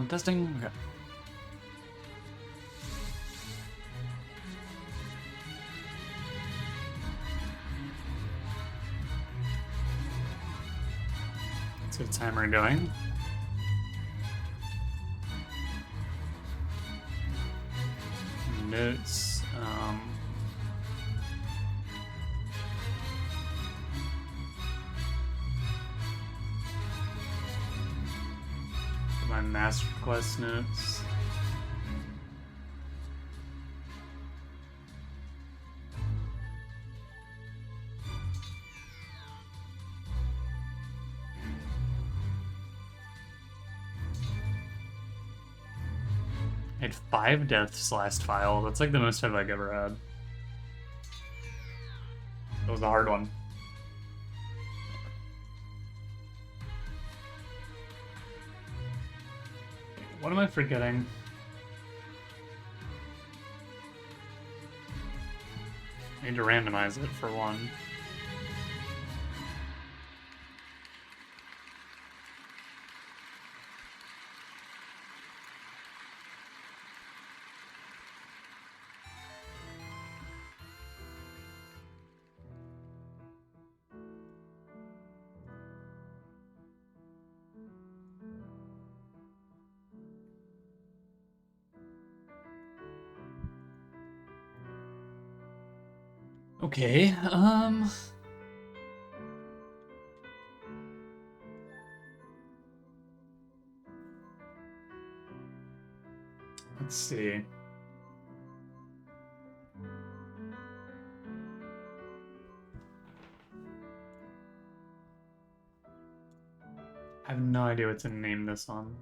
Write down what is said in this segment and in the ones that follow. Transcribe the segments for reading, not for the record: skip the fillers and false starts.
Testing. Okay. Let's get a timer going. Notes. My master quest notes. I had 5 deaths last file. That's like the most I've like ever had. That was a hard one. What am I forgetting? I need to randomize it for one. Okay, let's see. I have no idea what to name this one.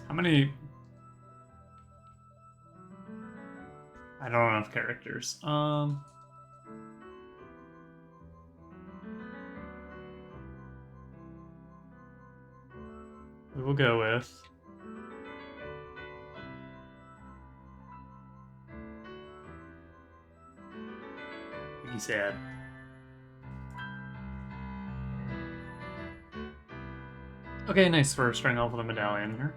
How many? I don't know enough characters. We will go with like you said. Okay, nice. We're starting off with a medallion here.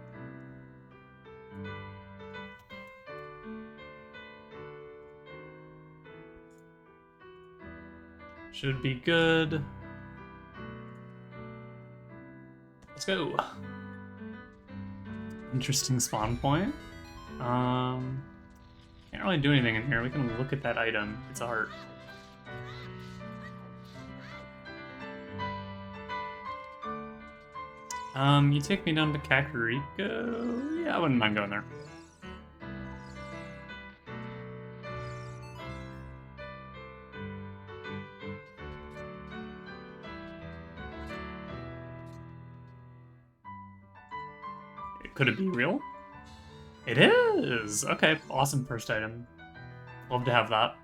Should be good. Let's go. Interesting spawn point. Can't really do anything in here. We can look at that item. It's a heart. You take me down to Kakariko? Yeah, I wouldn't mind going there. Could it be real? It is! Okay, awesome first item. Love to have that.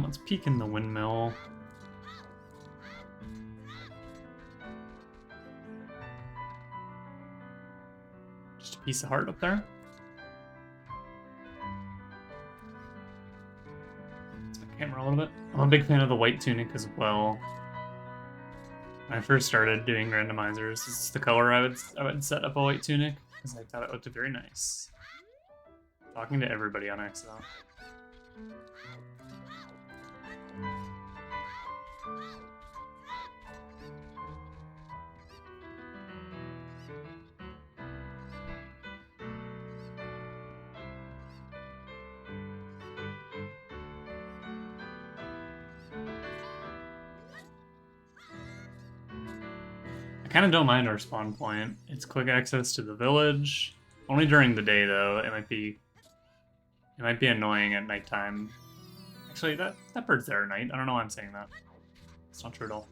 Let's peek in the windmill. Just a piece of heart up there. Let's my camera a little bit. I'm a big fan of the white tunic as well. When I first started doing randomizers, this is the color I would set up a white tunic because I thought it looked very nice. Talking to everybody on accident. I kind of don't mind our spawn point. It's quick access to the village. Only during the day though. It might be annoying at nighttime. Actually, that bird's there at night. I don't know why I'm saying that. It's not true at all.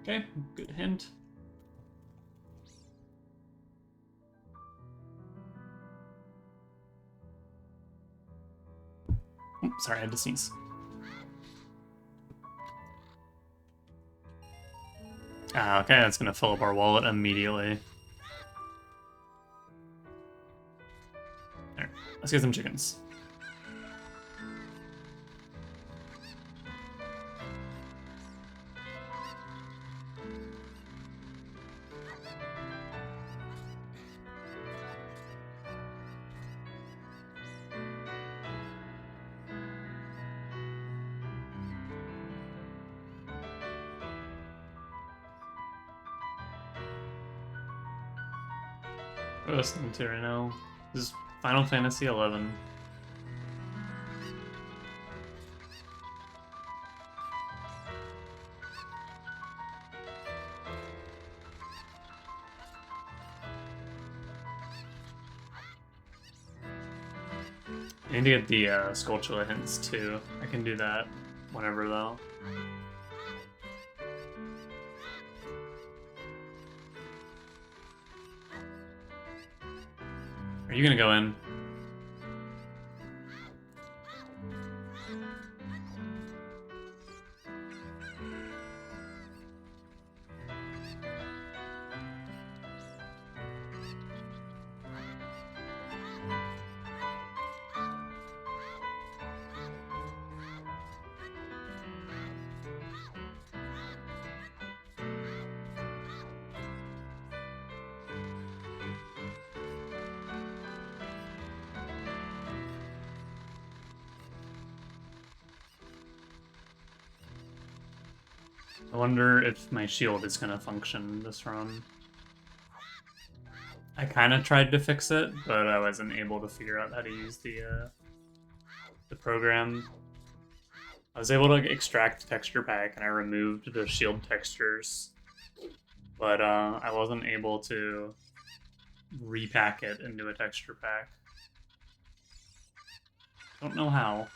Okay, good hint. Oops, sorry, I had to sneeze. Okay, that's gonna fill up our wallet immediately. There, let's get some chickens. What are we listening to right now? This is Final Fantasy 11. I need to get the Skulltula hints too. I can do that whenever though. Are you gonna go in? I wonder if my shield is gonna function this run. I kind of tried to fix it, but I wasn't able to figure out how to use the program. I was able to extract the texture pack, and I removed the shield textures, but I wasn't able to repack it into a texture pack. Don't know how.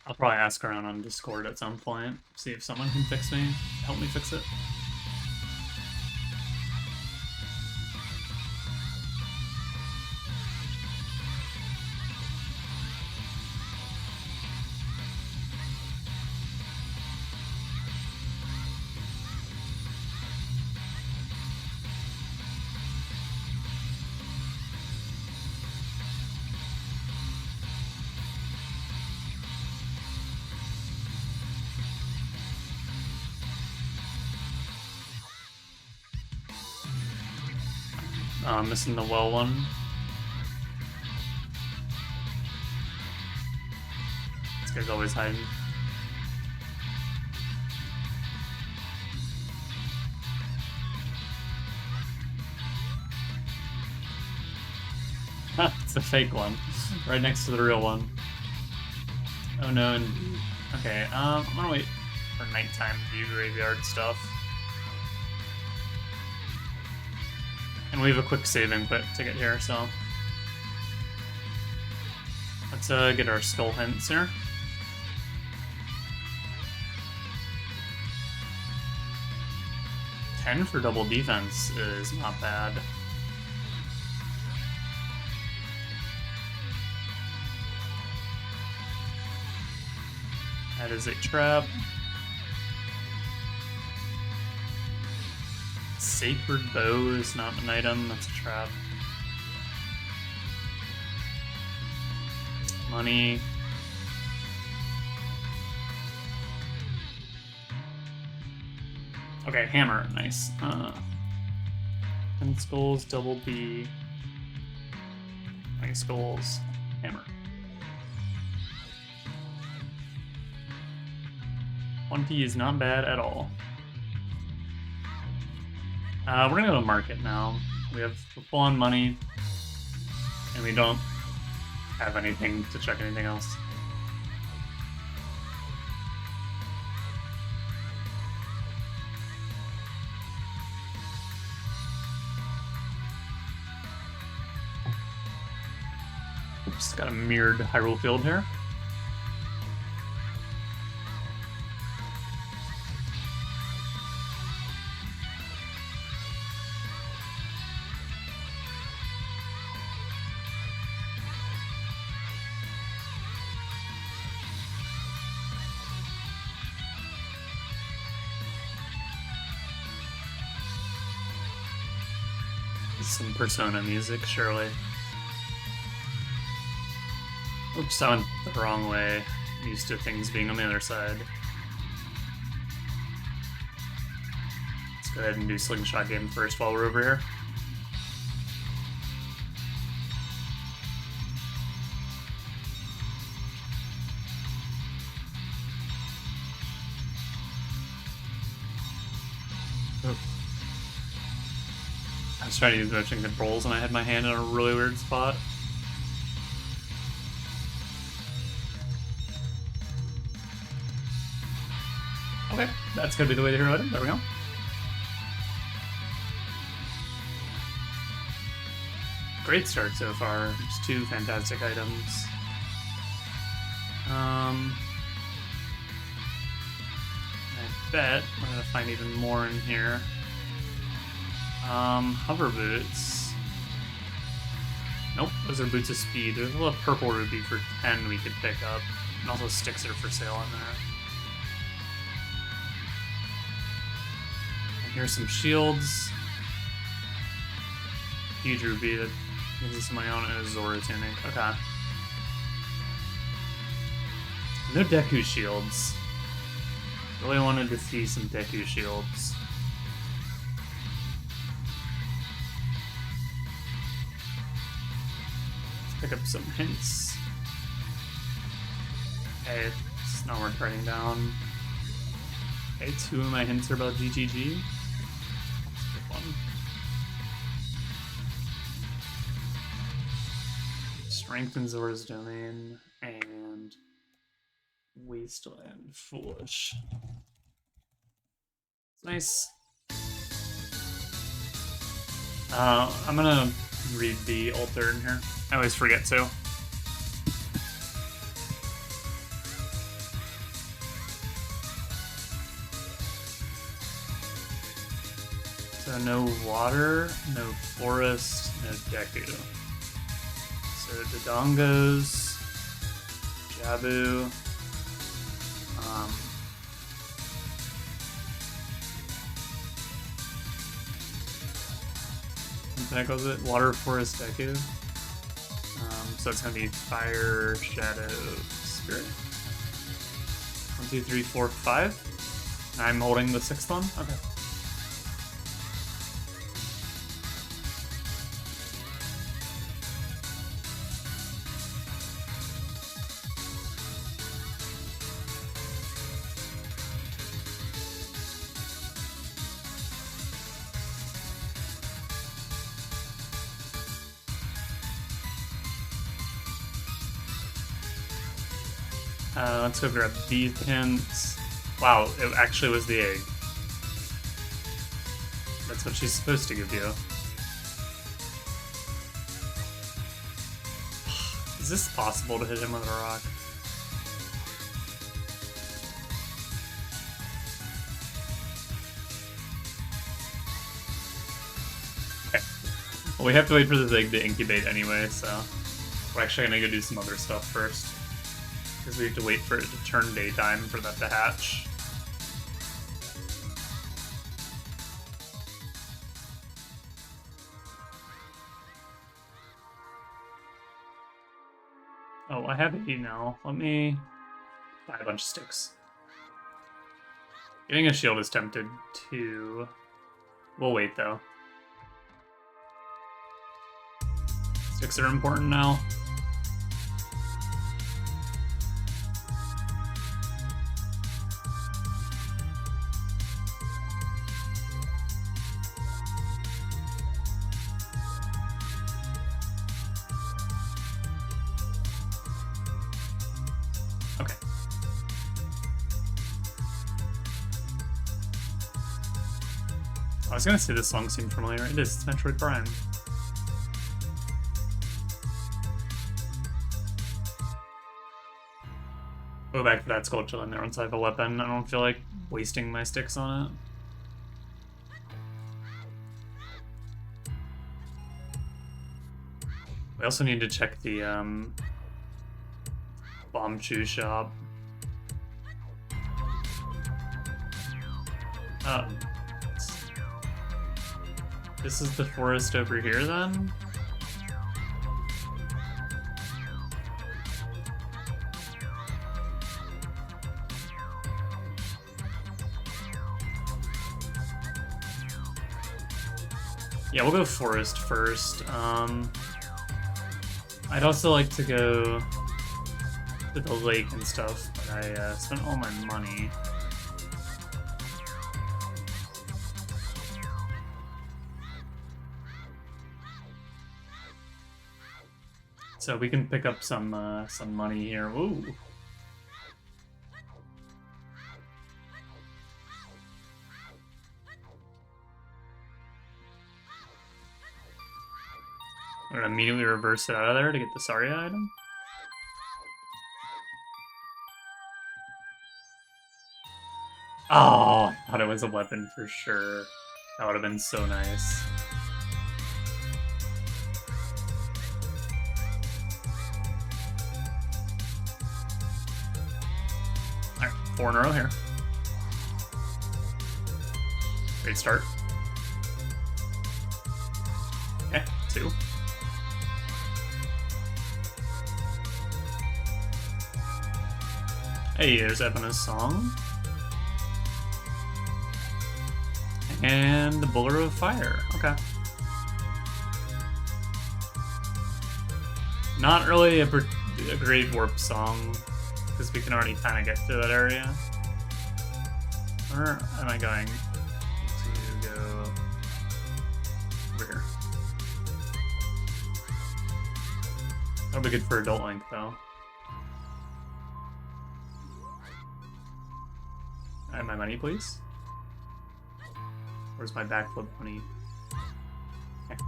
I'll probably ask around on Discord at some point, see if someone can help me fix it. I'm missing the well one. This guy's always hiding. It's a fake one, right next to the real one. Oh no, and okay, I'm gonna wait for nighttime view graveyard stuff. And we have a quick save input to get here, so let's get our skull hints here. $10 for double defense is not bad. That is a trap. Sacred Bow is not an item, that's a trap. Money. Okay, hammer, nice. 10 skulls, double B. 20 skulls, hammer. 20 is not bad at all. We're gonna go to market now. We have full on money, and we don't have anything to check anything else. Oops, got a mirrored Hyrule Field here. Some Persona music, surely. Oops, I went the wrong way. I'm used to things being on the other side. Let's go ahead and do Slingshot game first while we're over here. I was trying to use motion controls and I had my hand in a really weird spot. Okay, that's gonna be the way to hero item. There we go. Great start so far. There's 2 fantastic items. I bet we're gonna find even more in here. Hover boots. Nope, those are boots of speed. There's a little purple ruby for 10 we could pick up. And also sticks are for sale in there. And here's some shields. Huge ruby that gives us some money on it, and a Zootr tunic. Okay. No Deku shields. Really wanted to see some Deku shields. Pick up some hints. Okay, it's not worth writing down. Okay, 2 of my hints are about GGG. That's a good one. Strength in Zora's Domain and Wasteland Foolish. Nice. I'm gonna read the altar in here. I always forget to. So no water, no forest, no Deku. So Dodongos, Jabu, what the heck was it? Water, forest, Deku. So it's gonna be Fire, Shadow, Spirit. 1, 2, 3, 4, 5. I'm holding the 6th one? Okay. Let's go grab these hints. Wow, it actually was the egg. That's what she's supposed to give you. Is this possible to hit him with a rock? Okay. Well, we have to wait for this egg to incubate anyway, so we're actually gonna go do some other stuff first. Because we have to wait for it to turn daytime for that to hatch. Oh, I have 80 now. Let me buy a bunch of sticks. Getting a shield is tempted too. We'll wait though. Sticks are important now. Okay. I was gonna say this song seemed familiar. It is. It's Metroid Prime. Go back for that sculpture in there once I have a weapon. I don't feel like wasting my sticks on it. We also need to check the Bomb Chew shop. This is the forest over here, then? Yeah, we'll go forest first. I'd also like to go to the lake and stuff, but I spent all my money. So we can pick up some money here. Ooh. I'm gonna immediately reverse it out of there to get the Saria item. Oh, I thought it was a weapon for sure. That would have been so nice. Alright, 4 in a row here. Great start. Okay, 2. Hey, there's Evana's song. And the Buller of Fire. Okay. Not really a great warp song, because we can already kind of get to that area. Where am I going to go? Over here. That'll be good for Adult Link, though. I have my money, please. Where's my backflip money? Okay.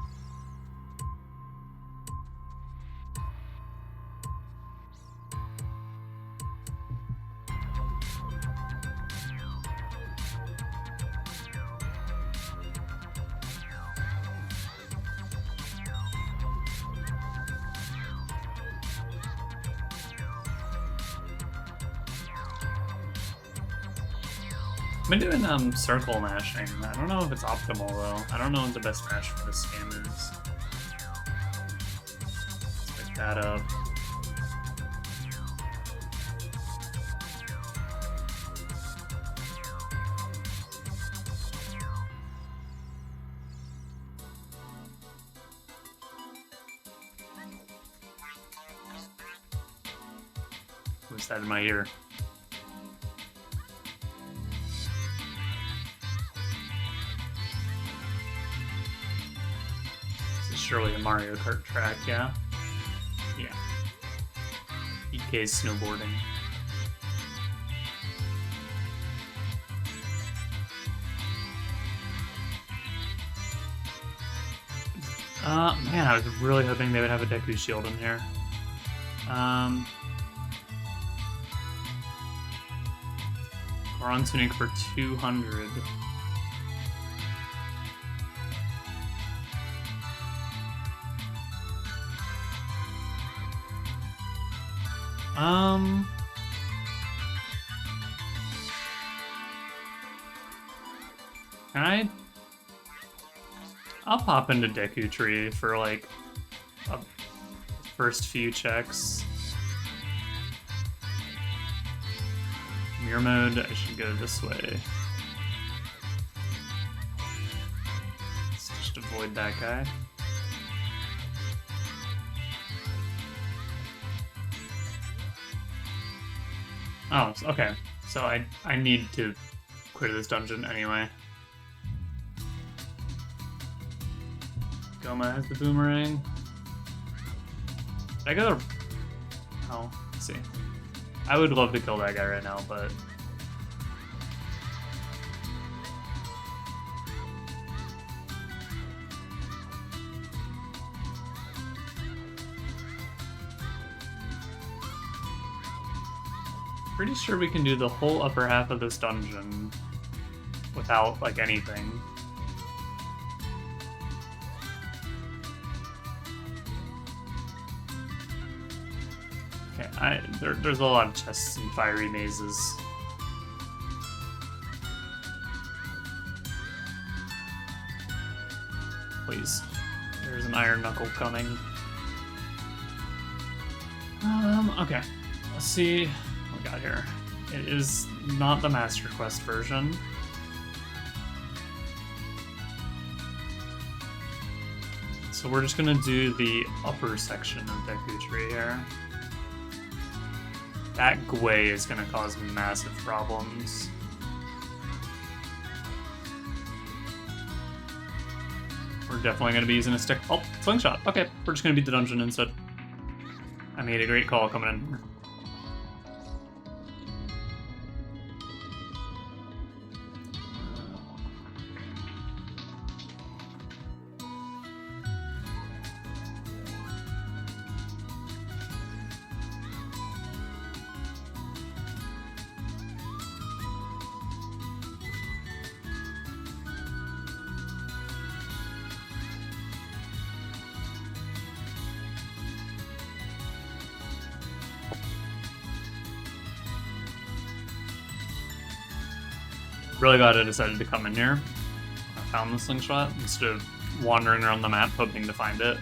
I've been doing circle mashing. I don't know if it's optimal though. I don't know what the best mash for this game is. Let's pick that up. What's that in my ear? Surely a Mario Kart track, yeah? Yeah. EK's snowboarding. Man, I was really hoping they would have a Deku Shield in here. Goron Tunic for 200. Can I'll pop into Deku Tree for like a first few checks. Mirror mode, I should go this way. Let's just avoid that guy. Oh, okay. So I need to clear this dungeon anyway. Goma has the boomerang. I gotta... Oh, let's see. I would love to kill that guy right now, but... Pretty sure we can do the whole upper half of this dungeon without, like, anything. Okay, there's a lot of chests and fiery mazes. please. There's an iron knuckle coming. Okay. Let's see what we got here. It is not the Master Quest version. So we're just gonna do the upper section of Deku Tree here. That Gwei is gonna cause massive problems. We're definitely gonna be using a stick. Oh, slingshot. Okay, we're just gonna beat the dungeon instead. I made a great call coming in here. Really glad I decided to come in here. I found the slingshot instead of wandering around the map hoping to find it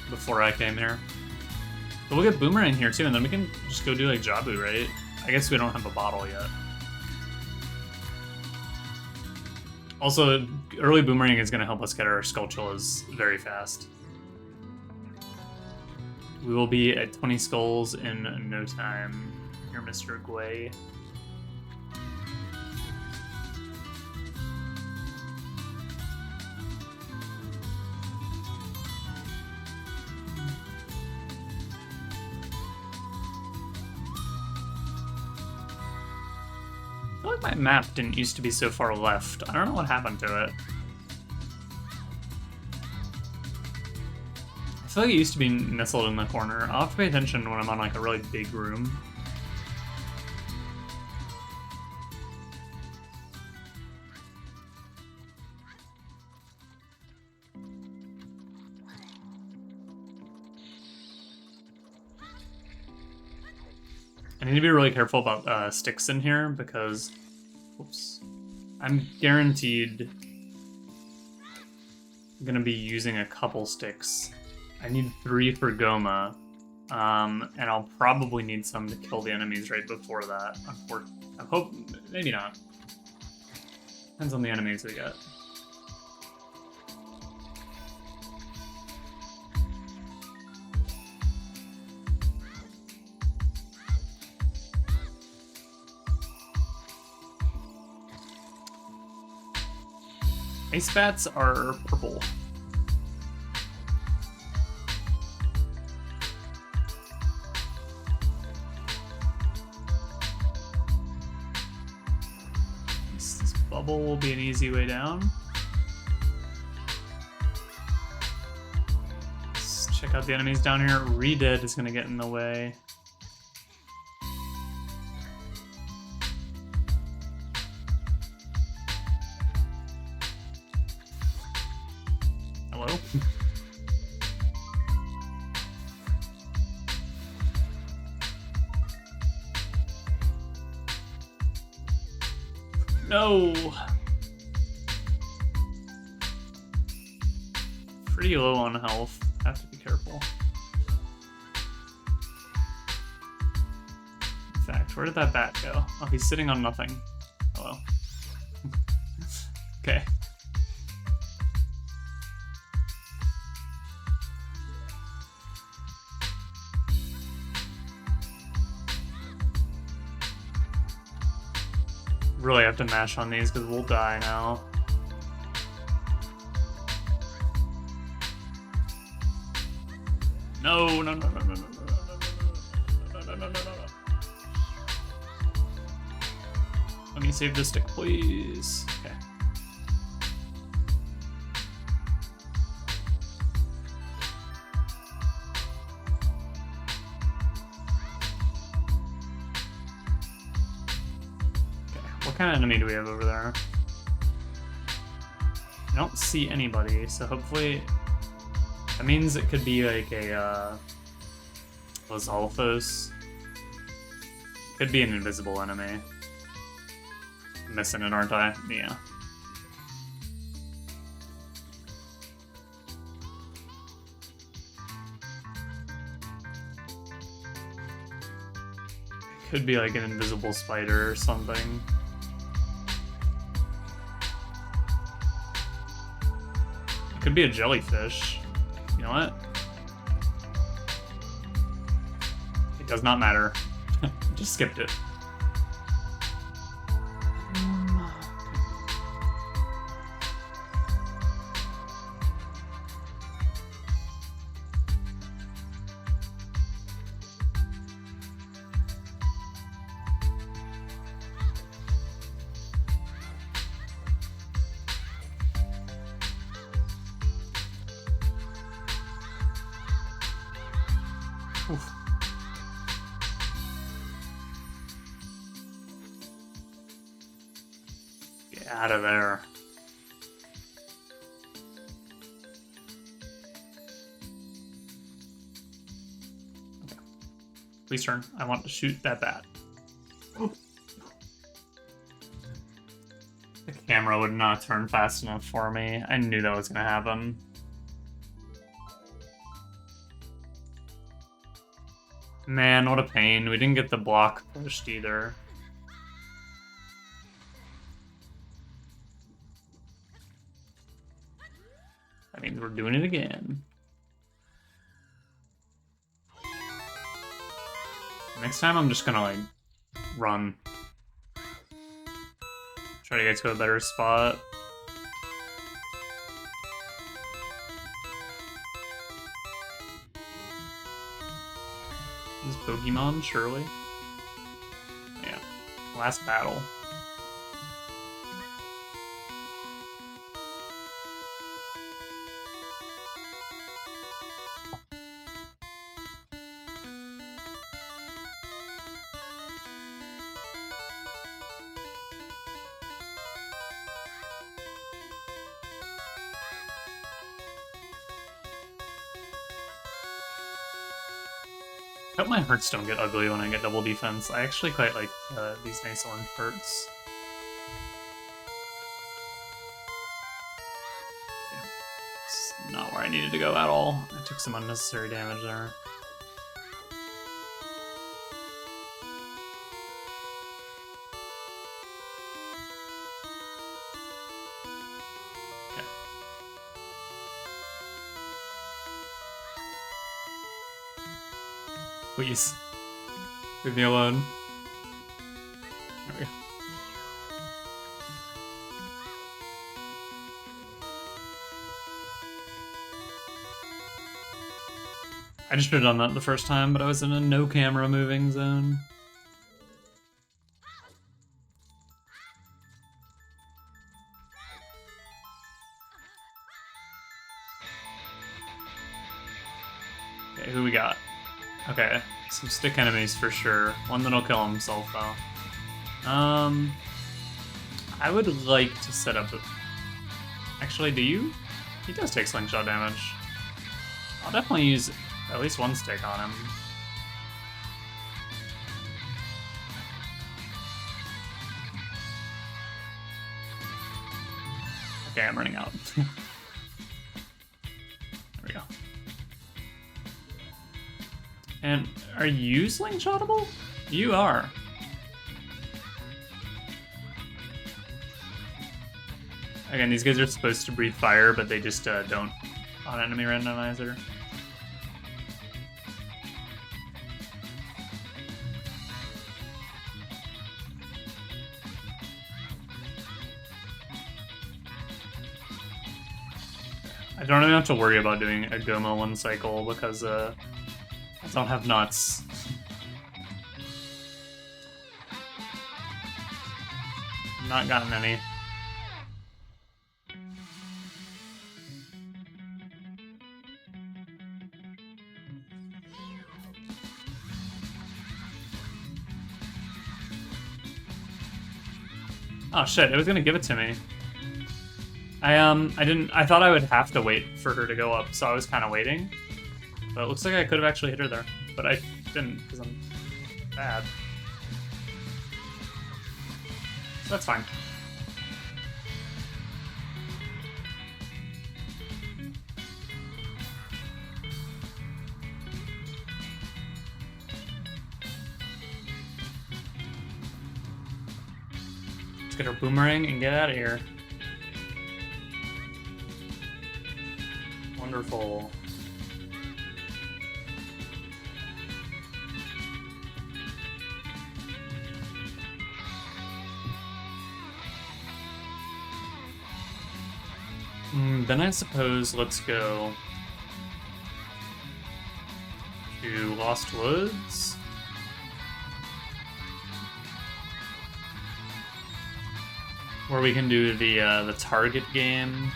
before I came here. But we'll get Boomerang here too, and then we can just go do like Jabu, right? I guess we don't have a bottle yet. Also, early Boomerang is going to help us get our Skulltulas very fast. We will be at 20 skulls in no time. Here, Mr. Gwei. I feel like my map didn't used to be so far left. I don't know what happened to it. I feel like it used to be nestled in the corner. I'll have to pay attention when I'm on like a really big room. I need to be really careful about sticks in here because, oops, I'm guaranteed gonna be using a couple sticks. I need 3 for Goma, and I'll probably need some to kill the enemies right before that. I hope, maybe not. Depends on the enemies we get. Ice bats are purple. This bubble will be an easy way down. Let's check out the enemies down here. Redead is going to get in the way. Hello? No! Pretty low on health. Have to be careful. In fact, where did that bat go? Oh, he's sitting on nothing. Hello. Okay. Really have to mash on these because we'll die now. No, no, no, no, no, no, no, no, no, no, no, no. Let me save this stick, please. Okay. What kind of enemy do we have over there? I don't see anybody, so hopefully that means it could be like a Los Alphos. Could be an invisible enemy. I'm missing it, aren't I? Yeah. Could be like an invisible spider or something. It could be a jellyfish. You know what? It does not matter. Just skipped it. Oof. Get out of there. Okay. Please turn. I want to shoot that bat. The camera would not turn fast enough for me. I knew that was going to happen. Man, what a pain. We didn't get the block pushed either. That means we're doing it again. Next time I'm just gonna, like, run. Try to get to a better spot. Is Pokemon, surely? Yeah. Last battle. I hope my hearts don't get ugly when I get double defense. I actually quite like these nice orange hearts. Okay. It's not where I needed to go at all. I took some unnecessary damage there. Okay. Please. Leave me alone. There we go. I just should have done that the first time, but I was in a no camera moving zone. Okay, who we got? Okay, some stick enemies for sure. One that'll kill himself, though. I would like to set up a... Actually, do you? He does take slingshot damage. I'll definitely use at least one stick on him. Okay, I'm running out. There we go. And are you slingshotable? You are. Again, these guys are supposed to breathe fire, but they just don't on enemy randomizer. I don't even have to worry about doing a Goma one cycle because I don't have nuts. Not gotten any. Oh shit, it was gonna give it to me. I thought I would have to wait for her to go up, so I was kind of waiting. But it looks like I could have actually hit her there. But I didn't, because I'm bad. So that's fine. Let's get our boomerang and get out of here. Wonderful. Then I suppose let's go to Lost Woods. Where we can do the target game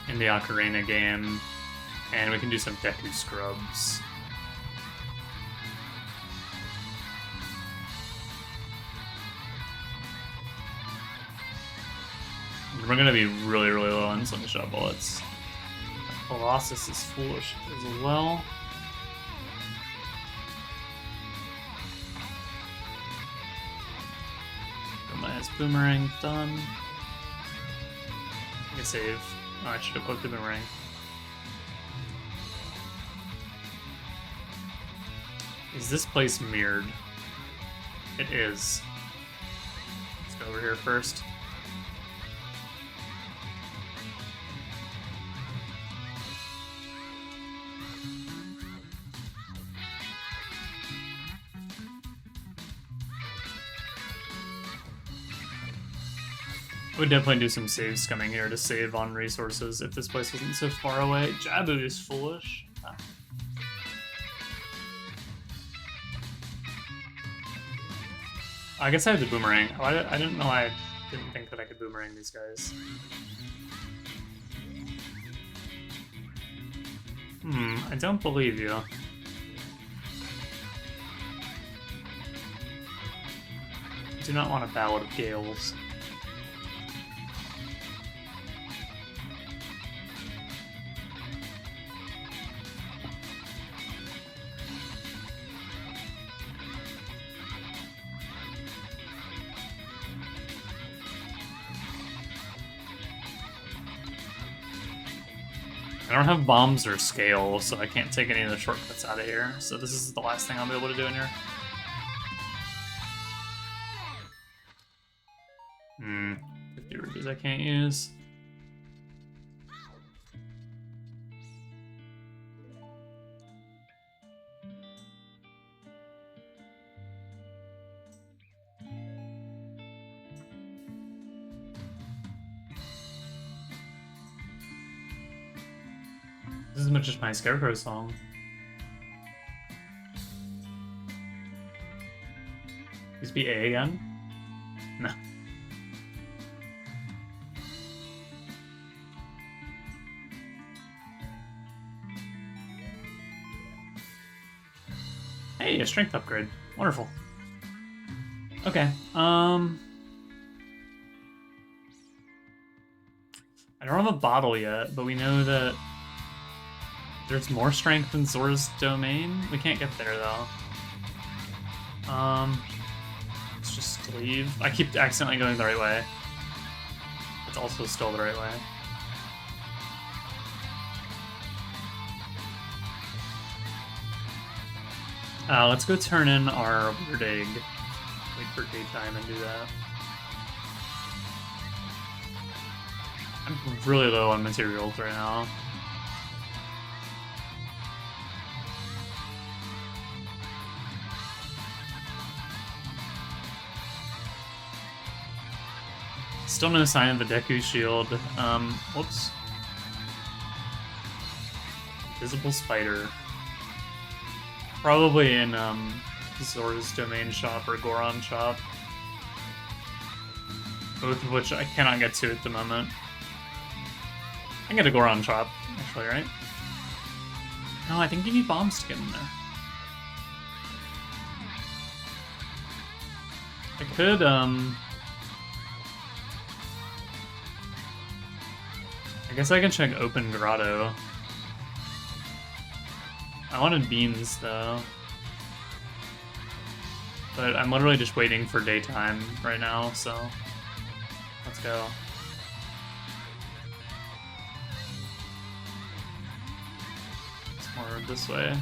and the Ocarina game, and we can do some Deku scrubs. We're gonna be really, really low on slingshot bullets. Colossus is foolish as well. Minus boomerang done. I can save. Oh, I should have poked the boomerang. Is this place mirrored? It is. Let's go over here first. I would definitely do some save scumming here to save on resources if this place wasn't so far away. Jabu is foolish. Ah. I guess I have the boomerang. Oh, I didn't know I didn't think that I could boomerang these guys. I don't believe you. I do not want a ballad of gales. I don't have bombs or scale, so I can't take any of the shortcuts out of here. So this is the last thing I'll be able to do in here. 50 rupees I can't use. This is much as my Scarecrow song. Please be A again? No. Hey, a strength upgrade. Wonderful. Okay, I don't have a bottle yet, but we know that there's more strength in Zora's domain. We can't get there though. Let's just leave. I keep accidentally going the right way. It's also still the right way. Let's go turn in our weird egg. Wait for daytime and do that. I'm really low on materials right now. Still no sign of the Deku shield. Whoops. Invisible spider. Probably in Zora's domain shop or Goron shop. Both of which I cannot get to at the moment. I can get a Goron shop, actually, right? No, I think you need bombs to get in there. I could, I guess I can check Open Grotto. I wanted beans, though. But I'm literally just waiting for daytime right now, so let's go. It's more this way.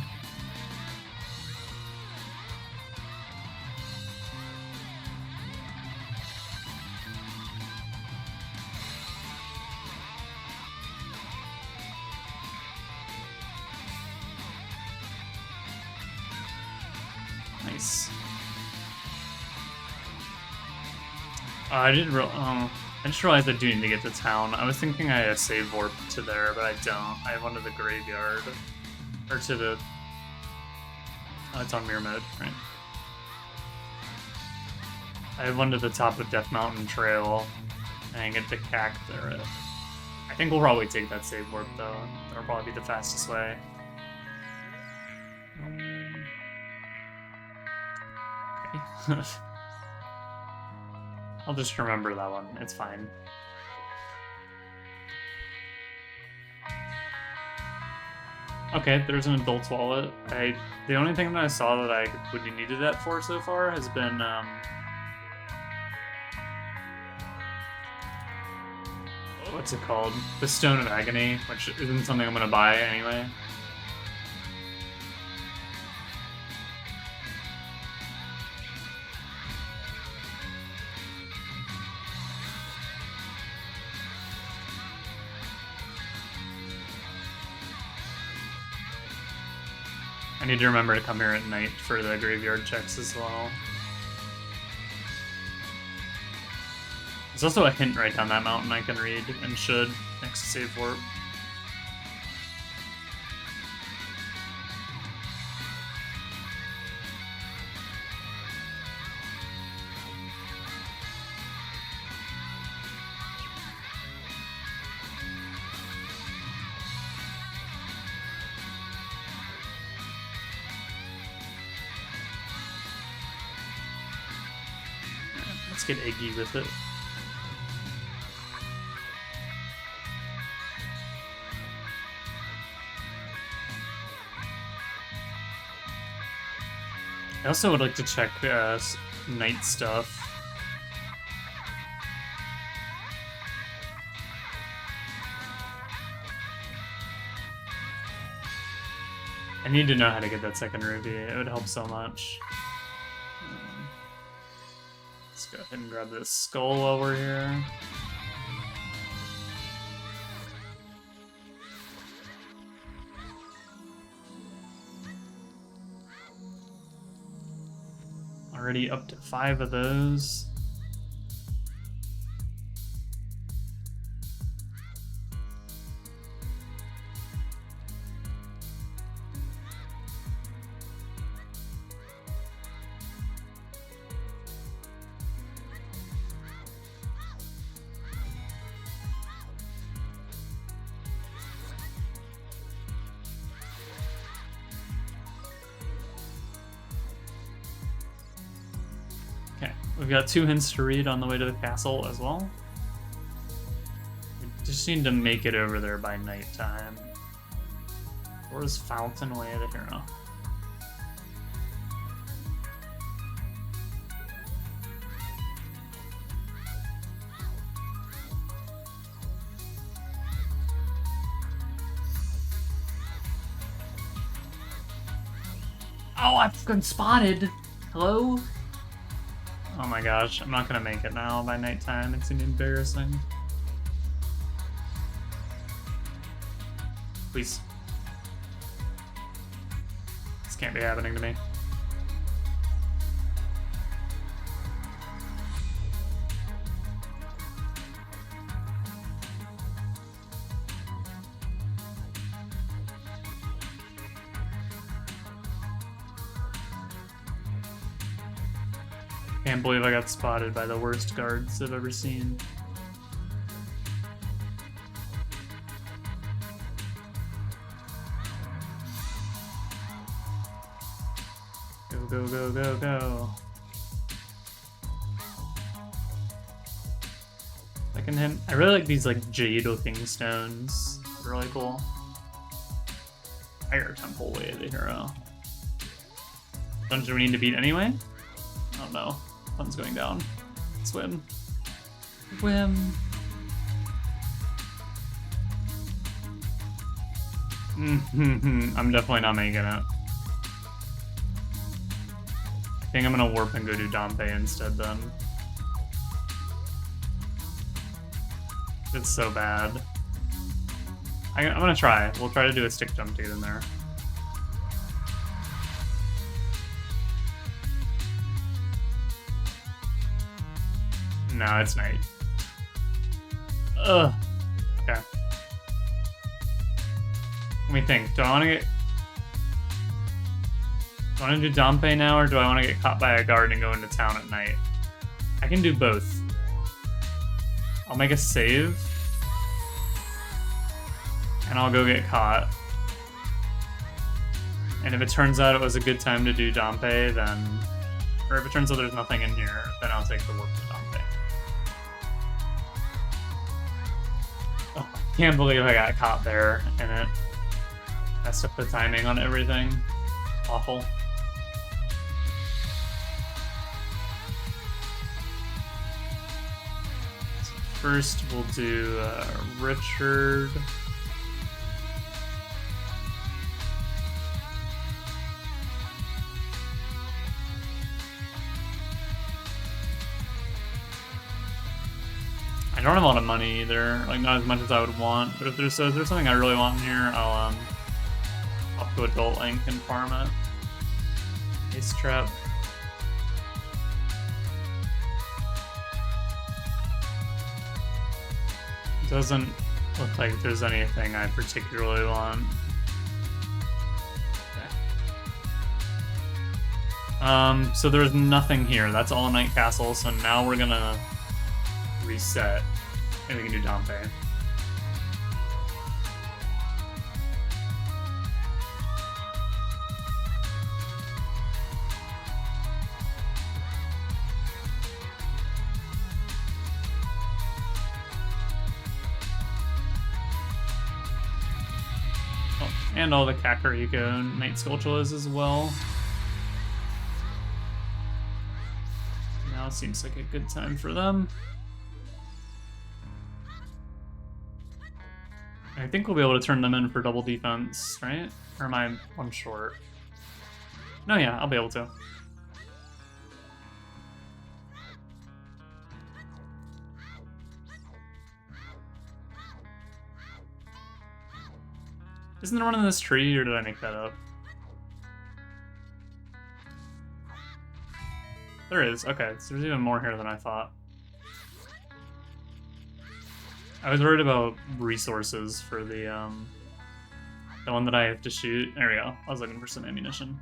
Nice. I just realized I do need to get to town. I was thinking I had a save warp to there, but I don't. I have one to the graveyard. Or to the... Oh, it's on mirror mode, right? I have one to the top of Death Mountain Trail, and I get the cack there. I think we'll probably take that save warp, though. That'll probably be the fastest way. Okay. I'll just remember that one. It's fine. Okay, there's an adult's wallet. The only thing that I saw that I would have needed that for so far has been what's it called? The Stone of Agony, which isn't something I'm gonna buy anyway. I need to remember to come here at night for the graveyard checks as well. There's also a hint right down that mountain I can read, and should, next to save warp. Let's get eggy with it. I also would like to check night stuff. I need to know how to get that second ruby. It would help so much. Let's go ahead and grab this skull while we're here. Already up to 5 of those. We've got 2 hints to read on the way to the castle as well. We just need to make it over there by nighttime. Where's Fountain Way of the Hero? Oh, I've been spotted! Hello? Oh my gosh, I'm not gonna make it now by nighttime. It's embarrassing. Please. This can't be happening to me. Can't believe I got spotted by the worst guards I've ever seen. Go, go, go, go, go. Second hint. I really like these like jade looking stones. They're really cool. Fire Temple Way of the Hero. Dungeon we need to beat anyway? Oh no. Fun's going down. Swim. Swim. I'm definitely not making it. I think I'm gonna warp and go do Dompe instead then. It's so bad. I'm gonna try. We'll try to do a stick jump to get in there. No, it's night. Ugh. Okay. Let me think. Do I want to do Dompe now, or do I want to get caught by a guard and go into town at night? I can do both. I'll make a save. And I'll go get caught. And if it turns out it was a good time to do Dompe, then... Or if it turns out there's nothing in here, then I'll take the warp to Dompe. Oh, I can't believe I got caught there, and it messed up the timing on everything. Awful. So first we'll do Richard. I don't have a lot of money either, like not as much as I would want, but if there's something I really want in here, I'll up to Adult Ink and farm it. Ace Trap. Doesn't look like there's anything I particularly want. Okay. So there's nothing here. That's all Night Castle, so now we're gonna reset, and we can do Dompe. Oh, and all the Kakariko Night Skulltulas as well. Now seems like a good time for them. I think we'll be able to turn them in for double defense, right? Or am I one short? No, yeah, I'll be able to. Isn't there one in this tree, or did I make that up? There is, okay, so there's even more here than I thought. I was worried about resources for the one that I have to shoot. There we go. I was looking for some ammunition.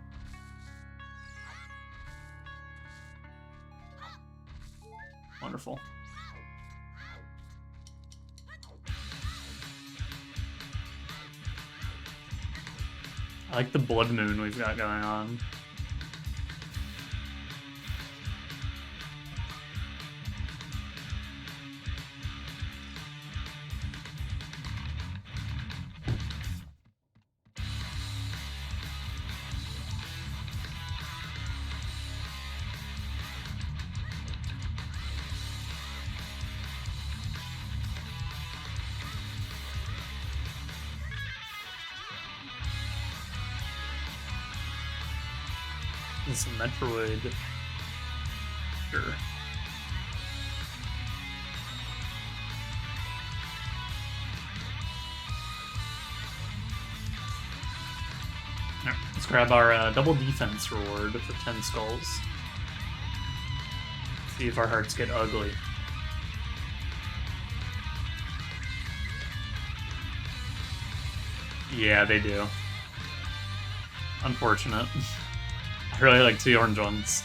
Wonderful. I like the blood moon we've got going on. Some Metroid. Sure. Alright, let's grab our double defense reward for 10 skulls. See if our hearts get ugly. Yeah, they do. Unfortunate. I really like the orange ones.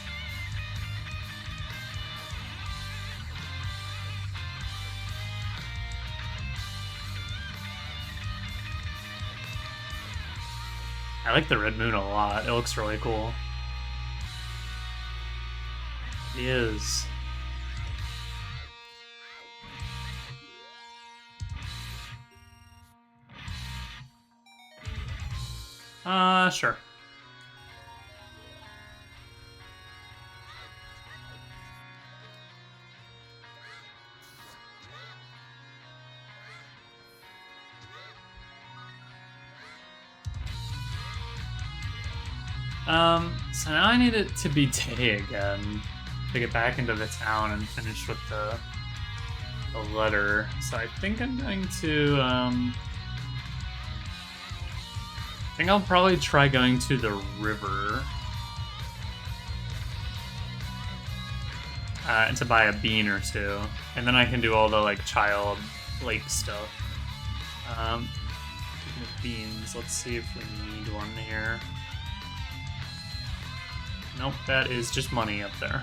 I like the red moon a lot. It looks really cool. It is. Sure. So now I need it to be day again to get back into the town and finish with the letter. So I think I'm going to, I think I'll probably try going to the river. and to buy a bean or two, and then I can do all the like child lake stuff. Speaking of beans, let's see if we need one here. Nope, that is just money up there.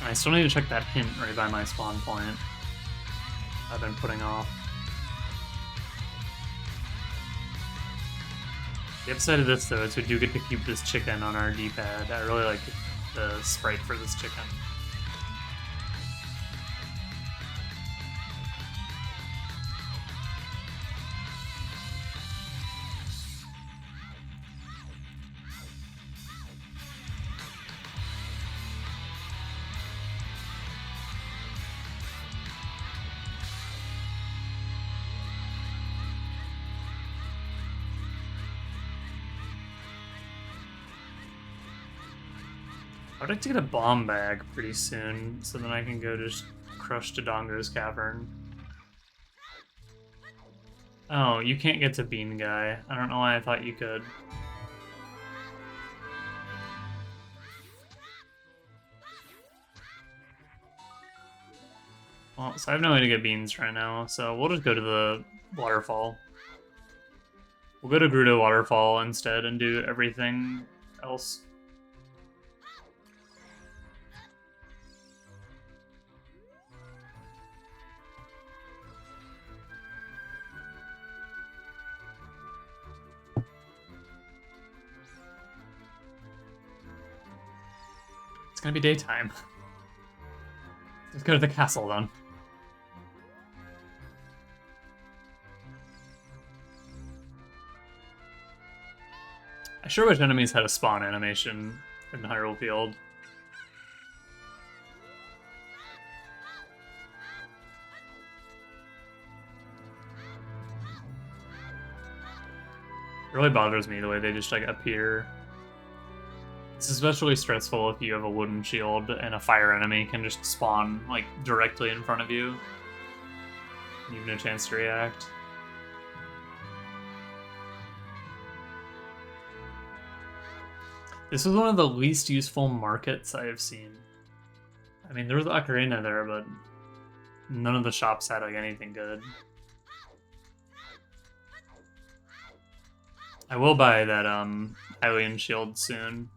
I still need to check that hint right by my spawn point. I've been putting off. The upside of this, though, is we do get to keep this chicken on our D-pad. I really like the sprite for this chicken. I'd like to get a bomb bag pretty soon, so then I can go just crush Dodongo's cavern. Oh, you can't get to Bean Guy. I don't know why I thought you could. Well, so I have no way to get beans right now, so we'll just go to the waterfall. We'll go to Gerudo Waterfall instead and do everything else. It's gonna be daytime. Let's go to the castle then. I sure wish enemies had a spawn animation in Hyrule Field. It really bothers me the way they just like appear. It's especially stressful if you have a wooden shield and a fire enemy can just spawn like directly in front of you. You have no chance to react. This was one of the least useful markets I have seen. I mean, there was the ocarina there, but none of the shops had like anything good. I will buy that Hylian shield soon.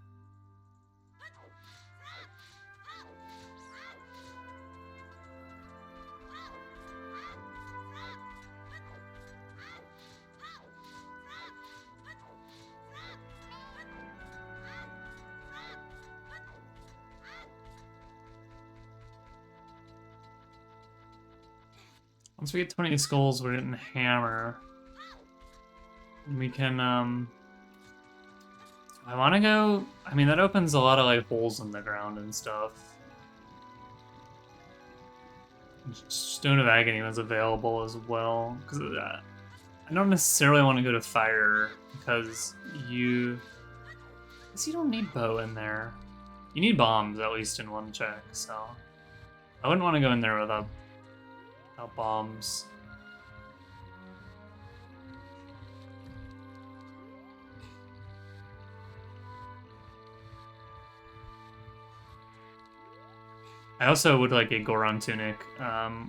Once we get 20 skulls, we're getting hammer. We can, I want to go... I mean, that opens a lot of, like, holes in the ground and stuff. Stone of Agony was available as well, because of that. I don't necessarily want to go to fire, because you... I guess you don't need bow in there. You need bombs, at least in one check, so... I wouldn't want to go in there without bombs. I also would like a Goron tunic,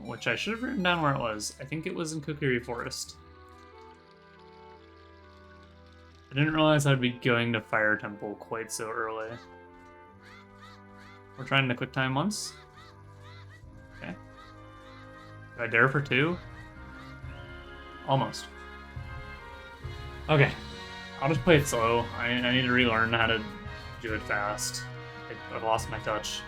which I should have written down where it was. I think it was in Kokiri Forest. I didn't realize I'd be going to Fire Temple quite so early. We're trying to quick time once. Okay. Do I dare for 2? Almost. Okay. I'll just play it slow. I need to relearn how to do it fast. I've lost my touch.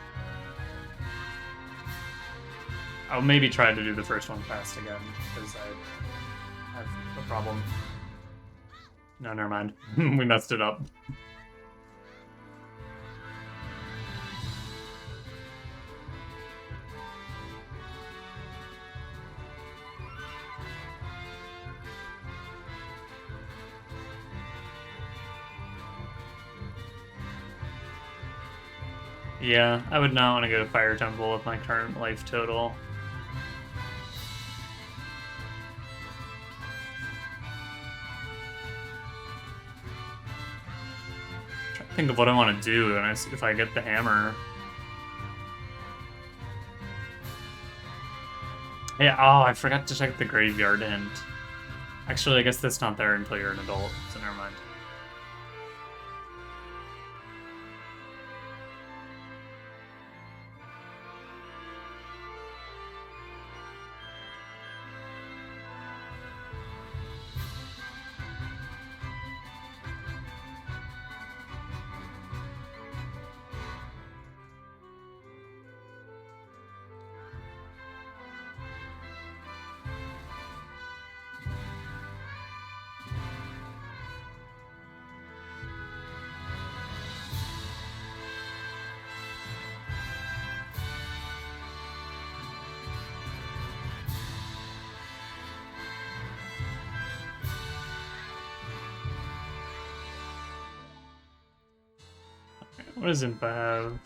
I'll maybe try to do the first one fast again, because I have a problem. No, never mind. We messed it up. Yeah, I would not want to go to Fire Temple with my current life total. think of what I want to do, and if I get the hammer. Yeah, oh, I forgot to check the graveyard hint. Actually, I guess that's not there until you're an adult, so never mind. What does Impa have?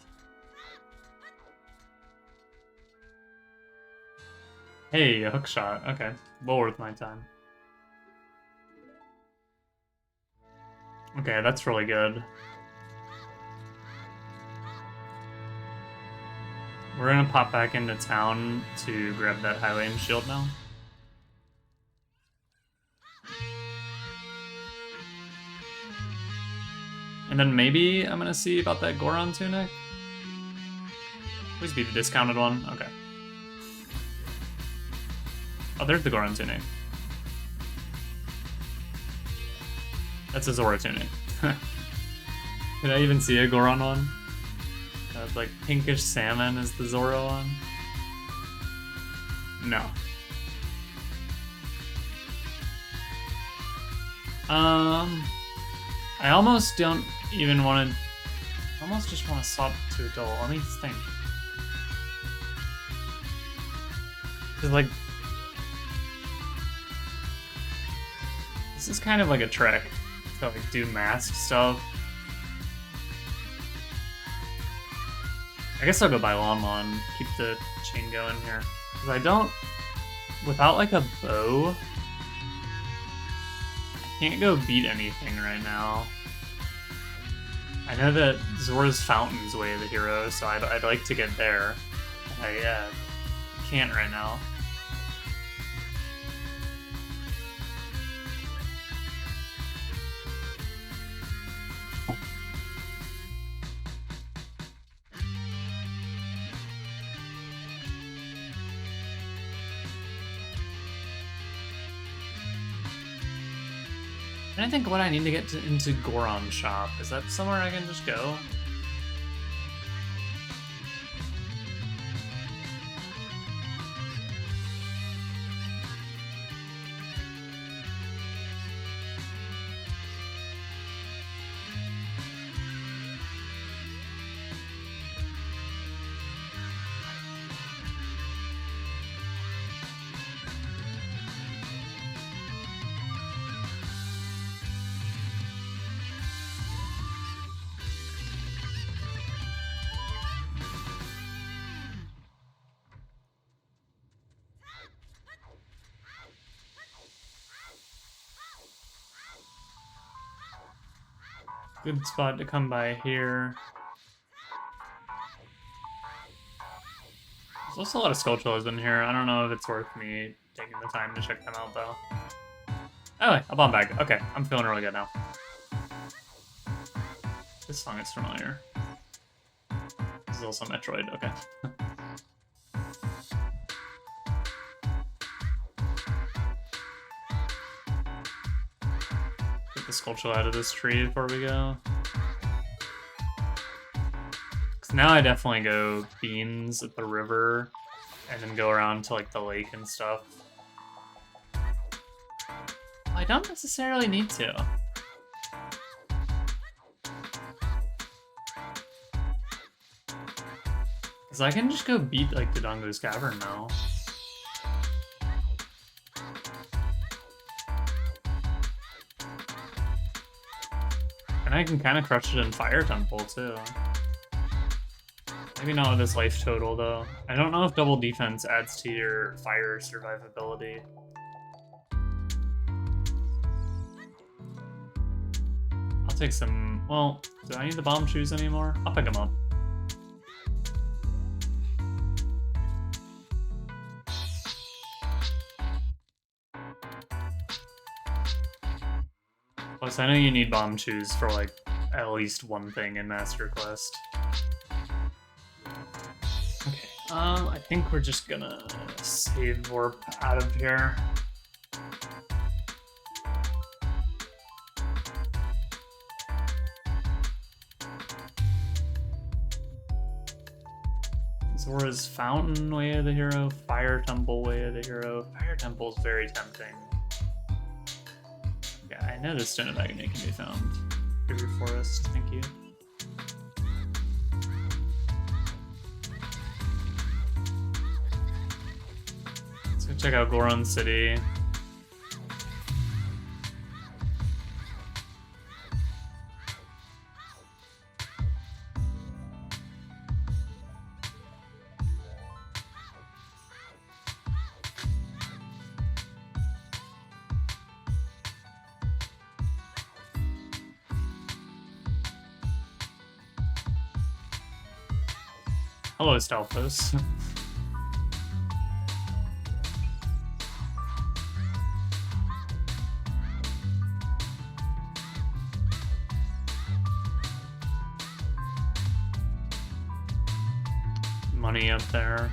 Hey, a hook shot. Okay, well worth my time. Okay, that's really good. We're gonna pop back into town to grab that Highland shield now. And then maybe I'm gonna see about that Goron tunic. Please be the discounted one. Okay. Oh, there's the Goron tunic. That's a Zootr tunic. Did I even see a Goron one? That's like pinkish salmon is the Zoro one. No. I almost don't even want to. I almost just want to swap to adult. Let me think. Cause like, this is kind of like a trick to like do mask stuff. I guess I'll go buy Lon, keep the chain going here. Cause I don't, without like a bow, I can't go beat anything right now. I know that Zora's Fountain's way of the hero, so I'd like to get there. I can't right now. And I think what I need to get into Goron's shop, is that somewhere I can just go? Good spot to come by here. There's also a lot of Skulltulas in here. I don't know if it's worth me taking the time to check them out, though. Anyway, a bomb bag. Okay, I'm feeling really good now. This song is familiar. This is also Metroid. Okay. Get the Skulltula out of this tree before we go. Because now I definitely go beans at the river and then go around to like the lake and stuff. I don't necessarily need to. Because I can just go beat like Dodongo's Cavern now. And I can kind of crush it in Fire Temple too. Maybe not with this life total though. I don't know if double defense adds to your fire survivability. I'll take some Well, do I need the bomb shoes anymore? I'll pick them up. Plus, I know you need bomb shoes for, like, at least one thing in Master Quest. Okay, I think we're just gonna save warp out of here. Zora's Fountain, Way of the Hero, Fire Temple, Way of the Hero. Fire Temple's very tempting. Yeah, I know the Stone of Agony can be found. River Forest, thank you. Let's go check out Goron City. Hello, Stalfos. Money up there.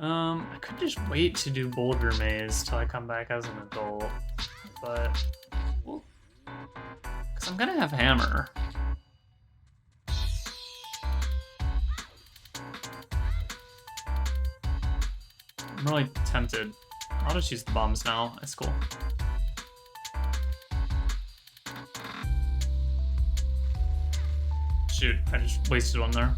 I could just wait to do Boulder Maze till I come back as an adult, but well, because I'm gonna have Hammer. I'm really tempted. I'll just use the bombs now. It's cool. Shoot, I just wasted one there.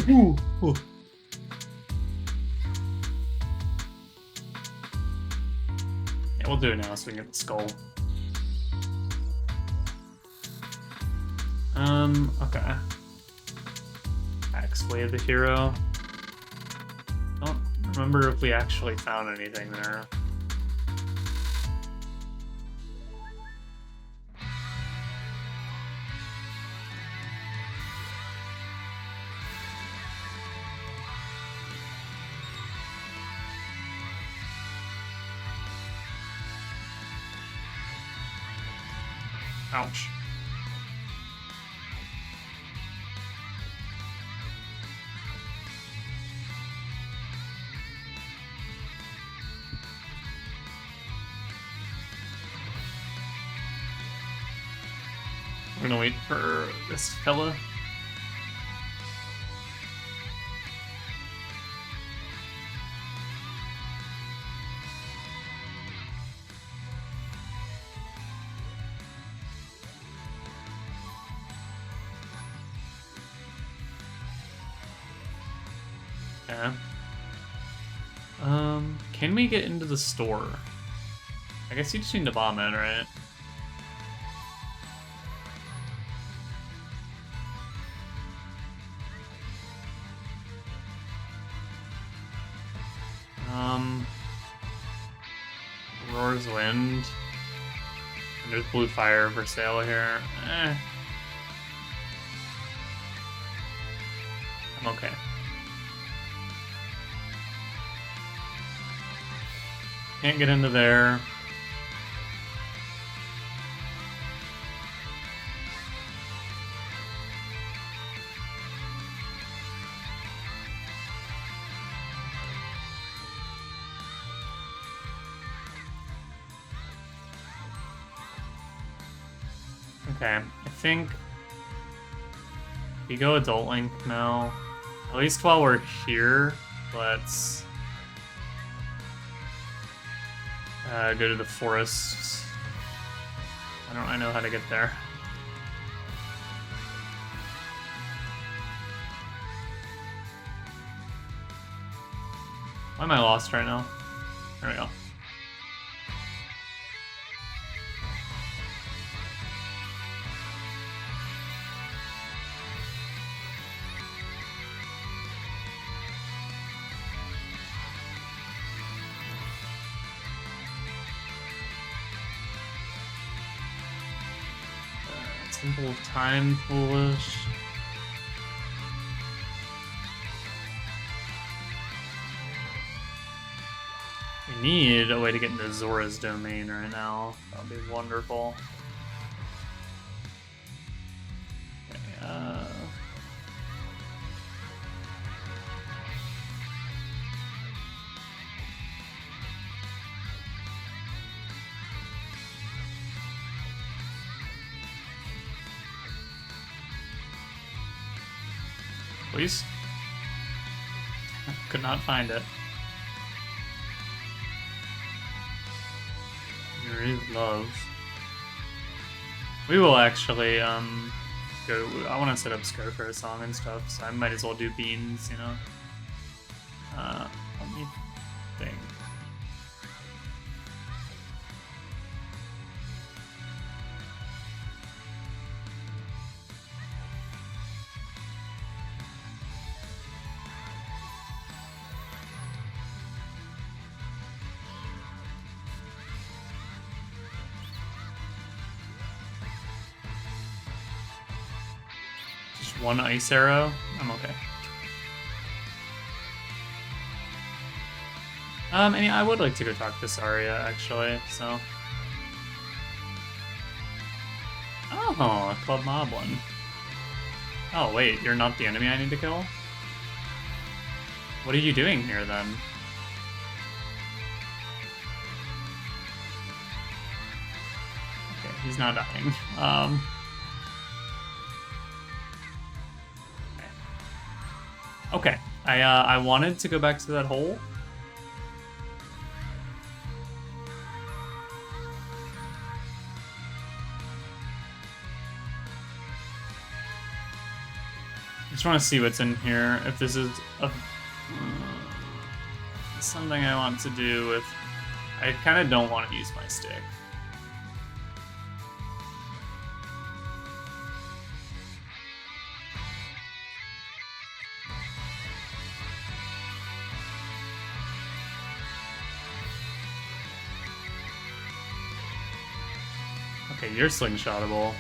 Ooh. Yeah, we'll do it now so we can get the skull. Okay. Axe, Way of the Hero. Don't remember if we actually found anything there. Ouch. We're gonna wait for this fella. Yeah. Can we get into the store? I guess you just need to bomb in, right? Roar's Wind. And there's Blue Fire for sale here. I'm okay. Can't get into there. Okay, I think we go Adult Link now. At least while we're here, let's go to the forest. I know how to get there. Why am I lost right now? There we go. Temple of Time, foolish. We need a way to get into Zora's domain right now. That would be wonderful. Okay, please? Could not find it. There is love. We will actually, go. I want to set up Scar for a song and stuff, so I might as well do beans, you know? Let me think. Just one ice arrow? I'm okay. I mean, I would like to go talk to Saria, actually, so... Oh, a Club Mob one. Oh, wait, you're not the enemy I need to kill? What are you doing here, then? Okay, he's not dying. Okay, I wanted to go back to that hole. I just want to see what's in here. If this is something I want to do with... I kind of don't want to use my stick. Okay, you're slingshotable.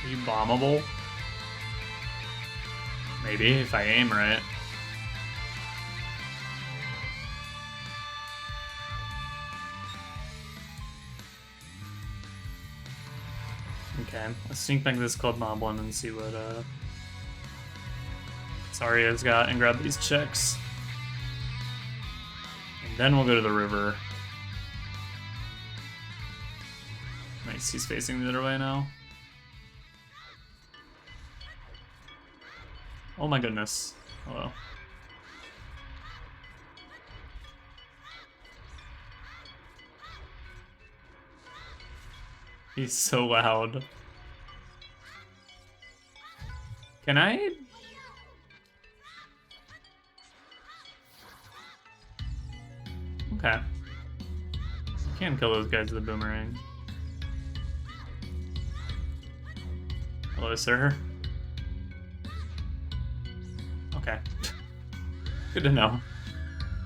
Are you bombable? Maybe, if I aim right. Okay, let's sneak back this Club Mob one and see what Saria's got and grab these checks. And then we'll go to the river. Nice, he's facing the other way now. Oh my goodness. Hello. He's so loud. Can I? Okay. You can kill those guys with a boomerang. Hello, sir. Okay. Good to know.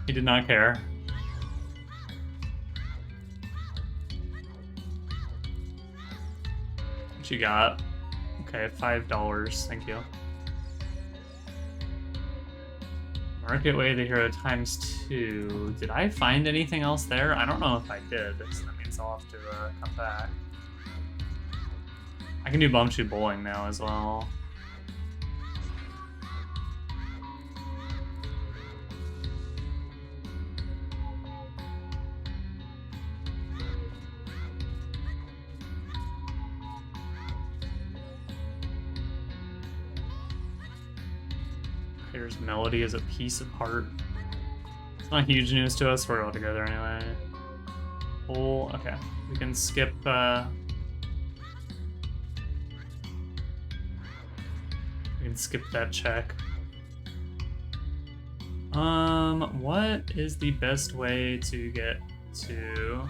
He did not care. What you got? Okay, $5. Thank you. Market Way the Hero ×2. Did I find anything else there? I don't know if I did. So that means I'll have to come back. I can do Bumshoe Bowling now as well. Here's Melody as a piece of heart. It's not huge news to us, we're all together anyway. Hole, okay. We can skip, we can skip that check. What is the best way to get to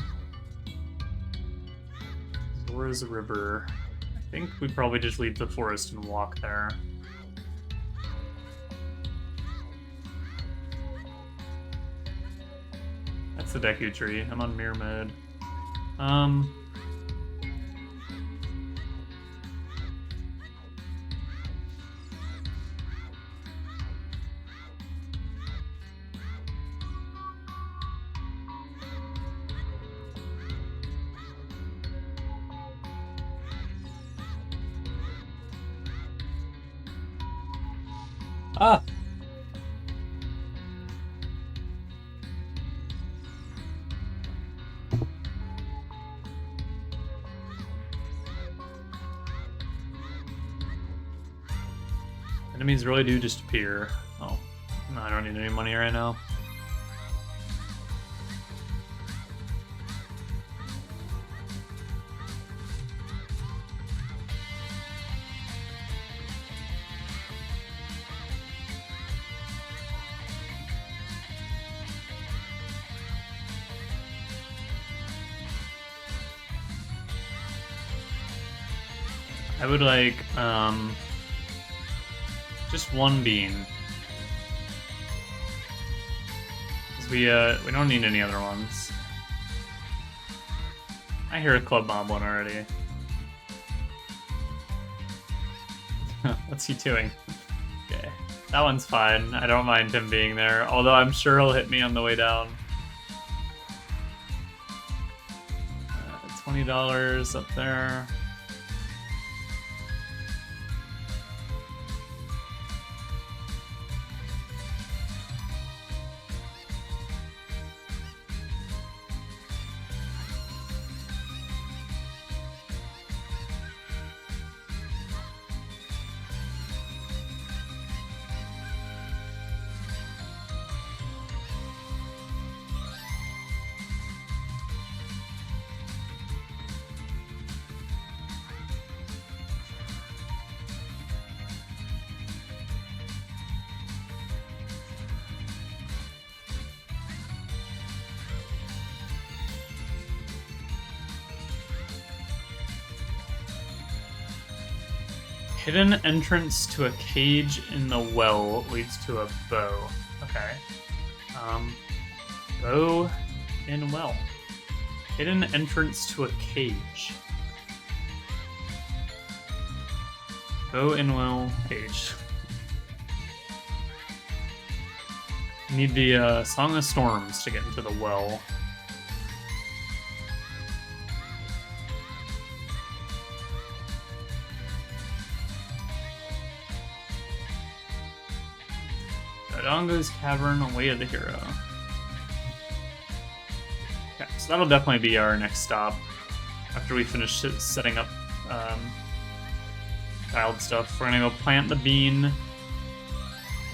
Zora's River? I think we probably just leave the forest and walk there. That's the Deku tree. I'm on mirror mode. Ah! Enemies really do just appear. Oh, no, I don't need any money right now. I would like, just one bean. Because we don't need any other ones. I hear a club mob one already. What's he doing? Okay, that one's fine. I don't mind him being there, although I'm sure he'll hit me on the way down. $20 up there. Hidden entrance to a cage in the well leads to a bow. Okay. Bow in well. Hidden entrance to a cage. Bow in well, cage. Need the Song of Storms to get into the well. Dodongo's Cavern, Way of the Hero. Okay, so that'll definitely be our next stop after we finish setting up child stuff. We're gonna go plant the bean.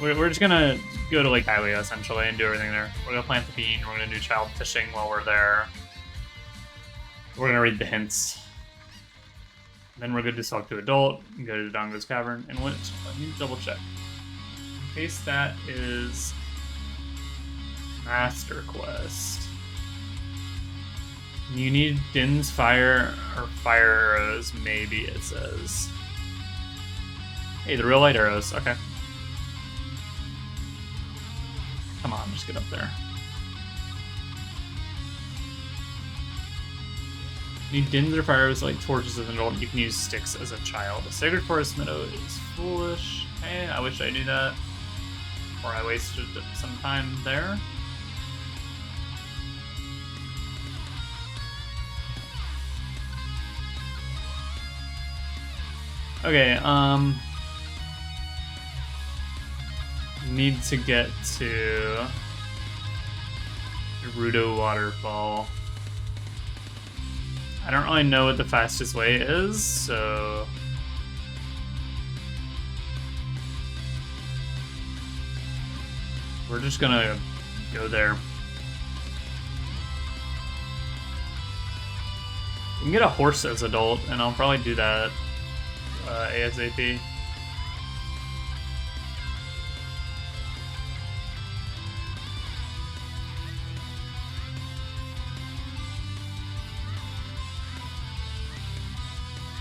We're just gonna go to Lake Hylia essentially and do everything there. We're gonna plant the bean. We're gonna do child fishing while we're there. We're gonna read the hints. Then we're gonna talk to adult and go to Dodongo's Cavern. And let me double check. In case that is Master Quest. You need Din's Fire or Fire Arrows, maybe it says. Hey, the real light arrows, okay. Come on, just get up there. You need Dins or Fire Arrows like torches as an adult. You can use sticks as a child. A Sacred Forest Meadow is foolish. Hey, I wish I knew that. Or I wasted some time there. Okay, need to get to Gerudo Waterfall. I don't really know what the fastest way is, so we're just gonna go there. We can get a horse as adult, and I'll probably do that ASAP.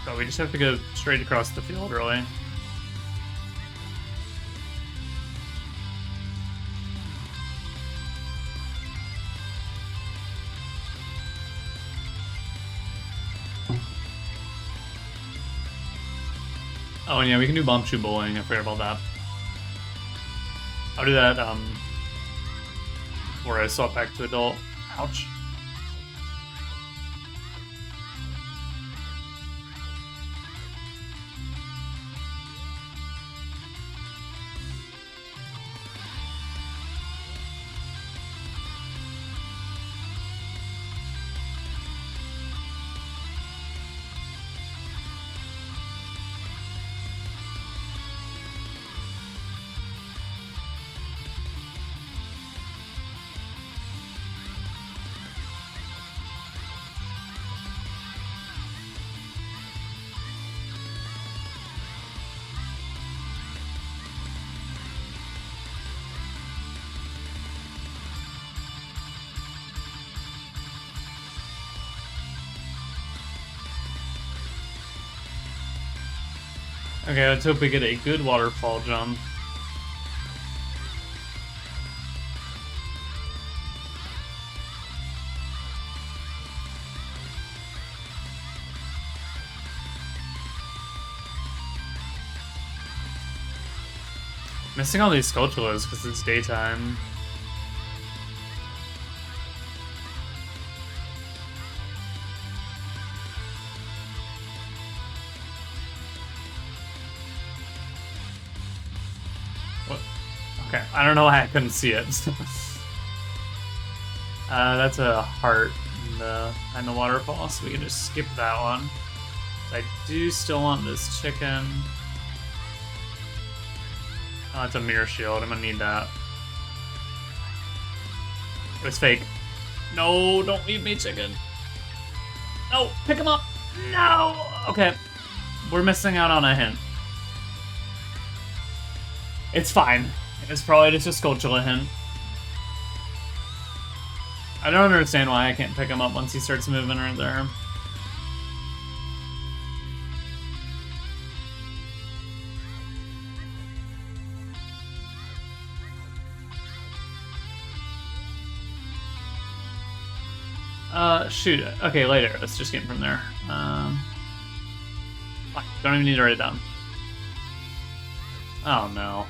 So we just have to go straight across the field, really. Oh, and yeah, we can do Bombchu Bowling. I forgot about that. I'll do that, before I swap back to adult. Ouch. Okay, let's hope we get a good waterfall jump. Missing all these Skulltulas because it's daytime. What? Okay, I don't know why I couldn't see it. That's a heart in the waterfall, so we can just skip that one. But I do still want this chicken. Oh, it's a mirror shield. I'm gonna need that. It was fake. No, don't leave me, chicken. No, pick him up. No. Okay, we're missing out on a hint. It's fine. It's probably just a Skulltula hint. I don't understand why I can't pick him up once he starts moving right there. Shoot. Okay, later. Let's just get from there. Fine. Don't even need to write it down. Oh, no.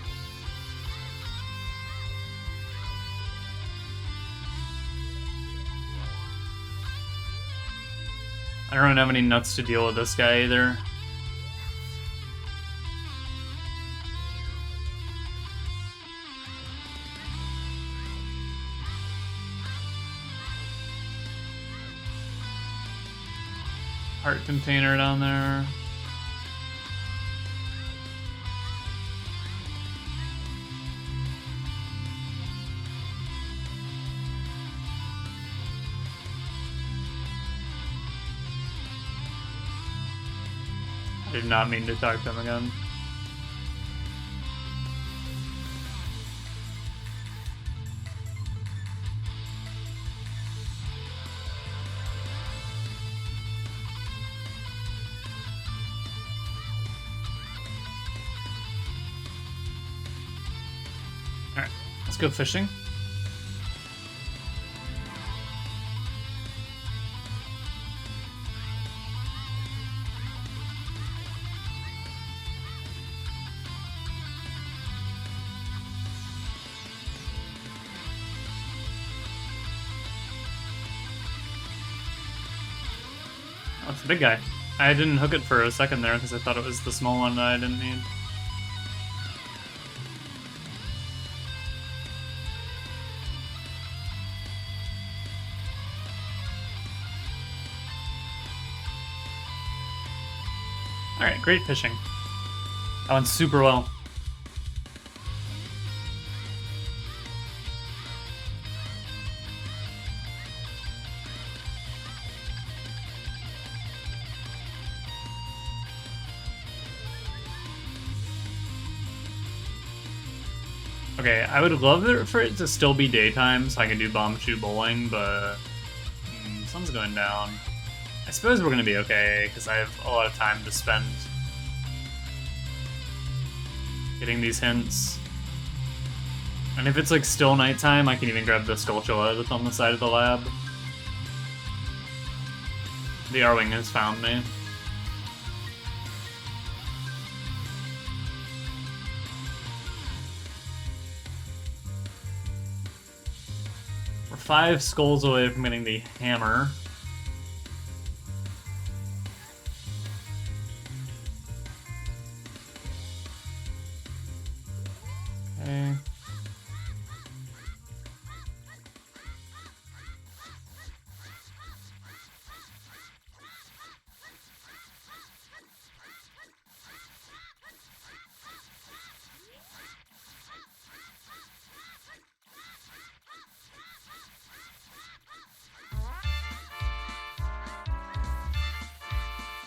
I don't have any nuts to deal with this guy either. Heart container down there. I did not mean to talk to him again. Alright, let's go fishing. Oh, it's the big guy. I didn't hook it for a second there because I thought it was the small one that I didn't need. Alright, great fishing. That went super well. Okay, I would love it for it to still be daytime so I can do Bombchu Bowling, but sun's going down. I suppose we're gonna be okay because I have a lot of time to spend getting these hints. And if it's like still nighttime, I can even grab the Skulltula that's on the side of the lab. The Arwing has found me. 5 skulls away from getting the hammer. Okay.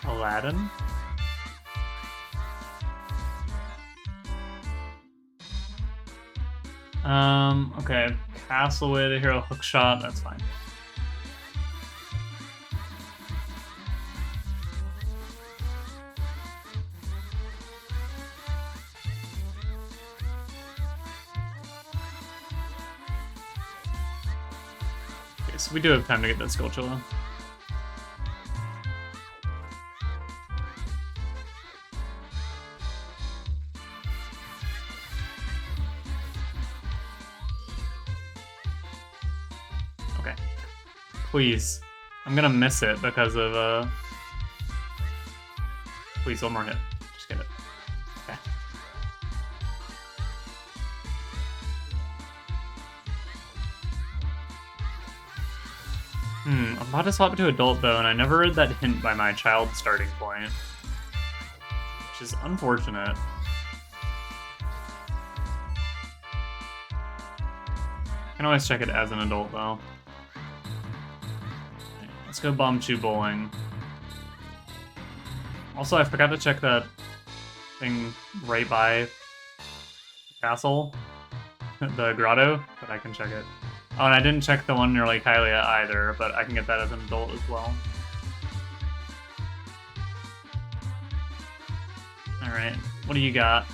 Aladdin. Okay. Castle away the hero hook shot, that's fine. Okay, so we do have time to get that Skulltula. Okay. Please. I'm gonna miss it because of, Please, one more hit. Just get it. Okay. I'm about to swap to adult though, and I never read that hint by my child starting point. Which is unfortunate. I can always check it as an adult though. Okay, let's go Bomb Chew Bowling. Also, I forgot to check that thing right by the castle, the grotto, but I can check it. Oh, and I didn't check the one near Lake Hylia either, but I can get that as an adult as well. Alright, what do you got?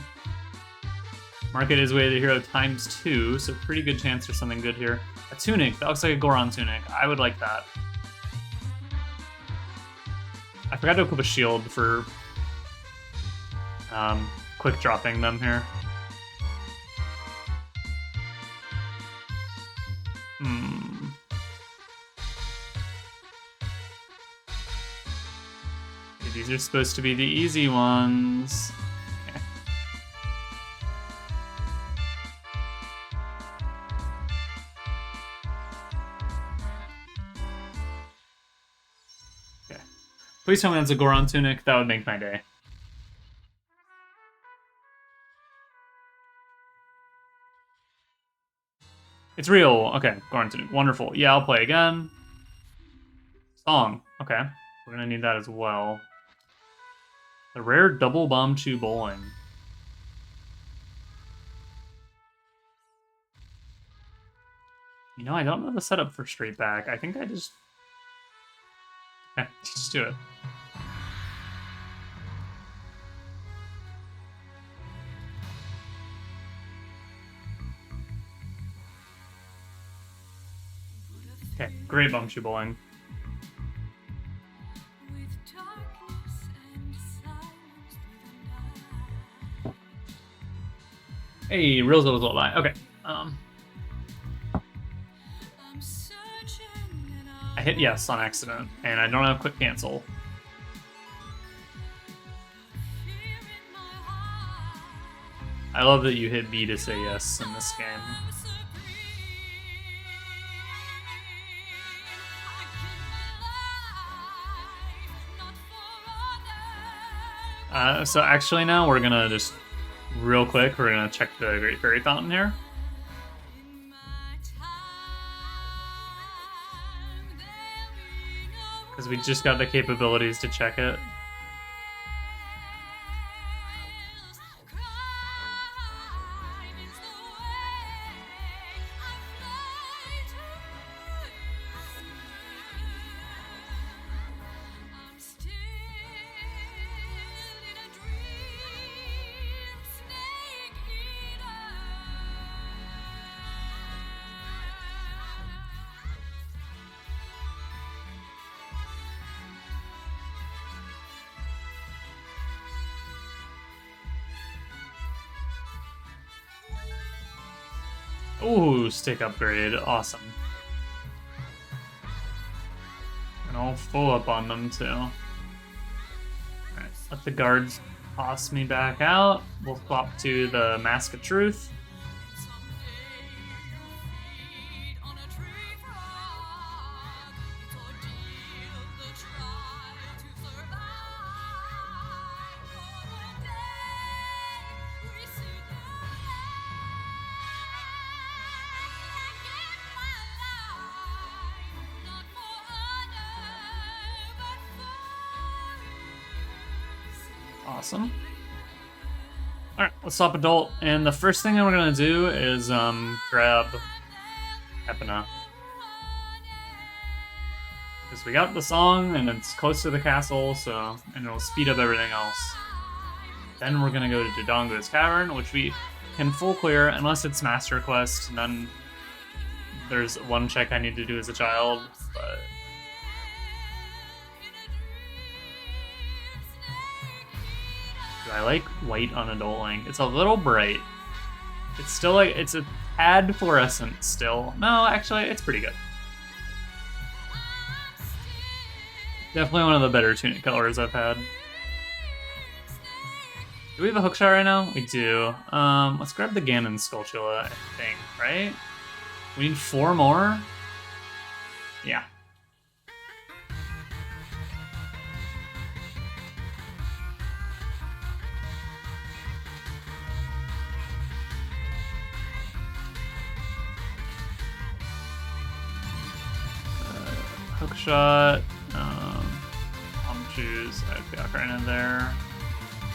Market is way the hero ×2, so pretty good chance for something good here. A tunic, that looks like a Goron tunic. I would like that. I forgot to equip a shield for quick dropping them here. Okay, these are supposed to be the easy ones. Okay. Okay. Please tell me that's a Goron tunic. That would make my day. It's real. Okay, Goron tunic. Wonderful. Yeah, I'll play again. Song. Okay. We're gonna need that as well. The rare double Bomb Chew Bowling. You know, I don't know the setup for straight back. I think I just... Okay, just do it. Okay, great Bomb Chew Bowling. Hey, real lullaby. Okay. I hit yes on accident, and I don't have quick cancel. I love that you hit B to say yes in this game. So actually now we're gonna just, real quick, we're gonna check the Great Fairy Fountain here. Because we just got the capabilities to check it. Ooh, stick upgrade. Awesome. And I'll full up on them too. Alright, let the guards toss me back out. We'll swap to the Mask of Truth. Awesome. Alright, let's swap adult. And the first thing that we're gonna do is grab Epina. Because we got the song and it's close to the castle, so and it'll speed up everything else. Then we're gonna go to Dodongo's Cavern, which we can full clear unless it's Master Quest, and then there's one check I need to do as a child, but do I like white on Adult Link? It's a little bright. It's still like, it's a tad fluorescent still. No, actually, it's pretty good. Definitely one of the better tunic colors I've had. Do we have a hookshot right now? We do. Let's grab the Ganon Skulltula, I think, right? We need 4 more? Yeah. Hookshot, bomb shoes, I've got right in there.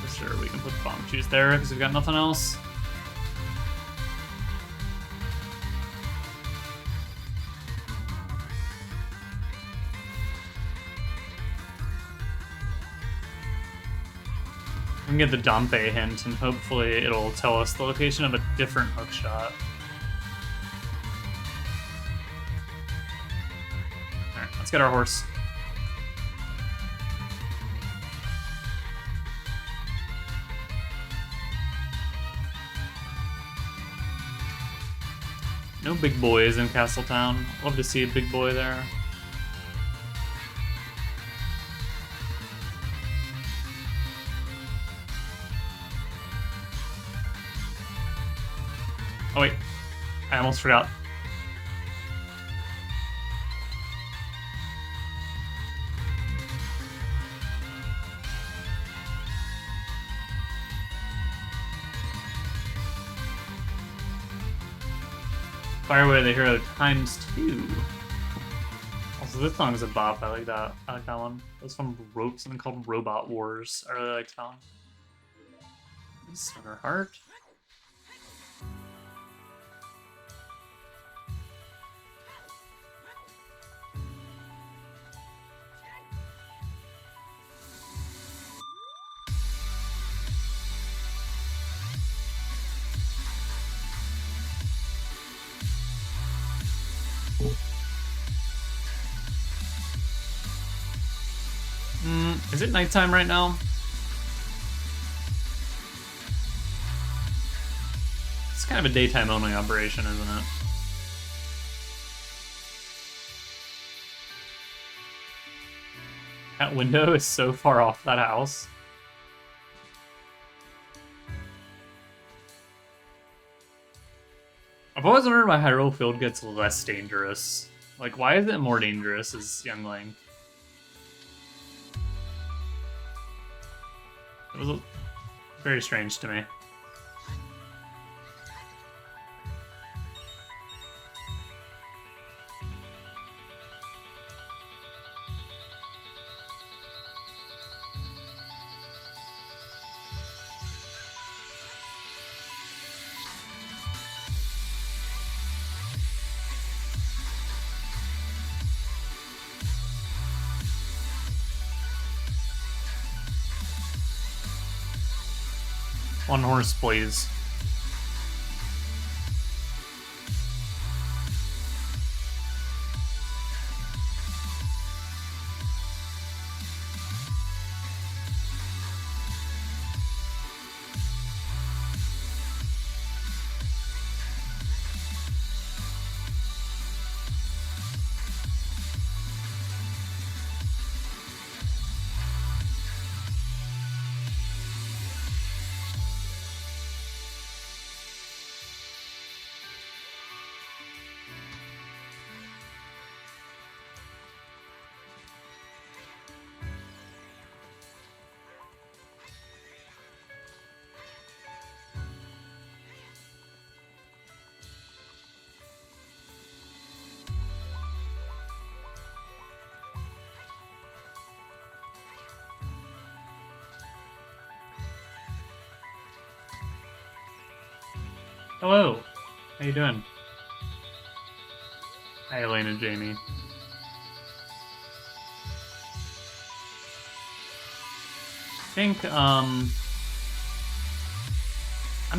For sure, we can put the bomb shoes there because we've got nothing else. We can get the Dompe hint, and hopefully it'll tell us the location of a different hookshot. Let's get our horse. No big boys in Castletown. Love to see a big boy there. Oh wait, I almost forgot. Fireway the Hero ×2. Also, this song's a bop. I like that. I like that one. It was from something called Robot Wars. I really like that one. Center Heart. Is it nighttime right now? It's kind of a daytime only operation, isn't it? That window is so far off that house. I've always wondered why Hyrule Field gets less dangerous. Like, why is it more dangerous as Young Link? It was very strange to me. One horse, please. Hello. How you doing? Hi, Elaine and Jamie. I think, I'm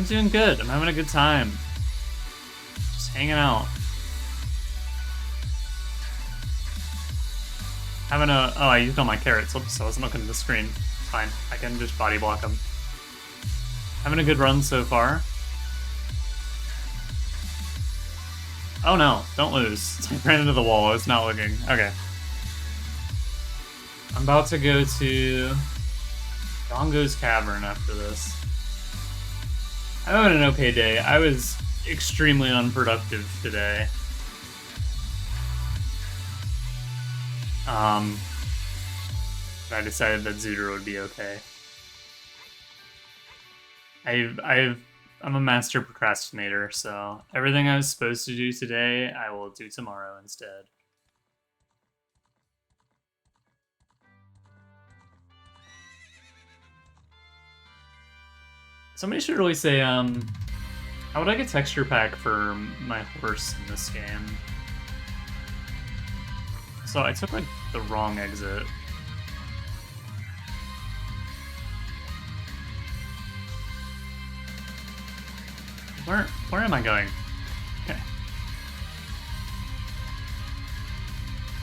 doing good. I'm having a good time. Just hanging out. Having a... Oh, I used all my carrots. Oops, I wasn't looking at the screen. It's fine. I can just body block them. Having a good run so far. Oh no, don't lose. I ran into the wall. I was not looking. Okay. I'm about to go to Dongo's Cavern after this. I'm having an okay day. I was extremely unproductive today. I decided that Zootr would be okay. I'm a master procrastinator, so everything I was supposed to do today, I will do tomorrow instead. Somebody should really say, how would I get texture pack for my horse in this game? So I took, like, the wrong exit. Where am I going? Okay.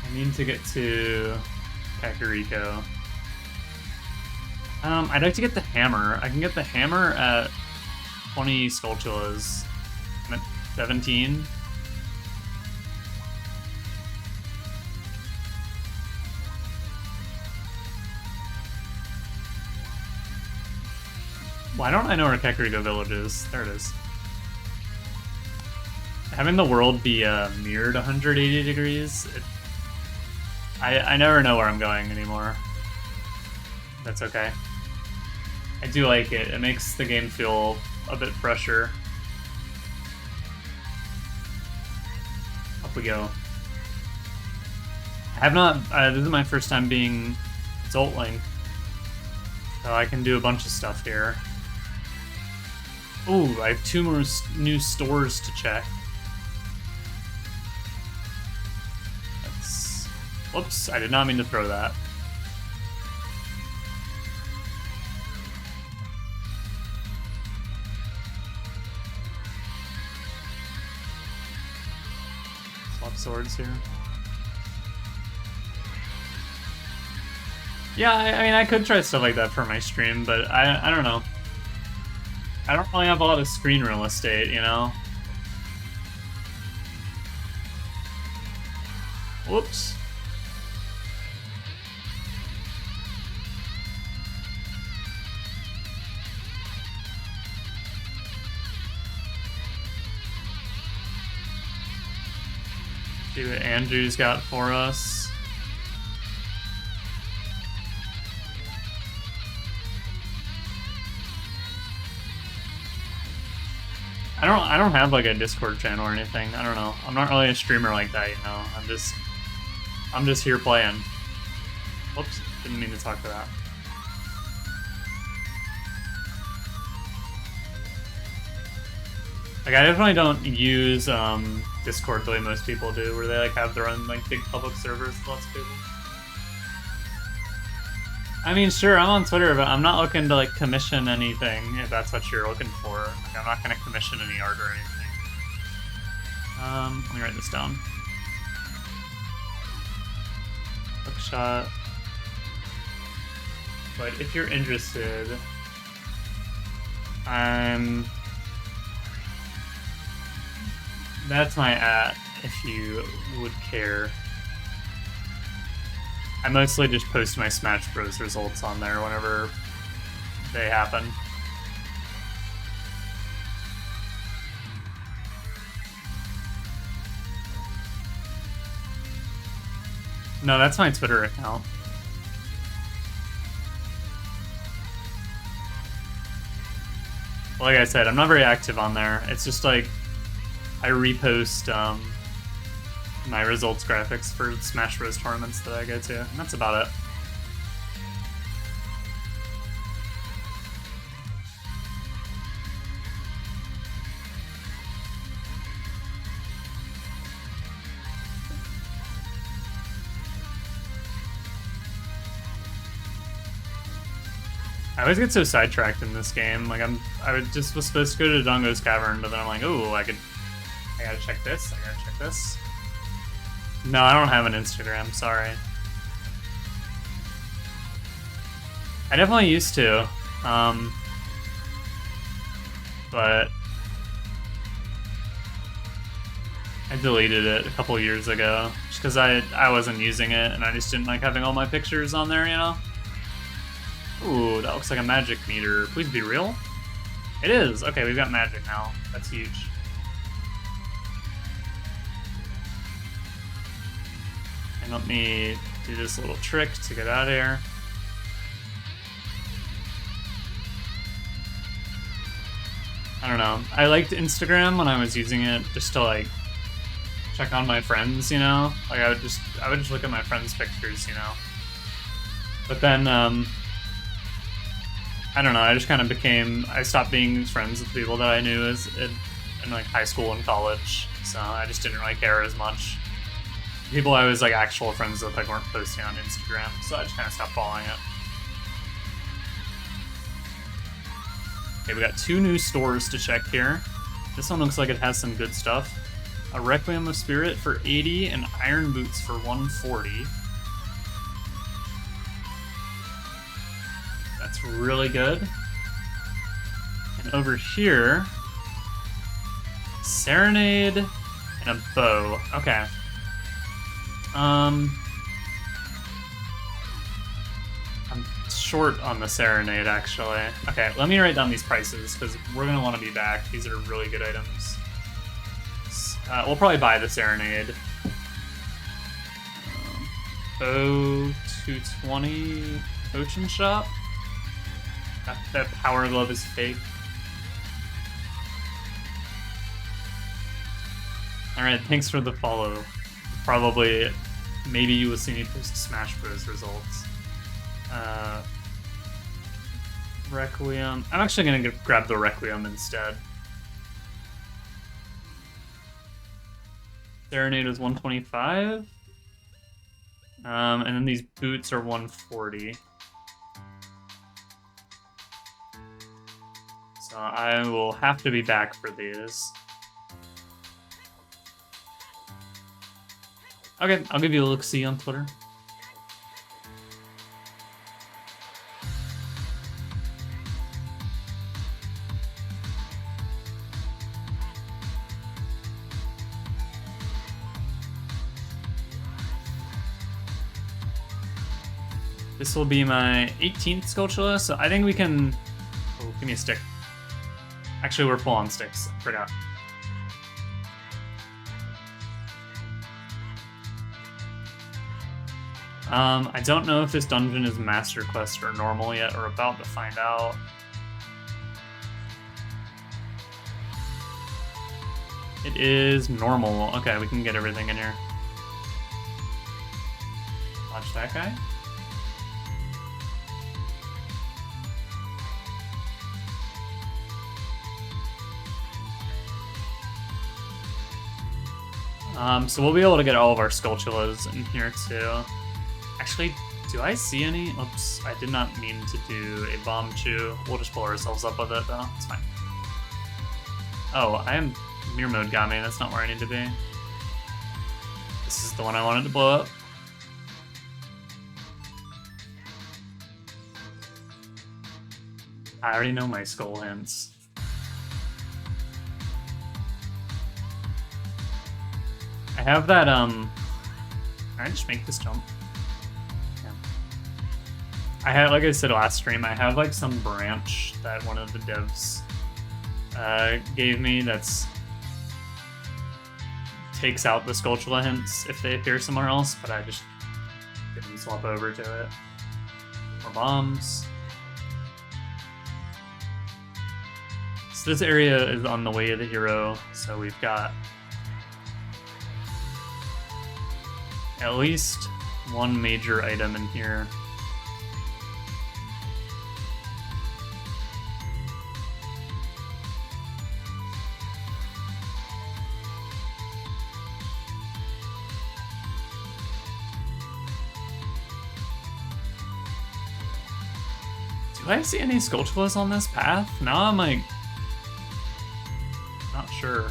I need to get to Kakariko. I'd like to get the hammer. I can get the hammer at 20 Skulltulas. I'm at 17. Why don't I know where Kakariko Village is? There it is. Having the world be mirrored 180 degrees, I never know where I'm going anymore. That's okay. I do like it. It makes the game feel a bit fresher. Up we go. I have not... this is my first time being Zootling. So I can do a bunch of stuff here. Ooh, I have 2 more new stores to check. Whoops, I did not mean to throw that. Swap swords here. Yeah, I mean, I could try stuff like that for my stream, but I don't know. I don't really have a lot of screen real estate, you know? Whoops. See what Andrew's got for us. I don't have like a Discord channel or anything. I don't know. I'm not really a streamer like that, you know. I'm just here playing. Whoops, didn't mean to talk to that. Like, I definitely don't use Discord the way most people do, where they like have their own like big public servers with lots of people. I mean, sure, I'm on Twitter, but I'm not looking to like commission anything, if that's what you're looking for. Like, I'm not gonna commission any art or anything. Let me write this down. Hookshot. But if you're interested, that's my @ if you would care. I mostly just post my Smash Bros. Results on there whenever they happen. No, that's my Twitter account. Like I said, I'm not very active on there. It's just like I repost my results graphics for Smash Bros. Tournaments that I go to, and that's about it. I always get so sidetracked in this game. Like was supposed to go to Dongo's Cavern, but then I'm like, oh, I gotta check this. I gotta check this. No, I don't have an Instagram. Sorry. I definitely used to, but I deleted it a couple years ago just because I wasn't using it and I just didn't like having all my pictures on there, you know? Ooh, that looks like a magic meter. Please be real. It is. Okay, we've got magic now. That's huge. And let me do this little trick to get out of here. I don't know. I liked Instagram when I was using it just to like check on my friends, you know? Like I would just look at my friends' pictures, you know? But then I don't know, I just kind of I stopped being friends with people that I knew in like high school and college, so I just didn't really care as much. People I was like actual friends with like weren't posting on Instagram, so I just kind of stopped following it. Okay, we got 2 new stores to check here. This one looks like it has some good stuff. A Requiem of Spirit for 80 and Iron Boots for 140. That's really good. And over here, Serenade and a bow. Okay. I'm short on the Serenade, actually. Okay, let me write down these prices, because we're going to want to be back. These are really good items. We'll probably buy the Serenade. Bow 220 Potion Shop. That Power Glove is fake. Alright, thanks for the follow. Probably, maybe you will see me post Smash Bros. Results. Requiem. I'm actually gonna grab the Requiem instead. Serenade is 125. And then these boots are 140. So I will have to be back for these. Okay, I'll give you a look-see on Twitter. This will be my 18th Skulltula, so I think we can... Oh, give me a stick. Actually, we're full on sticks. I forgot. I don't know if this dungeon is Master Quest or normal yet. We're about to find out. It is normal. Okay, we can get everything in here. Watch that guy. So we'll be able to get all of our Skulltulas in here too. Actually, do I see any? Oops, I did not mean to do a Bomb Chew. We'll just pull ourselves up with it though, it's fine. Oh, I am... Mirror mode got me, that's not where I need to be. This is the one I wanted to blow up. I already know my skull hints. I have that, Can I just make this jump? Yeah. I had, like I said last stream, I have like some branch that one of the devs gave me that's takes out the Skulltula hints if they appear somewhere else, but I just didn't swap over to it. More bombs. So this area is on the way of the hero, so we've got at least one major item in here. Do Did I see any Skulltulas on this path? Now I'm like... not sure.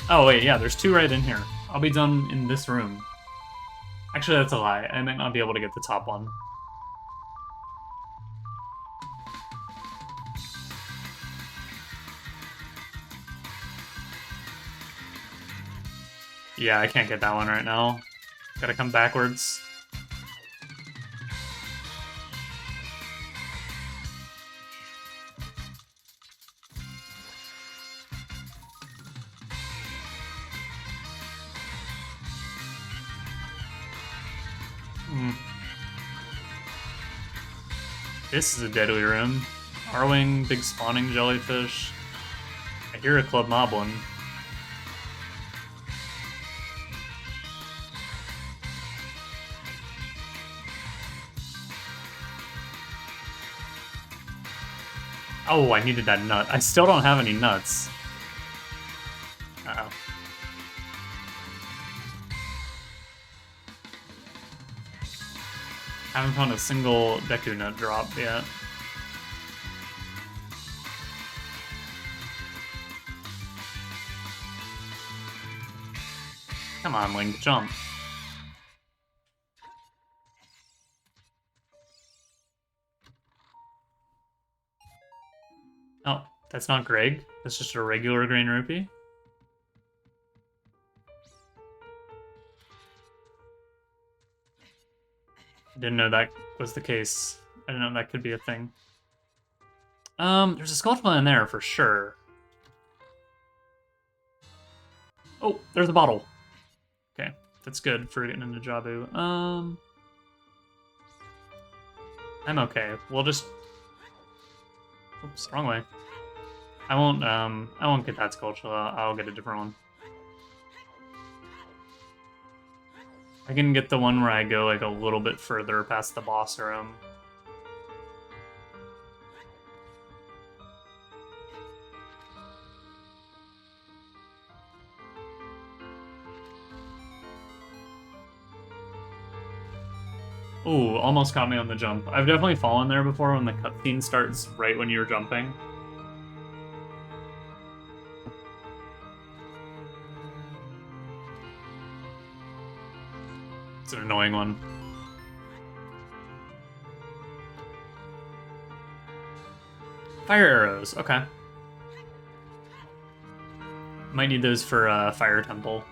Oh wait, yeah, there's 2 right in here. I'll be done in this room. Actually, that's a lie. I might not be able to get the top one. Yeah, I can't get that one right now. Gotta come backwards. This is a deadly room. Arwing, big spawning jellyfish. I hear a club moblin. Oh, I needed that nut. I still don't have any nuts. Uh-oh. Haven't found a single Deku nut drop yet. Come on, Link, jump. Oh, that's not Greg. That's just a regular green rupee. Didn't know that was the case. I didn't know that could be a thing. There's a Skulltula in there for sure. Oh, there's a bottle. Okay, that's good for getting into Jabu. I'm okay. We'll just... Oops, wrong way. I won't get that Skulltula. I'll get a different one. I can get the one where I go like a little bit further past the boss room. Ooh, almost caught me on the jump. I've definitely fallen there before when the cutscene starts right when you're jumping. It's an annoying one. Fire arrows, okay. Might need those for Fire Temple.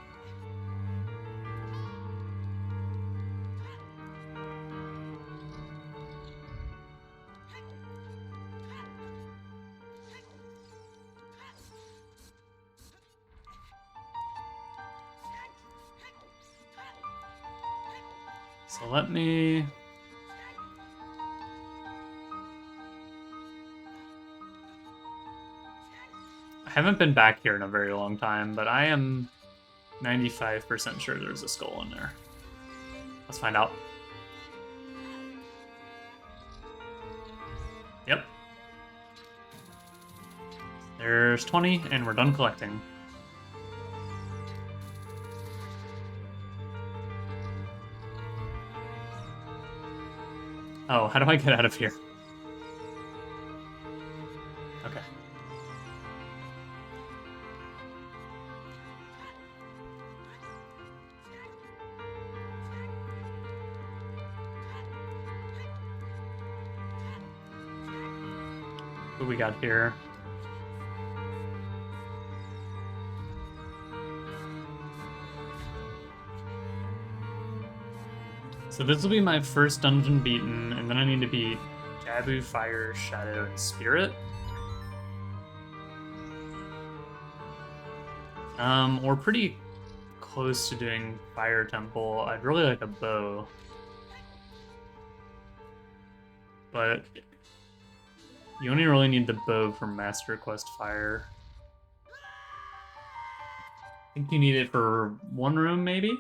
So let me... I haven't been back here in a very long time, but I am 95% sure there's a skull in there. Let's find out. Yep. There's 20, and we're done collecting. Oh, how do I get out of here? Okay. What we got here? So this will be my first dungeon beaten, and then I need to beat Jabu, Fire, Shadow, and Spirit. We're pretty close to doing Fire Temple. I'd really like a bow. But you only really need the bow for Master Quest Fire. I think you need it for one room, maybe?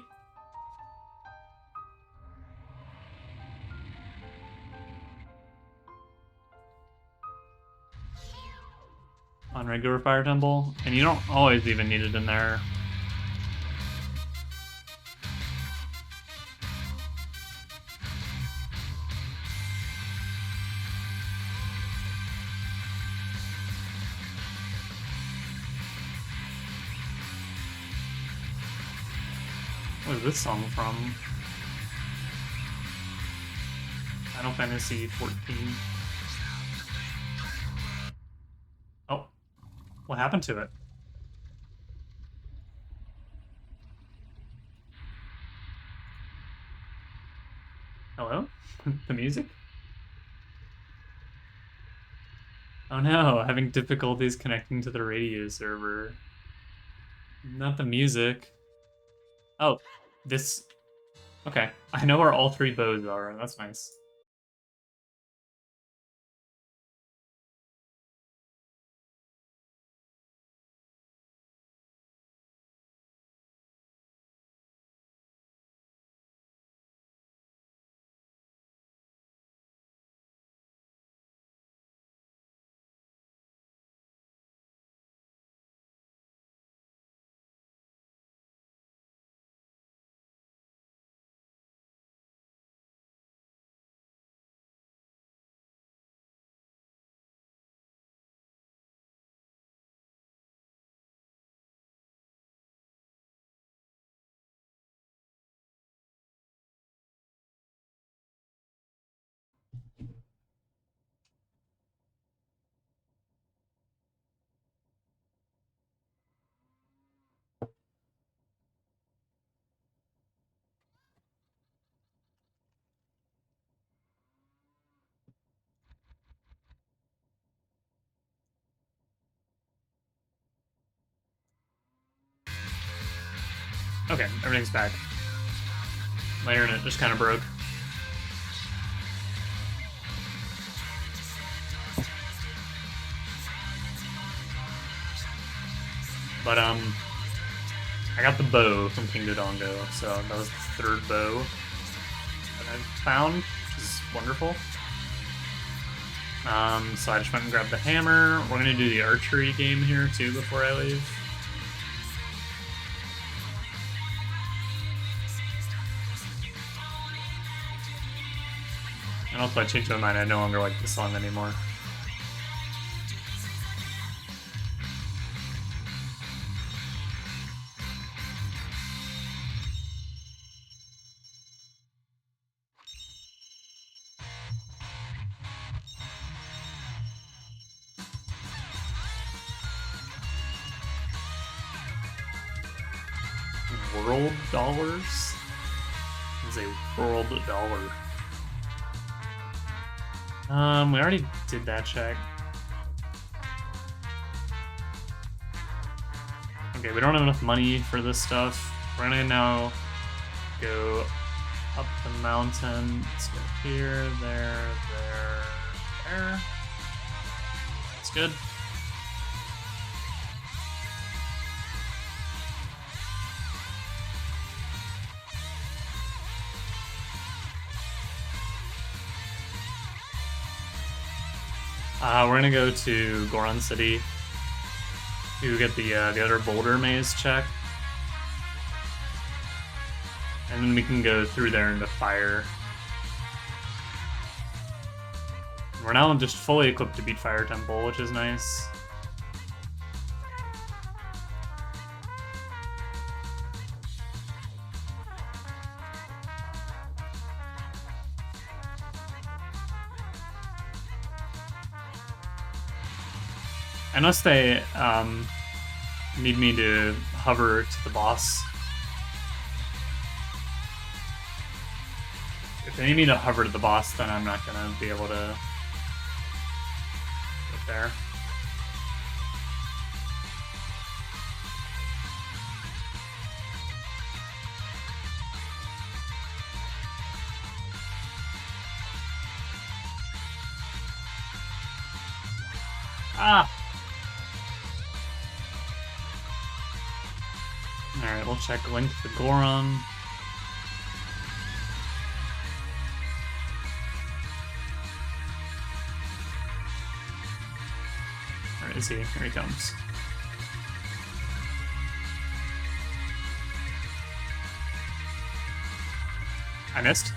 On regular Fire Temple, and you don't always even need it in there. What is this song from? Final Fantasy 14. Oh, what happened to it? Hello? The music? Oh no, having difficulties connecting to the radio server. Not the music. Oh, this. Okay, I know where all three bows are. That's nice. Okay, everything's back. My internet just kind of broke. But, I got the bow from King Dodongo, so that was the third bow that I found, which is wonderful. So I just went and grabbed the hammer. We're gonna do the archery game here too before I leave. And also I changed my mind, I no longer like the song anymore. World dollars? It's a world dollar. We already did that check. Okay, we don't have enough money for this stuff. We're gonna now go up the mountain. Let's go here, there. That's good. We're gonna go to Goron City to get the other boulder maze check, and then we can go through there into fire. We're now just fully equipped to beat Fire Temple, which is nice. Unless they need me to hover to the boss. If they need me to hover to the boss, then I'm not gonna be able to get there. Ah! Alright, we'll check link to Goron. Where is he? Here he comes. I missed.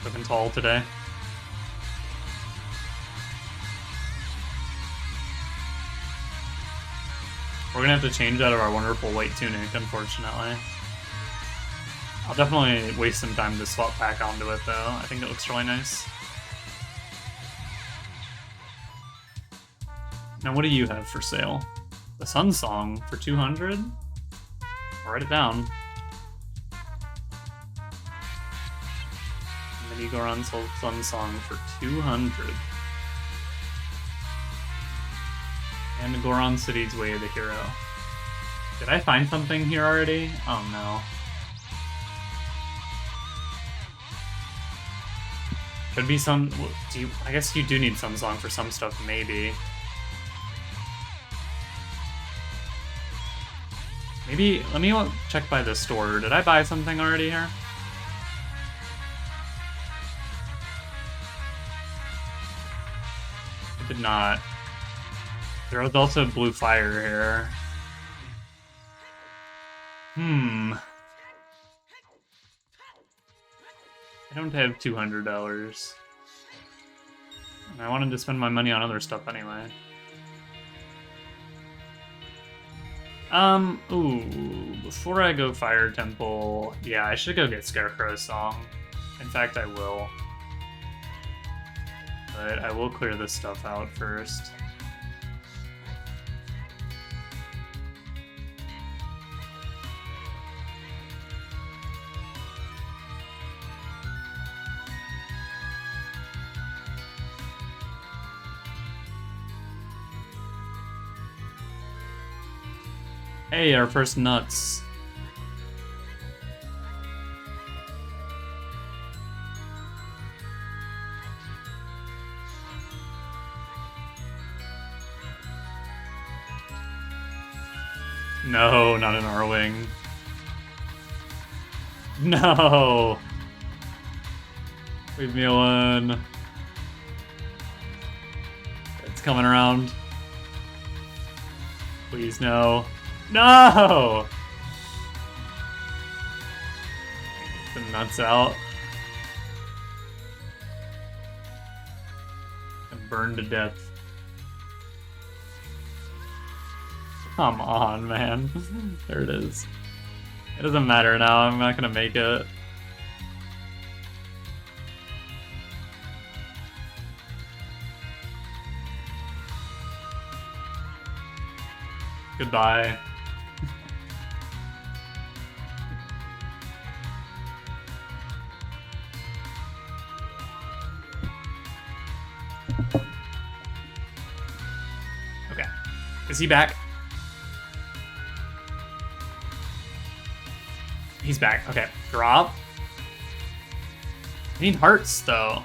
Looking tall today. We're gonna have to change out of our wonderful white tunic, unfortunately. I'll definitely waste some time to swap back onto it, though. I think it looks really nice. Now, what do you have for sale? The Sun Song for 200? I'll write it down. Mini Goron Sun Song for 200. And Goron City's Way of the Hero. Did I find something here already? Oh no. Could be some. I guess you do need Sun Song for some stuff, maybe. Maybe. Let me check by the store. Did I buy something already here? I did not. There was also blue fire here. I don't have $200. And I wanted to spend my money on other stuff anyway. Ooh, before I go Fire Temple, yeah, I should go get Scarecrow's song. In fact, I will. But I will clear this stuff out first. Hey, our first nuts. No, not an R-Wing. No! Leave me alone. It's coming around. Please, no. No! The nuts out. And burned to death. Come on, man. There it is. It doesn't matter now, I'm not gonna make it. Goodbye. Okay. Is he back? He's back. Okay. Drop. I need hearts, though.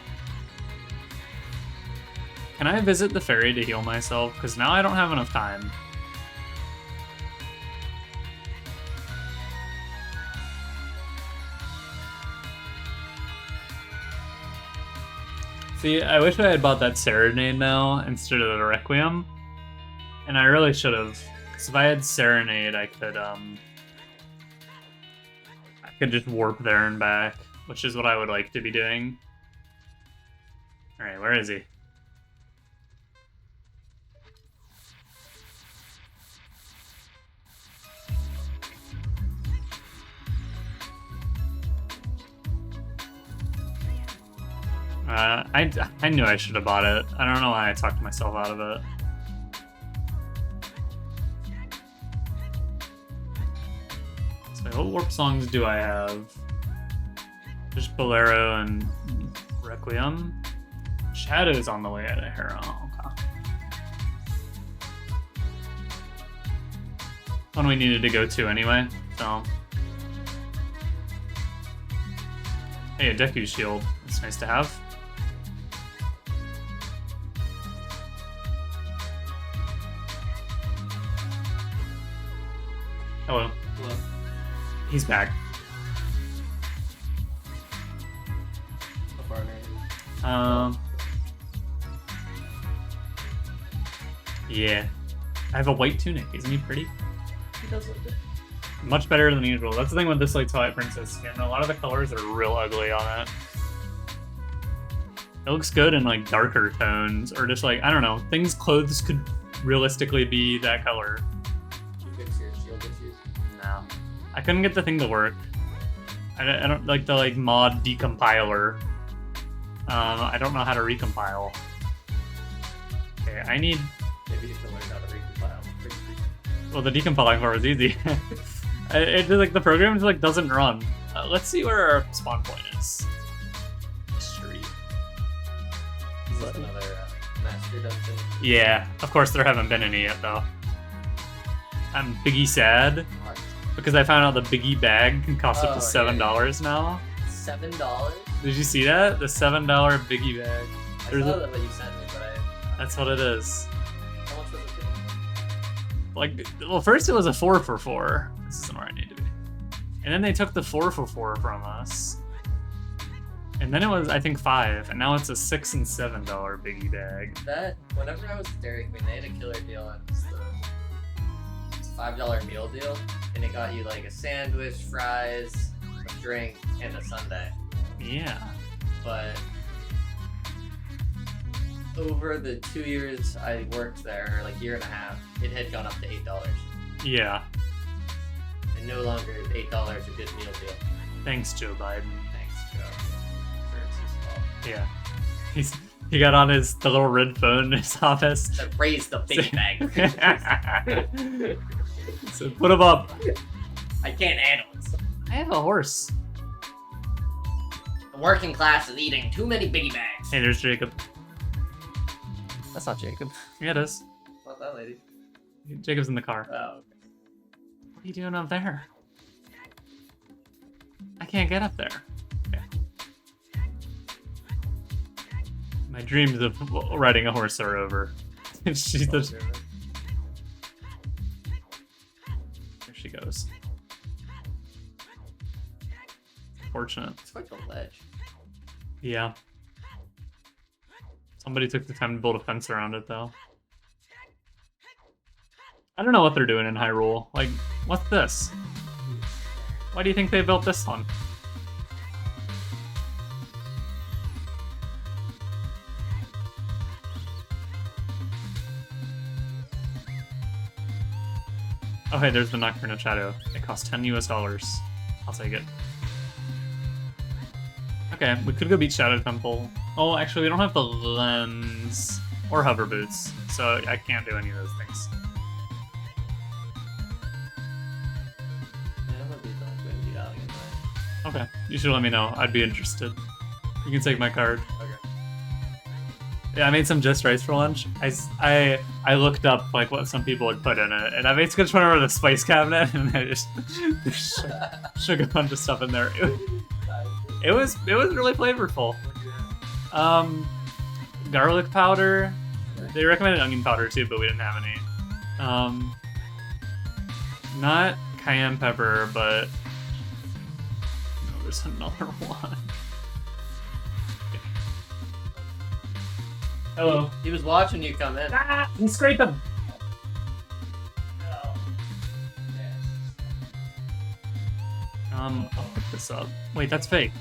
Can I visit the ferry to heal myself? Because now I don't have enough time. See, I wish I had bought that Serenade now instead of the Requiem. And I really should have. Because if I had Serenade, I could just warp there and back, which is what I would like to be doing. Alright, where is he? I knew I should have bought it. I don't know why I talked myself out of it. So what warp songs do I have? Just Bolero and Requiem. Shadow's on the way out of Hero. Okay. One we needed to go to anyway, so. Hey, a Deku shield. It's nice to have. Hello. Hello. He's back. How far are you? Yeah. I have a white tunic. Isn't he pretty? He does look good. Much better than usual. That's the thing with this like Twilight Princess skin. A lot of the colors are real ugly on it. It looks good in like darker tones, or just like, I don't know, clothes could realistically be that color. I couldn't get the thing to work. I don't like the mod decompiler. I don't know how to recompile. Okay, I need. Maybe you can learn how to recompile. Well, the decompiling part was easy. It just like the program just like doesn't run. Let's see where our spawn point is. Street. Is this another master dungeon? Yeah, of course there haven't been any yet though. I'm biggie sad because I found out the biggie bag can cost up to $7 now. $7? Did you see that? The $7 biggie bag. I saw that what you sent me, but That's what it is. how much was it? Like, well, first it was a 4 for 4. This isn't where I need to be. And then they took the 4 for 4 from us. And then it was, I think, 5. And now it's a $6 and $7 biggie bag. That, whenever I was at Dairy Queen, they had a killer deal on this, it's a $5 meal deal. And it got you like a sandwich, fries, a drink, and a sundae. Yeah. But over the 2 years I worked there, like year and a half, it had gone up to $8. Yeah. And no longer is $8 a good meal deal. Thanks, Joe Biden. Thanks, Joe. Sure, it's his fault. Yeah. He got on the little red phone in his office. To raise the big bag. So put him up. I can't handle it. I have a horse. The working class is eating too many biggie bags. Hey, there's Jacob. That's not Jacob. Yeah, it is. Not that lady. Jacob's in the car. Oh, okay. What are you doing up there? I can't get up there. Okay. My dreams of riding a horse are over. She's the... There she goes. Fortunate. It's quite the ledge. Yeah. Somebody took the time to build a fence around it, though. I don't know what they're doing in Hyrule. Like, what's this? Why do you think they built this one? Oh, hey, there's the Nocturne Shadow. It costs $10 US. I'll take it. Okay, we could go beat Shadow Temple. Oh, actually, we don't have the lens or hover boots, so I can't do any of those things. Yeah, I'm gonna beat the alley anyway. Okay, you should let me know. I'd be interested. You can take my card. Okay. Yeah, I made some just rice for lunch. I looked up like what some people would put in it, and I basically just went over to the spice cabinet and I just shook a bunch of stuff in there. It was really flavorful. Garlic powder. They recommended onion powder too, but we didn't have any. Not cayenne pepper, but no, there's another one. Hello. He was watching you come in. Ah, he scraped them. I'll pick this up. Wait, that's fake.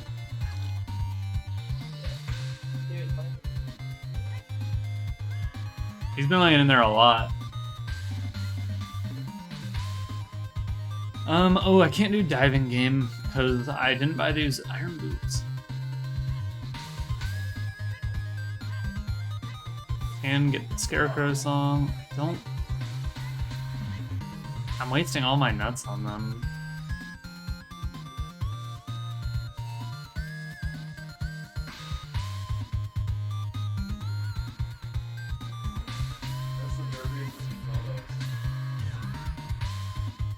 He's been laying in there a lot. Oh, I can't do diving game because I didn't buy these iron boots. Can get the Scarecrow song. Don't. I'm wasting all my nuts on them.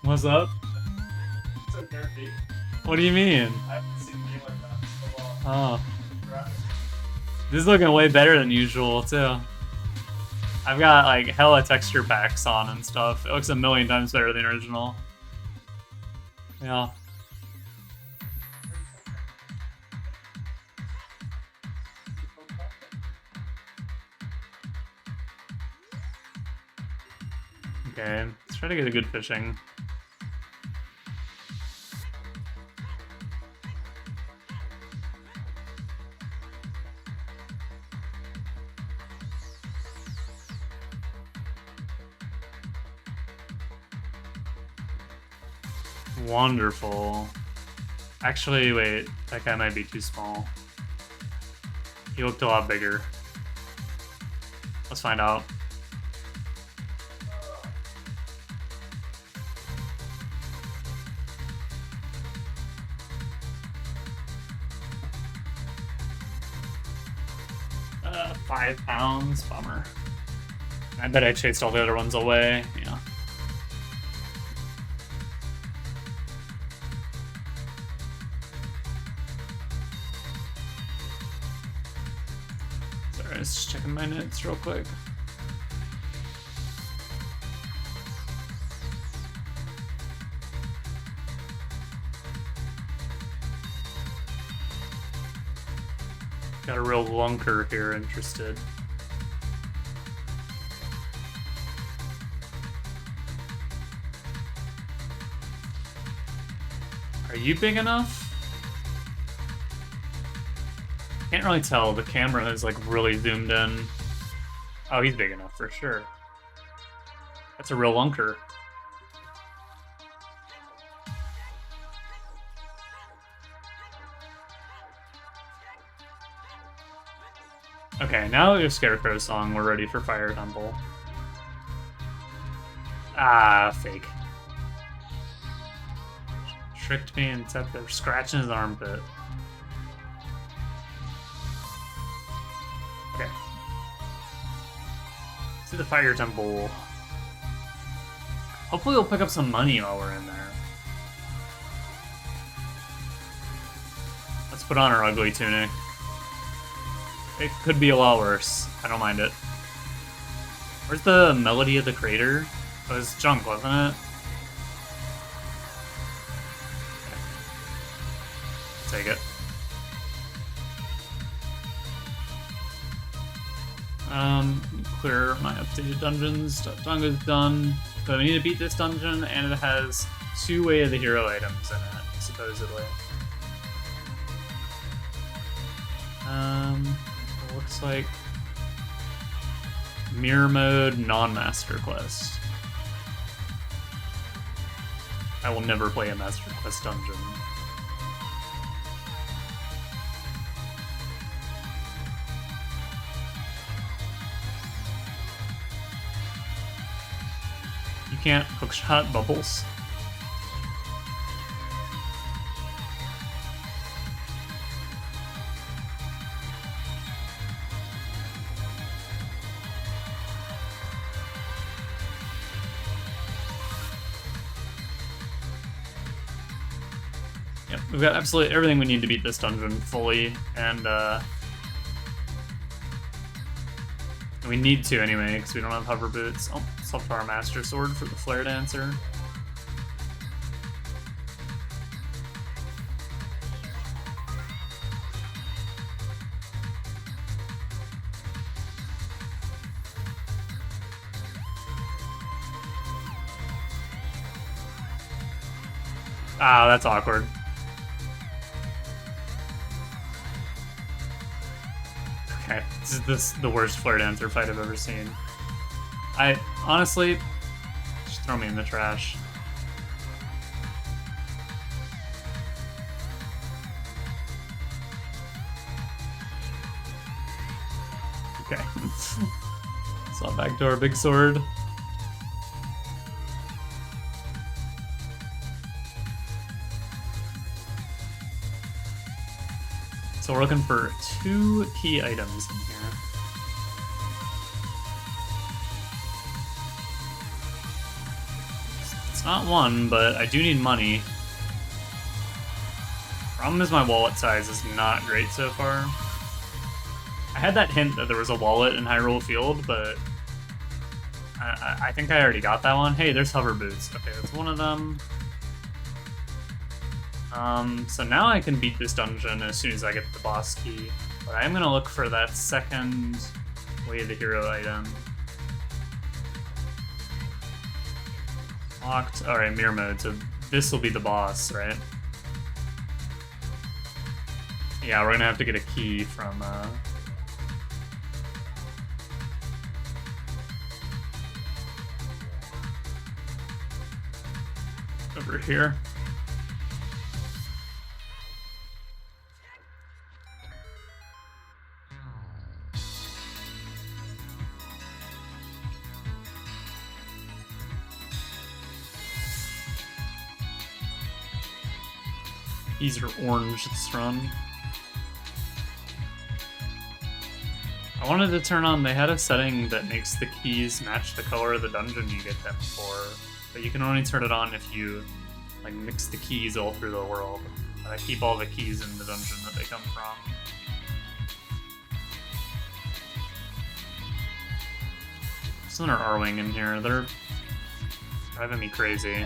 What's up? So nerfy. What do you mean? I haven't seen a game like that in so long. Oh. This is looking way better than usual, too. I've got, like, hella texture packs on and stuff. It looks a million times better than the original. Yeah. Okay, let's try to get a good fishing. Wonderful. Actually, wait, that guy might be too small. He looked a lot bigger. Let's find out. Uh, 5 pounds, bummer. I bet I chased all the other ones away, yeah. Sorry, I was just checking my notes real quick. Got a real lunker here interested. Are you big enough? Can't really tell. The camera is like really zoomed in. Oh, he's big enough for sure. That's a real lunker. Okay, now that we have Scarecrow's song, we're ready for Fire Temple. Ah, fake. Tricked me and sat there scratching his armpit. Okay. See the Fire Temple. Hopefully we'll pick up some money while we're in there. Let's put on our ugly tunic. It could be a lot worse. I don't mind it. Where's the Melody of the Crater? It was junk, wasn't it? Okay. Take it. Clear my updated dungeons. Dunga's done. So we need to beat this dungeon, and it has 2 Way of the Hero items in it, supposedly. It looks like Mirror Mode non-Master Quest. I will never play a Master Quest dungeon. You can't hookshot bubbles. Yep, we've got absolutely everything we need to beat this dungeon fully, and we need to anyway, because we don't have hover boots. Oh, Self-Power Master Sword for the Flare Dancer. Ah, that's awkward. Okay, this is the worst Flare Dancer fight I've ever seen. I honestly just throw me in the trash. Okay. Saw backdoor big sword. So we're looking for 2 key items in here. It's not 1, but I do need money. Problem is my wallet size is not great so far. I had that hint that there was a wallet in Hyrule Field, but I think I already got that one. Hey, there's hover boots. Okay, that's one of them. So now I can beat this dungeon as soon as I get the boss key. But I am gonna look for that second Way of the Hero item. Locked. Alright, mirror mode. So this will be the boss, right? Yeah, we're gonna have to get a key from, over here. Keys are orange this run. I wanted to turn on, they had a setting that makes the keys match the color of the dungeon you get them for, but you can only turn it on if you like mix the keys all through the world. And I keep all the keys in the dungeon that they come from. There's another R-Wing in here, they're driving me crazy.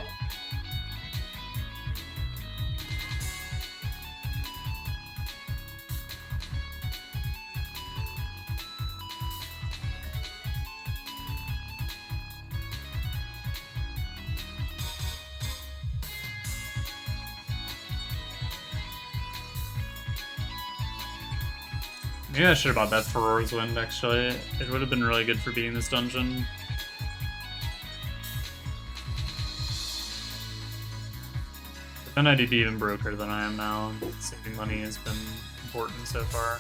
Maybe I should have bought that for Roar's Wind, actually. It would have been really good for beating this dungeon. But then I'd be even broker than I am now. Saving money has been important so far.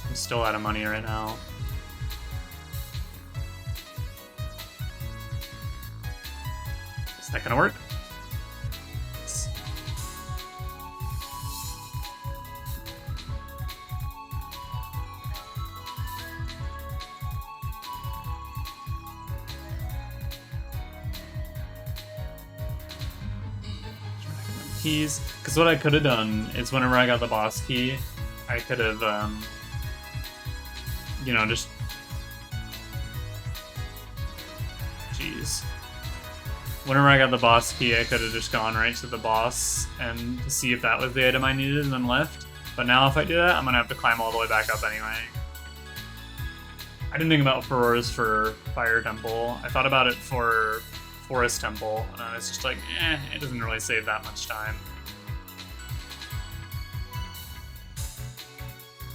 I'm still out of money right now. Is that gonna work? Keys, because what I could have done is whenever I got the boss key, I could have, you know, just, jeez. Whenever I got the boss key, I could have just gone right to the boss and see if that was the item I needed and then left. But now if I do that, I'm gonna have to climb all the way back up anyway. I didn't think about Furores for Fire Temple. I thought about it for Forest Temple, and I was just like, it doesn't really save that much time.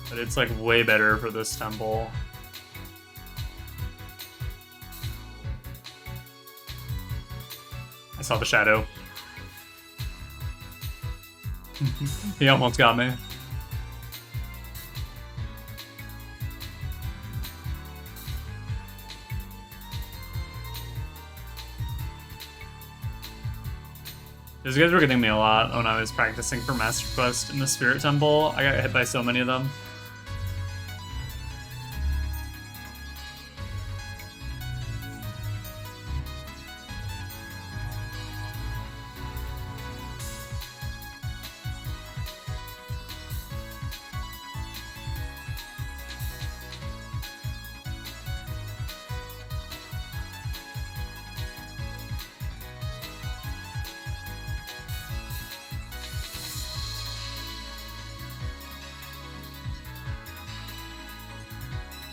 But it's like way better for this temple. I saw the shadow. He almost got me. Those guys were getting me a lot when I was practicing for Master Quest in the Spirit Temple. I got hit by so many of them.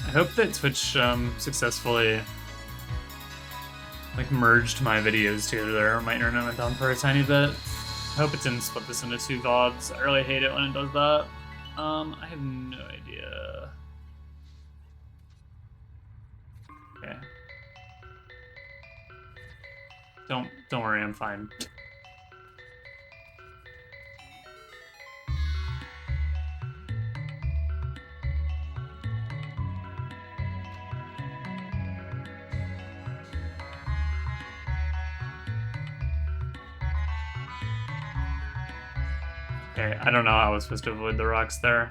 I hope that Twitch successfully like merged my videos together. My internet went down for a tiny bit. I hope it didn't split this into 2 VODs. I really hate it when it does that. I have no idea. Okay. Don't worry, I'm fine. Okay, I don't know how I was supposed to avoid the rocks there.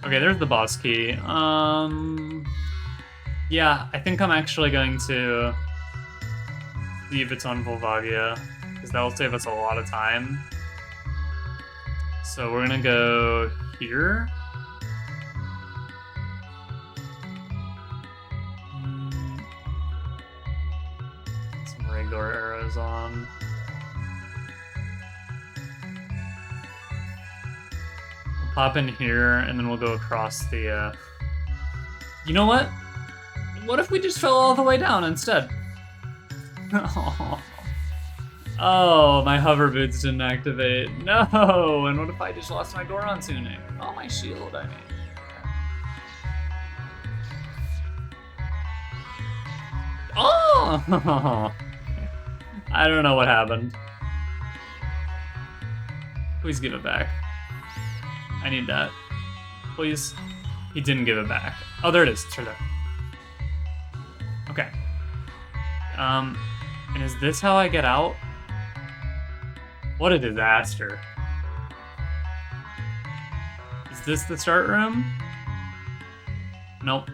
Okay, there's the boss key. Yeah, I think I'm actually going to leave it on Volvagia, because that will save us a lot of time. So we're gonna go here. Some regular arrows on. We'll pop in here, and then we'll go across the, You know what? What if we just fell all the way down instead? Oh, my hover boots didn't activate. No! And what if I just lost my Goron tunic? Oh, my shield, I mean. Oh! I don't know what happened. Please give it back. I need that. Please. He didn't give it back. Oh, there it is. It's right there. Okay. And is this how I get out? What a disaster. Is this the start room? Nope.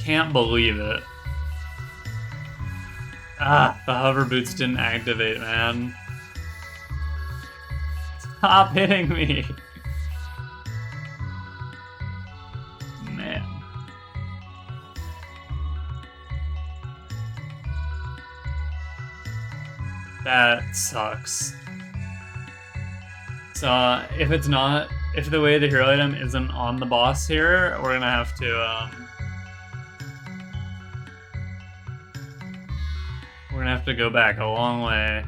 Can't believe it. Ah, the hover boots didn't activate, man. Stop hitting me. Man. That sucks. So, if the way the hero item isn't on the boss here, we're gonna have to, we're gonna have to go back a long way.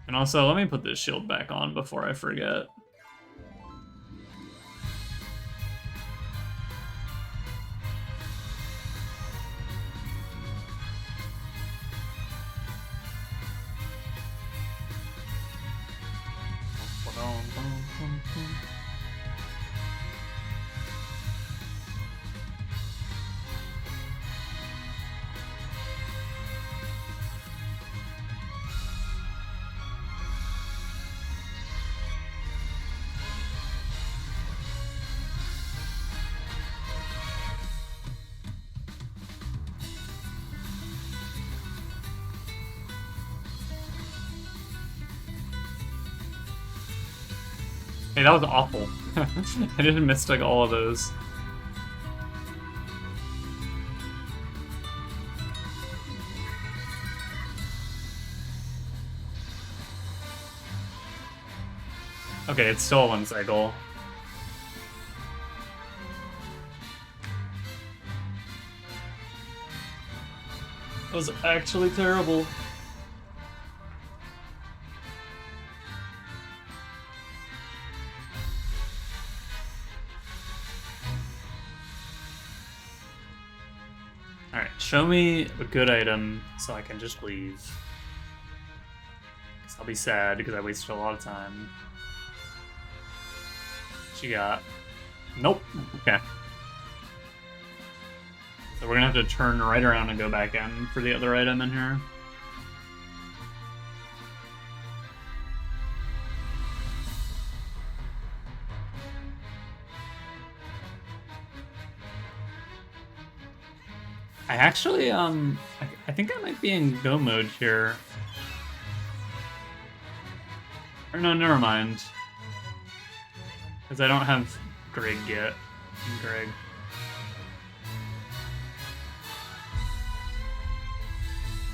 And also, let me put this shield back on before I forget. Hey, that was awful. I just missed like all of those. Okay, it's still one cycle. That was actually terrible. Alright, show me a good item so I can just leave. 'Cause I'll be sad because I wasted a lot of time. What you got? Nope. Okay. So we're gonna have to turn right around and go back in for the other item in here. I actually, I think I might be in go mode here. Or no, never mind. Because I don't have Greg yet. Greg.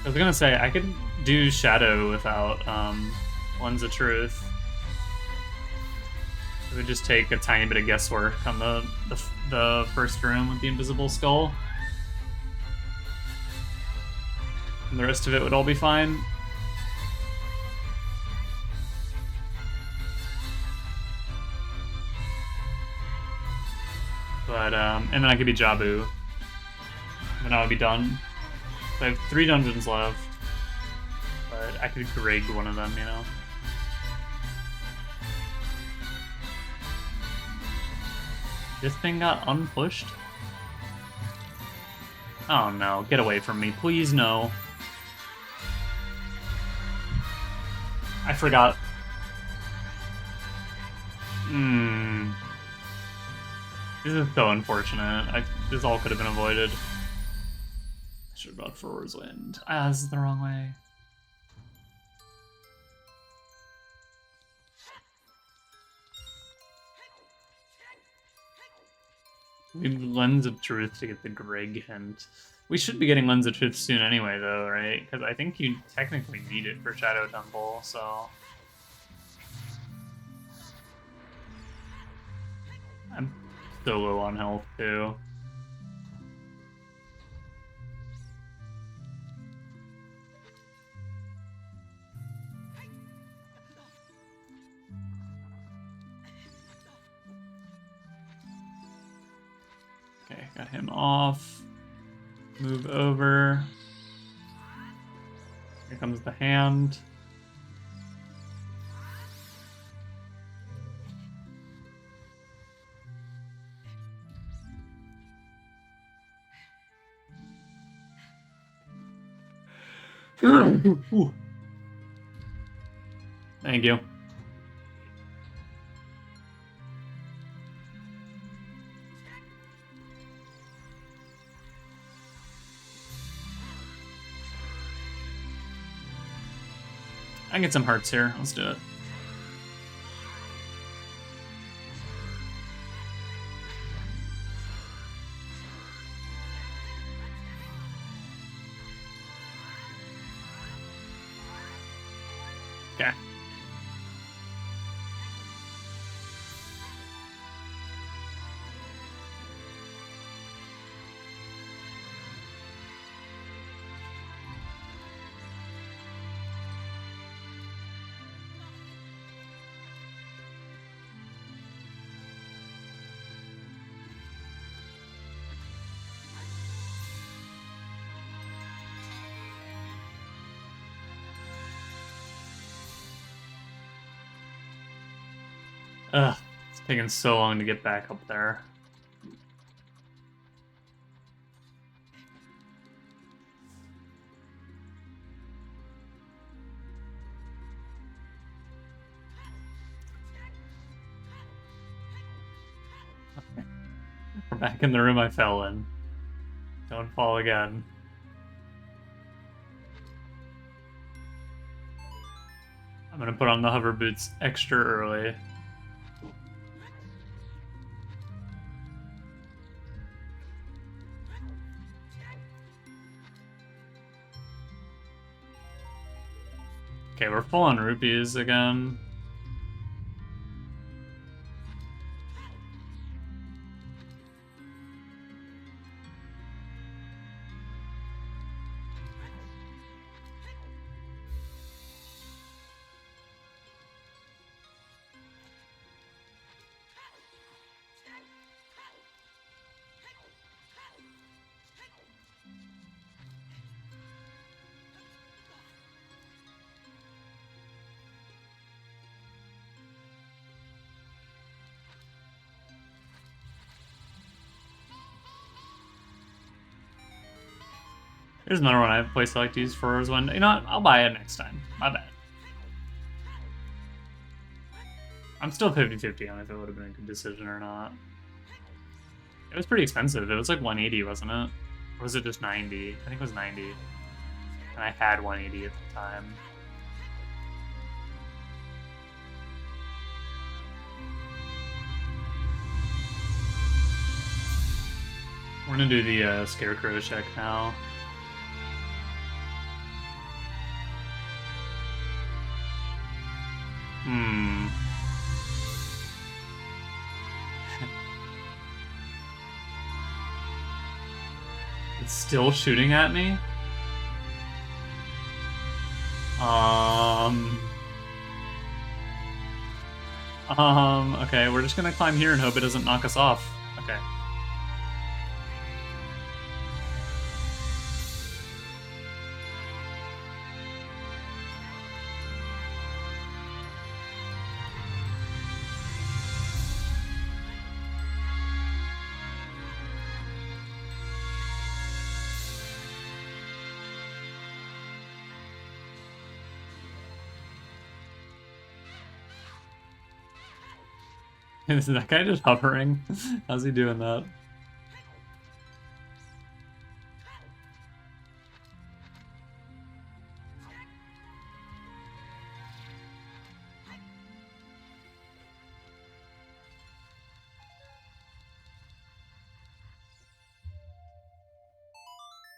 I was gonna say, I could do Shadow without, Lens of Truth. It would just take a tiny bit of guesswork on the first room with the invisible skull. And the rest of it would all be fine. But, and then I could be Jabu. And then I would be done. So I have 3 dungeons left. But I could Greg one of them, you know? This thing got unpushed? Oh no, get away from me. Please, no. I forgot. This is so unfortunate. This all could have been avoided. I should have brought Forward's Wind. Ah, this is the wrong way. We need Lens of Truth to get the Greg hint. We should be getting Lens of Truth soon anyway, though, right? Because I think you technically need it for Shadow Temple, so... I'm so low on health, too. Okay, got him off. Move over. Here comes the hand. Ooh. Thank you. I can get some hearts here. Let's do it. Okay. Ugh, it's taking so long to get back up there. We're back in the room I fell in. Don't fall again. I'm gonna put on the hover boots extra early. Okay, we're full on rupees again. Here's another one I have a place I like to use for as one. You know what? I'll buy it next time. My bad. I'm still 50-50 on if it would have been a good decision or not. It was pretty expensive. It was like 180, wasn't it? Or was it just 90? I think it was 90. And I had 180 at the time. We're gonna do the scarecrow check now. It's still shooting at me? Okay, we're just gonna climb here and hope it doesn't knock us off. Okay. Is that guy just hovering? How's he doing that?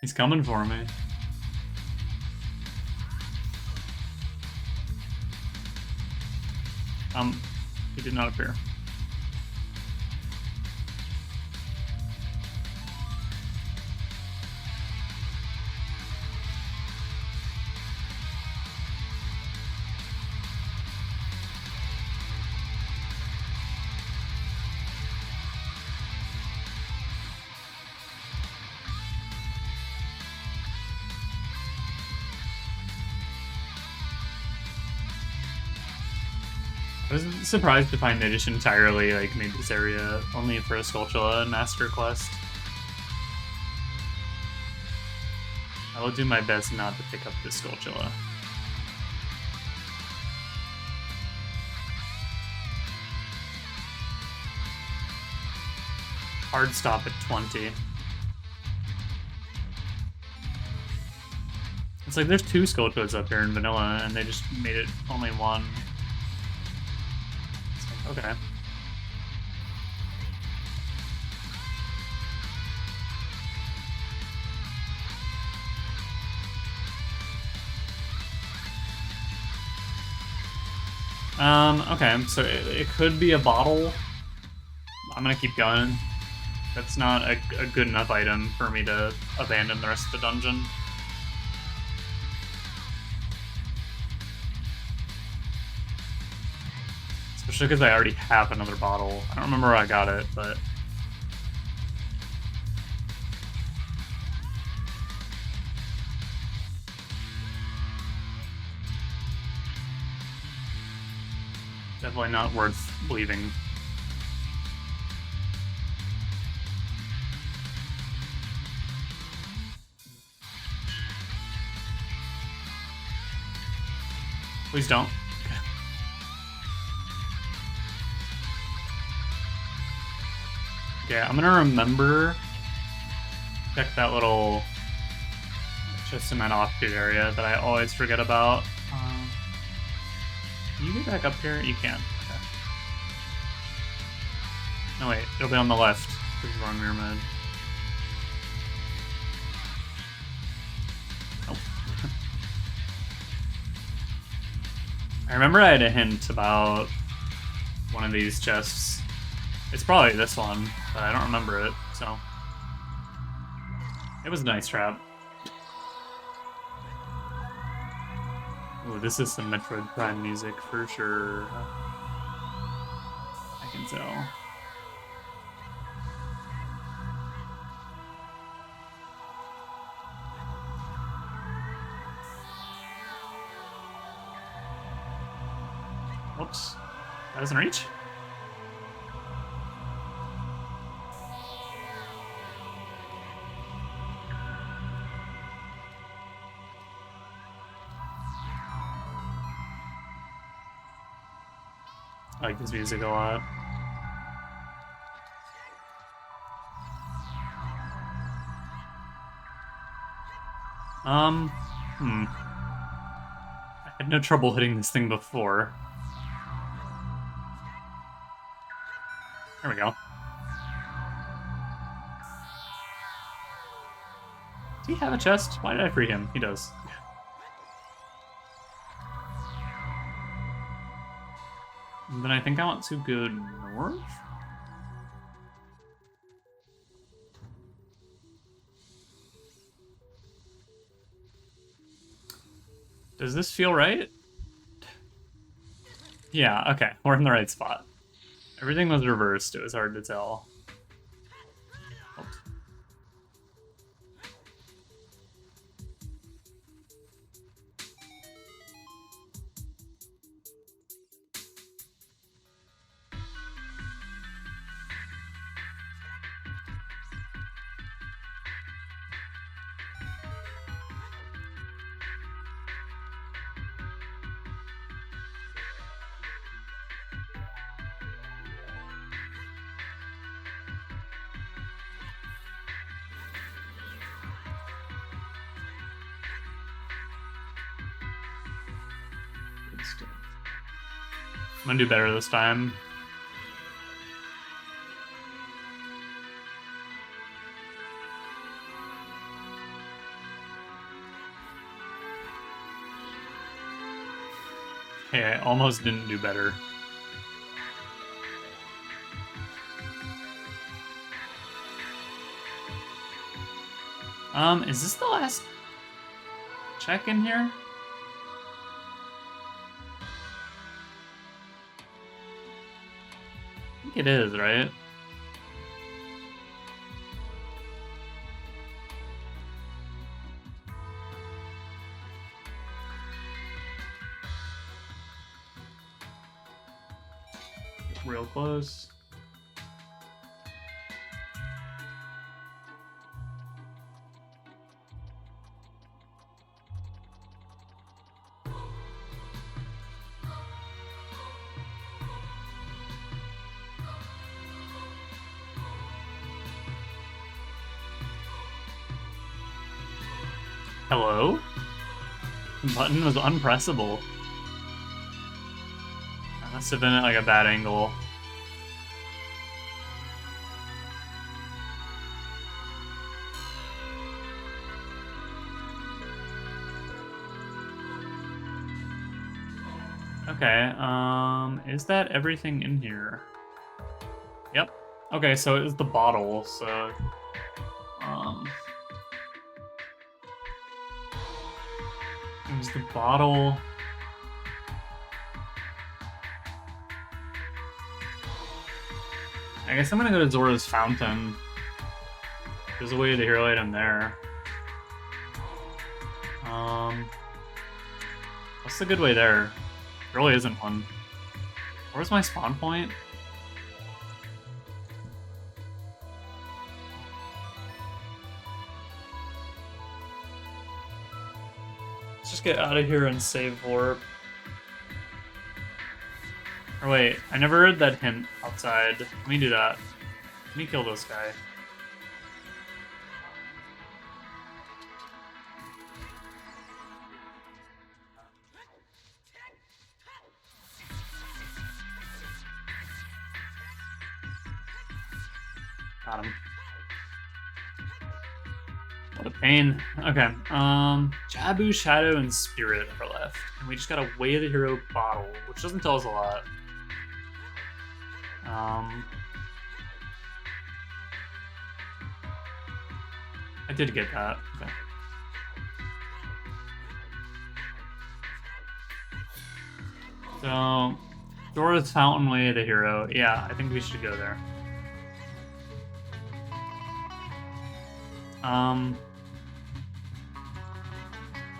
He's coming for me. He did not appear. I was surprised to find they just entirely like made this area only for a Skulltula Master Quest. I will do my best not to pick up this Skulltula. Hard stop at 20. It's like there's 2 Skulltulas up here in vanilla, and they just made it only 1. It's like, okay. Okay, so it could be a bottle. I'm gonna keep going. That's not a good enough item for me to abandon the rest of the dungeon. Especially because I already have another bottle. I don't remember where I got it, but... definitely not worth leaving. Please don't. Okay, I'm gonna remember check that little chest in that offshoot area that I always forget about. Can you get back up here? You can. Okay. No wait, it'll be on the left. This is wrong mirror mode. Nope. I remember I had a hint about one of these chests. It's probably this one, but I don't remember it, so... It was a nice trap. Ooh, this is some Metroid Prime music for sure. I can tell. Whoops. That doesn't reach? I like this music a lot. I had no trouble hitting this thing before. There we go. Does he have a chest? Why did I free him? He does. And then I think I want to go north? Does this feel right? Yeah, okay. We're in the right spot. Everything was reversed. It was hard to tell. Oops. I'm gonna do better this time. Hey, I almost didn't do better. Is this the last check in here? I think it is, right? heroes. Hello? The button was unpressable. That must have been at like a bad angle. Okay, is that everything in here? Yep. Okay, so it was the bottle, so it was the bottle. I guess I'm gonna go to Zora's Fountain. There's a way to the hero item there. What's the good way there? There really isn't one. Where's my spawn point? Let's just get out of here and save warp. Or wait, I never heard that hint outside. Let me do that. Let me kill this guy. Got him. What a pain. Okay, Jabu, Shadow, and Spirit are left. And we just got a Way of the Hero bottle, which doesn't tell us a lot. I did get that. Okay. So, Zora's Fountain, Way of the Hero. Yeah, I think we should go there.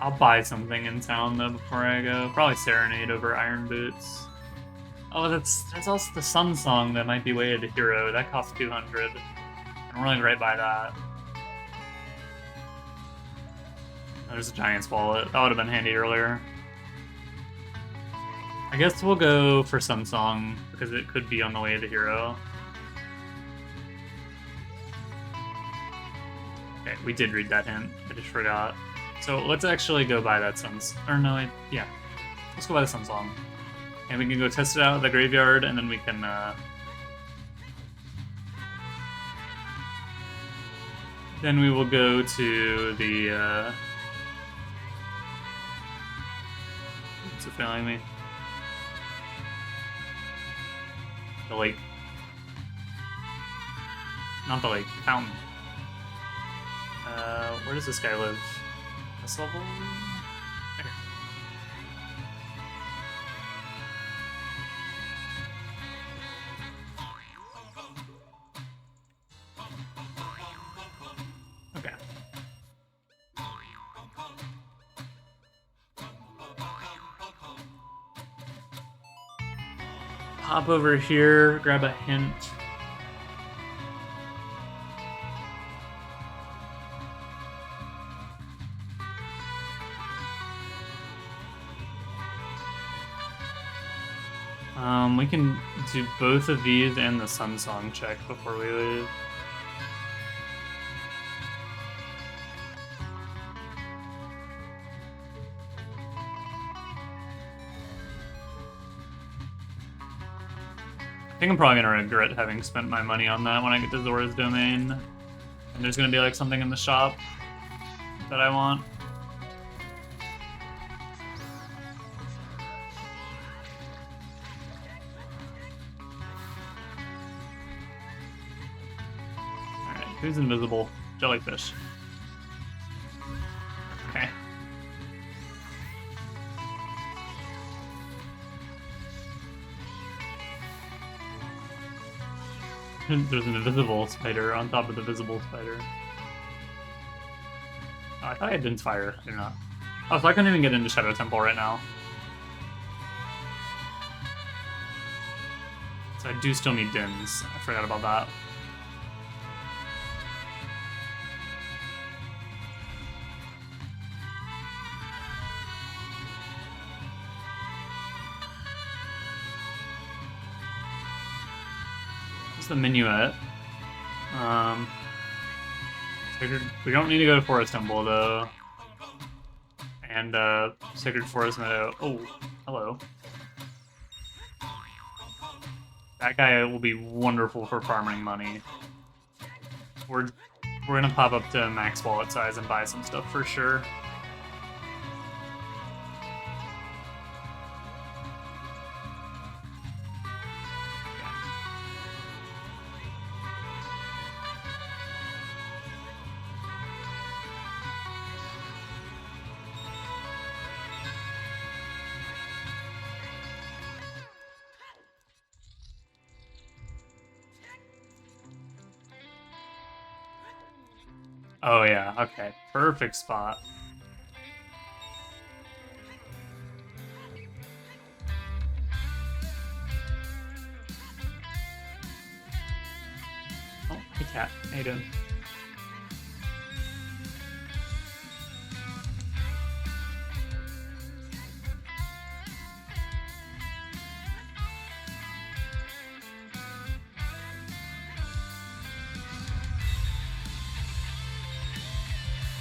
I'll buy something in town though before I go. Probably Serenade over Iron Boots. Oh, there's also the Sun Song that might be Way of the Hero. That costs 200. I'm running right by that. There's a Giant's Wallet. That would have been handy earlier. I guess we'll go for Sun Song because it could be on the Way of the Hero. Okay, we did read that hint. I just forgot. So let's actually go buy that or no, yeah. Let's go buy the Sun Song. And we can go test it out at the graveyard, and then we can, then we will go to the, what's it failing me? The lake. Not the lake, the fountain. Where does this guy live? This level? There. Okay. Hop over here, grab a hint. We can do both of these and the Sun Song check before we leave. I think I'm probably gonna regret having spent my money on that when I get to Zora's Domain. And there's gonna be like something in the shop that I want. Who's invisible? Jellyfish. Okay. There's an invisible spider on top of the visible spider. Oh, I thought I didn't fire. I do not. Oh, so I couldn't even get into Shadow Temple right now. So I I do still need Dins. I forgot about that. What's the minuet? We don't need to go to Forest Temple though. And Sacred Forest Meadow. Oh, hello. That guy will be wonderful for farming money. We're gonna pop up to max wallet size and buy some stuff for sure. Oh yeah, okay. Perfect spot. Oh, hey cat. How you doing?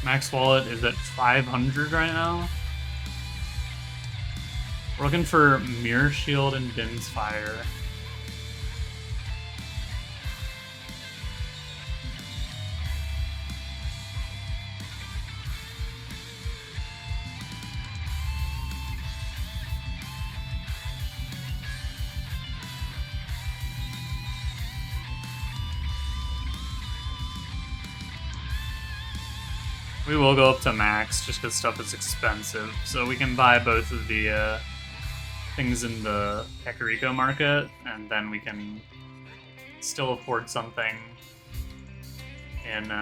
Max wallet is at 500 right now. We're looking for Mirror Shield and Din's Fire. We will go up to max just because stuff is expensive, so we can buy both of the things in the Kakariko market, and then we can still afford something in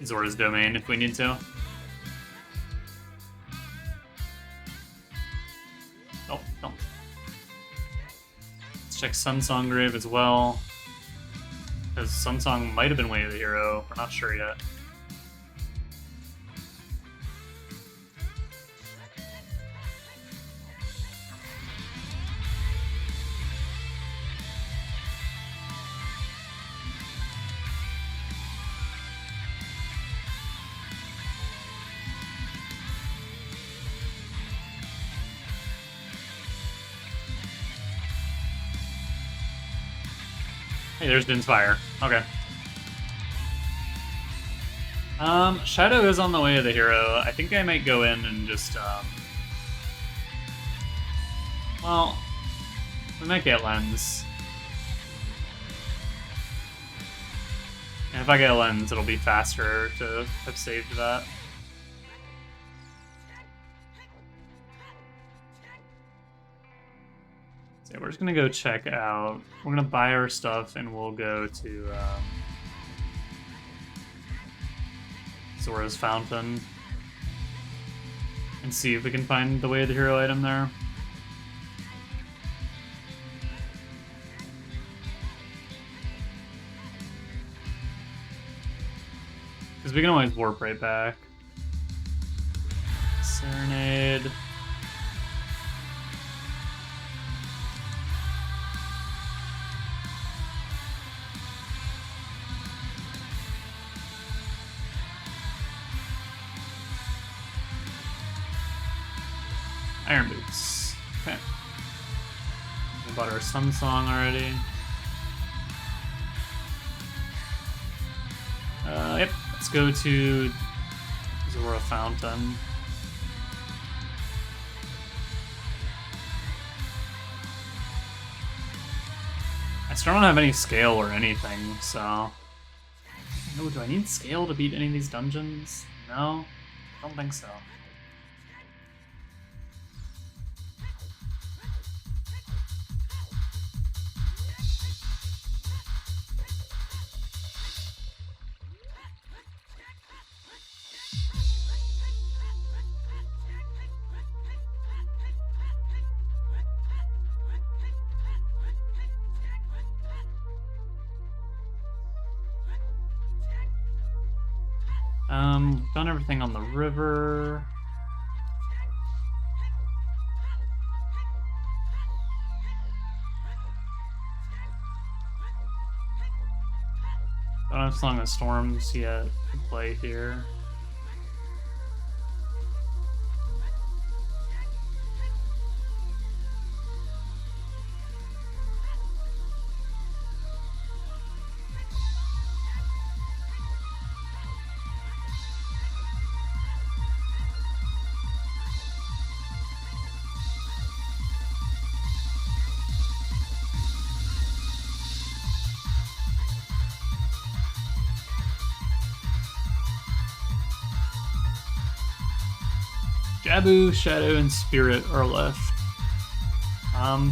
Zora's domain if we need to. Oh, no. Let's check Sunsong Grave as well, because Sunsong might have been Way of the Hero. We're not sure yet. Hey, there's Din's Fire. Okay. Shadow is on the Way of the Hero. I think I might go in and just, well, we might get Lens. And if I get a Lens, it'll be faster to have saved that. So we're just gonna go check out. We're gonna buy our stuff and we'll go to Zora's Fountain and see if we can find the Way of the Hero item there. Because we can always warp right back. Serenade. Iron Boots. Okay. We bought our Sun Song already. Yep. Let's go to Zora Fountain. I still don't have any scale or anything, so... Oh, do I need scale to beat any of these dungeons? No? I don't think so. Done everything on the river. Don't have Song of Storms yet to play here. Jabu, Shadow, and Spirit are left.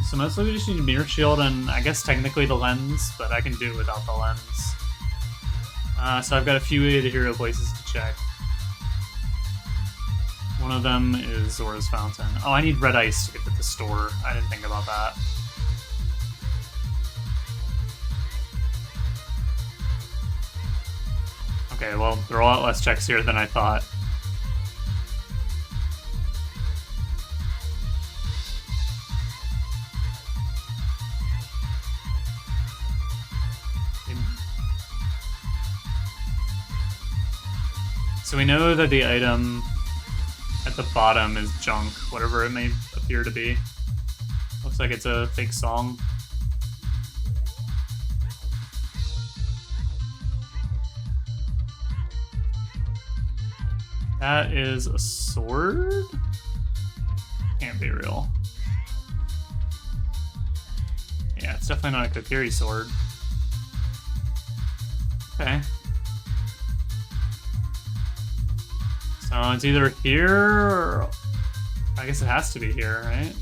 So mostly we just need a Mirror Shield and I guess technically the lens, but I can do it without the lens. So I've got a few of the hero places to check. One of them is Zora's Fountain. Oh, I need red ice to get to the store. I didn't think about that. Okay, well, there are a lot less checks here than I thought. So we know that the item at the bottom is junk, whatever it may appear to be. Looks like it's a fake song. That is a sword? Can't be real. Yeah, it's definitely not a Kokiri sword. Okay. So it's either here or... I guess it has to be here, right?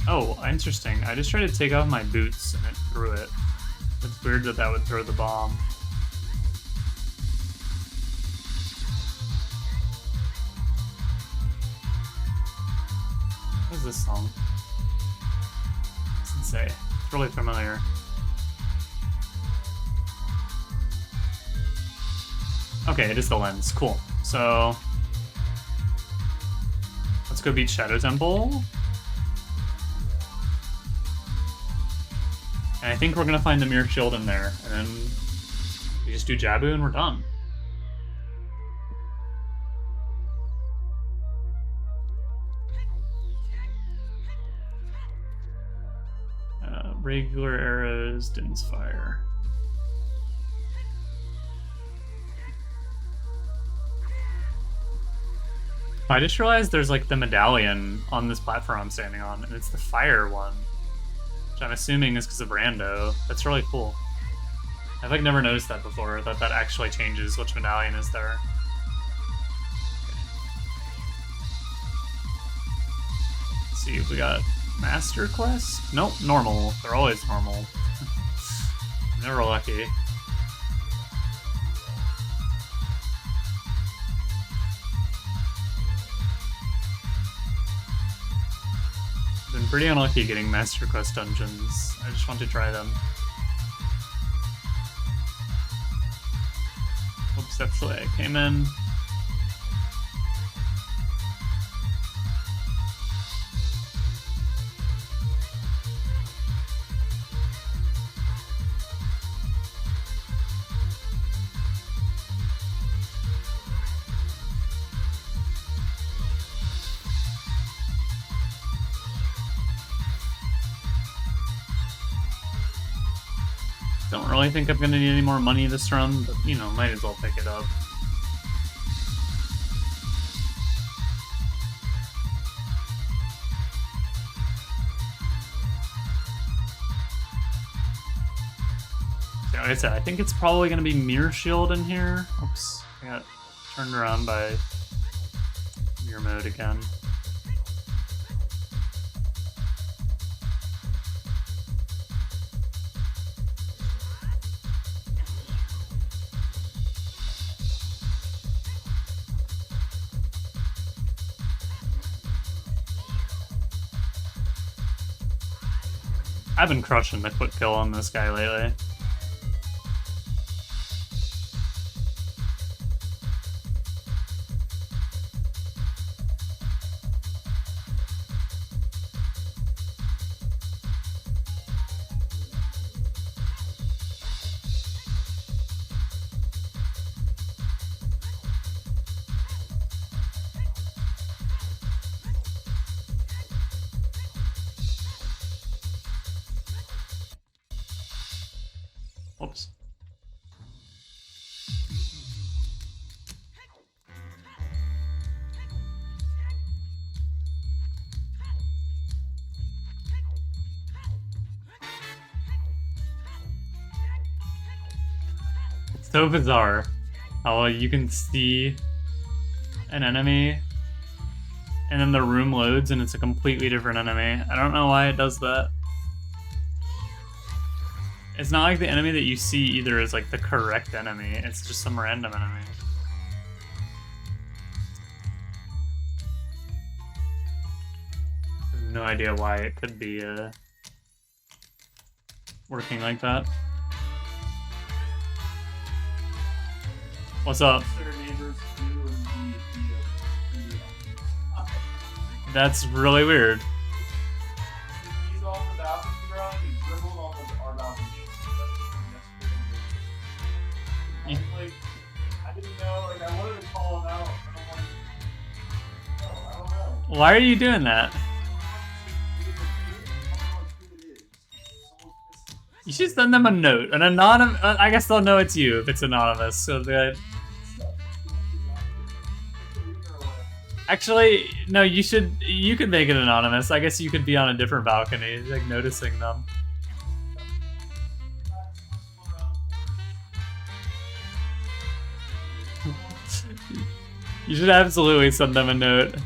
Oh, interesting. I just tried to take off my boots and it threw it. It's weird that that would throw the bomb. What is this song? Sensei. It's really familiar. Okay, it is the lens. Cool. So let's go beat Shadow Temple. And I think we're gonna find the Mirror Shield in there, and then we just do Jabu and we're done. Regular arrows, Din's Fire. I just realized there's like the medallion on this platform I'm standing on, and it's the fire one. Which I'm assuming is because of Rando. That's really cool. I've like never noticed that before, that that actually changes which medallion is there. Okay. Let's see if we got Master Quest? Nope, normal. They're always normal. Never lucky. Been pretty unlucky getting Master Quest dungeons. I just want to try them. Oops, that's the way I came in. Don't really think I'm gonna need any more money this run, but you know, might as well pick it up. So like I said, I think it's probably gonna be Mirror Shield in here. Oops, I got turned around by mirror mode again. I've been crushing the quick kill on this guy lately. Oops. So bizarre how you can see an enemy and then the room loads and it's a completely different enemy. I don't know why it does that. It's not like the enemy that you see either is like the correct enemy, it's just some random enemy. I have no idea why it could be working like that. What's up? That's really weird. He's off the balcony, bro. He dribbled off of our balcony. Like, I didn't know. Like, I wanted to call him out. And I'm like, no, I don't know. Why are you doing that? You should send them a note. An anonymous. I guess they'll know it's you if it's anonymous. So that. Actually, no. You should. You could make it anonymous. I guess you could be on a different balcony, like noticing them. You should absolutely send them a note.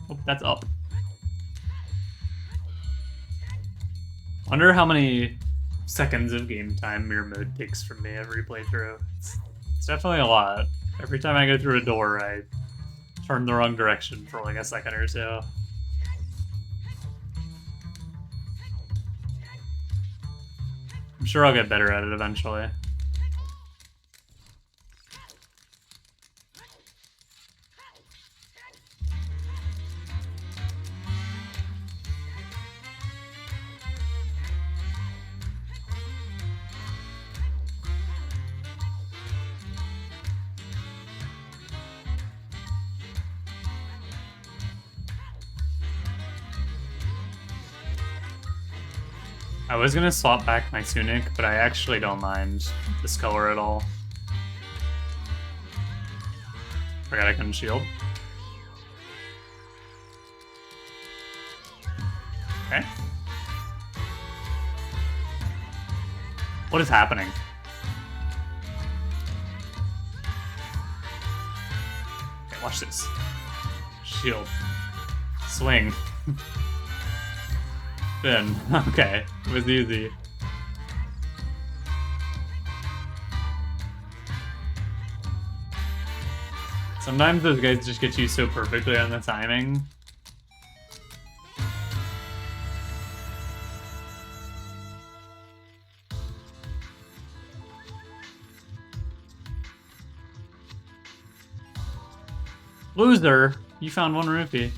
Oh, that's up. Wonder how many seconds of game time mirror mode takes from me every playthrough. It's definitely a lot. Every time I go through a door, I turn the wrong direction for like a second or so. I'm sure I'll get better at it eventually. I was gonna swap back my tunic, but I actually don't mind this color at all. Forgot I couldn't shield. Okay. What is happening? Okay, watch this. Shield. Swing. Then, okay, it was easy. Sometimes those guys just get you so perfectly on the timing. Loser, you found one rupee.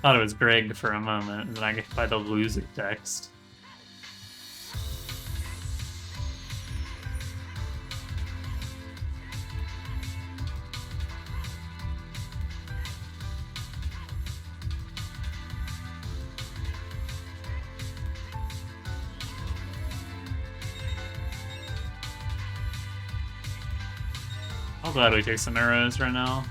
Thought it was Greg for a moment, and then I get by the loser text. I'll gladly take some arrows right now.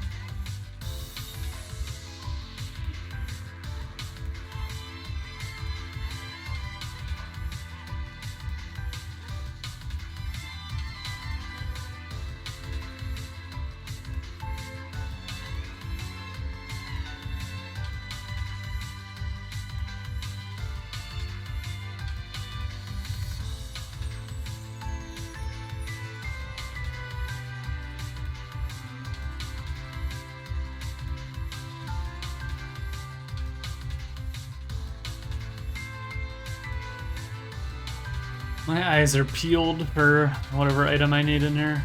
My eyes are peeled for whatever item I need in here.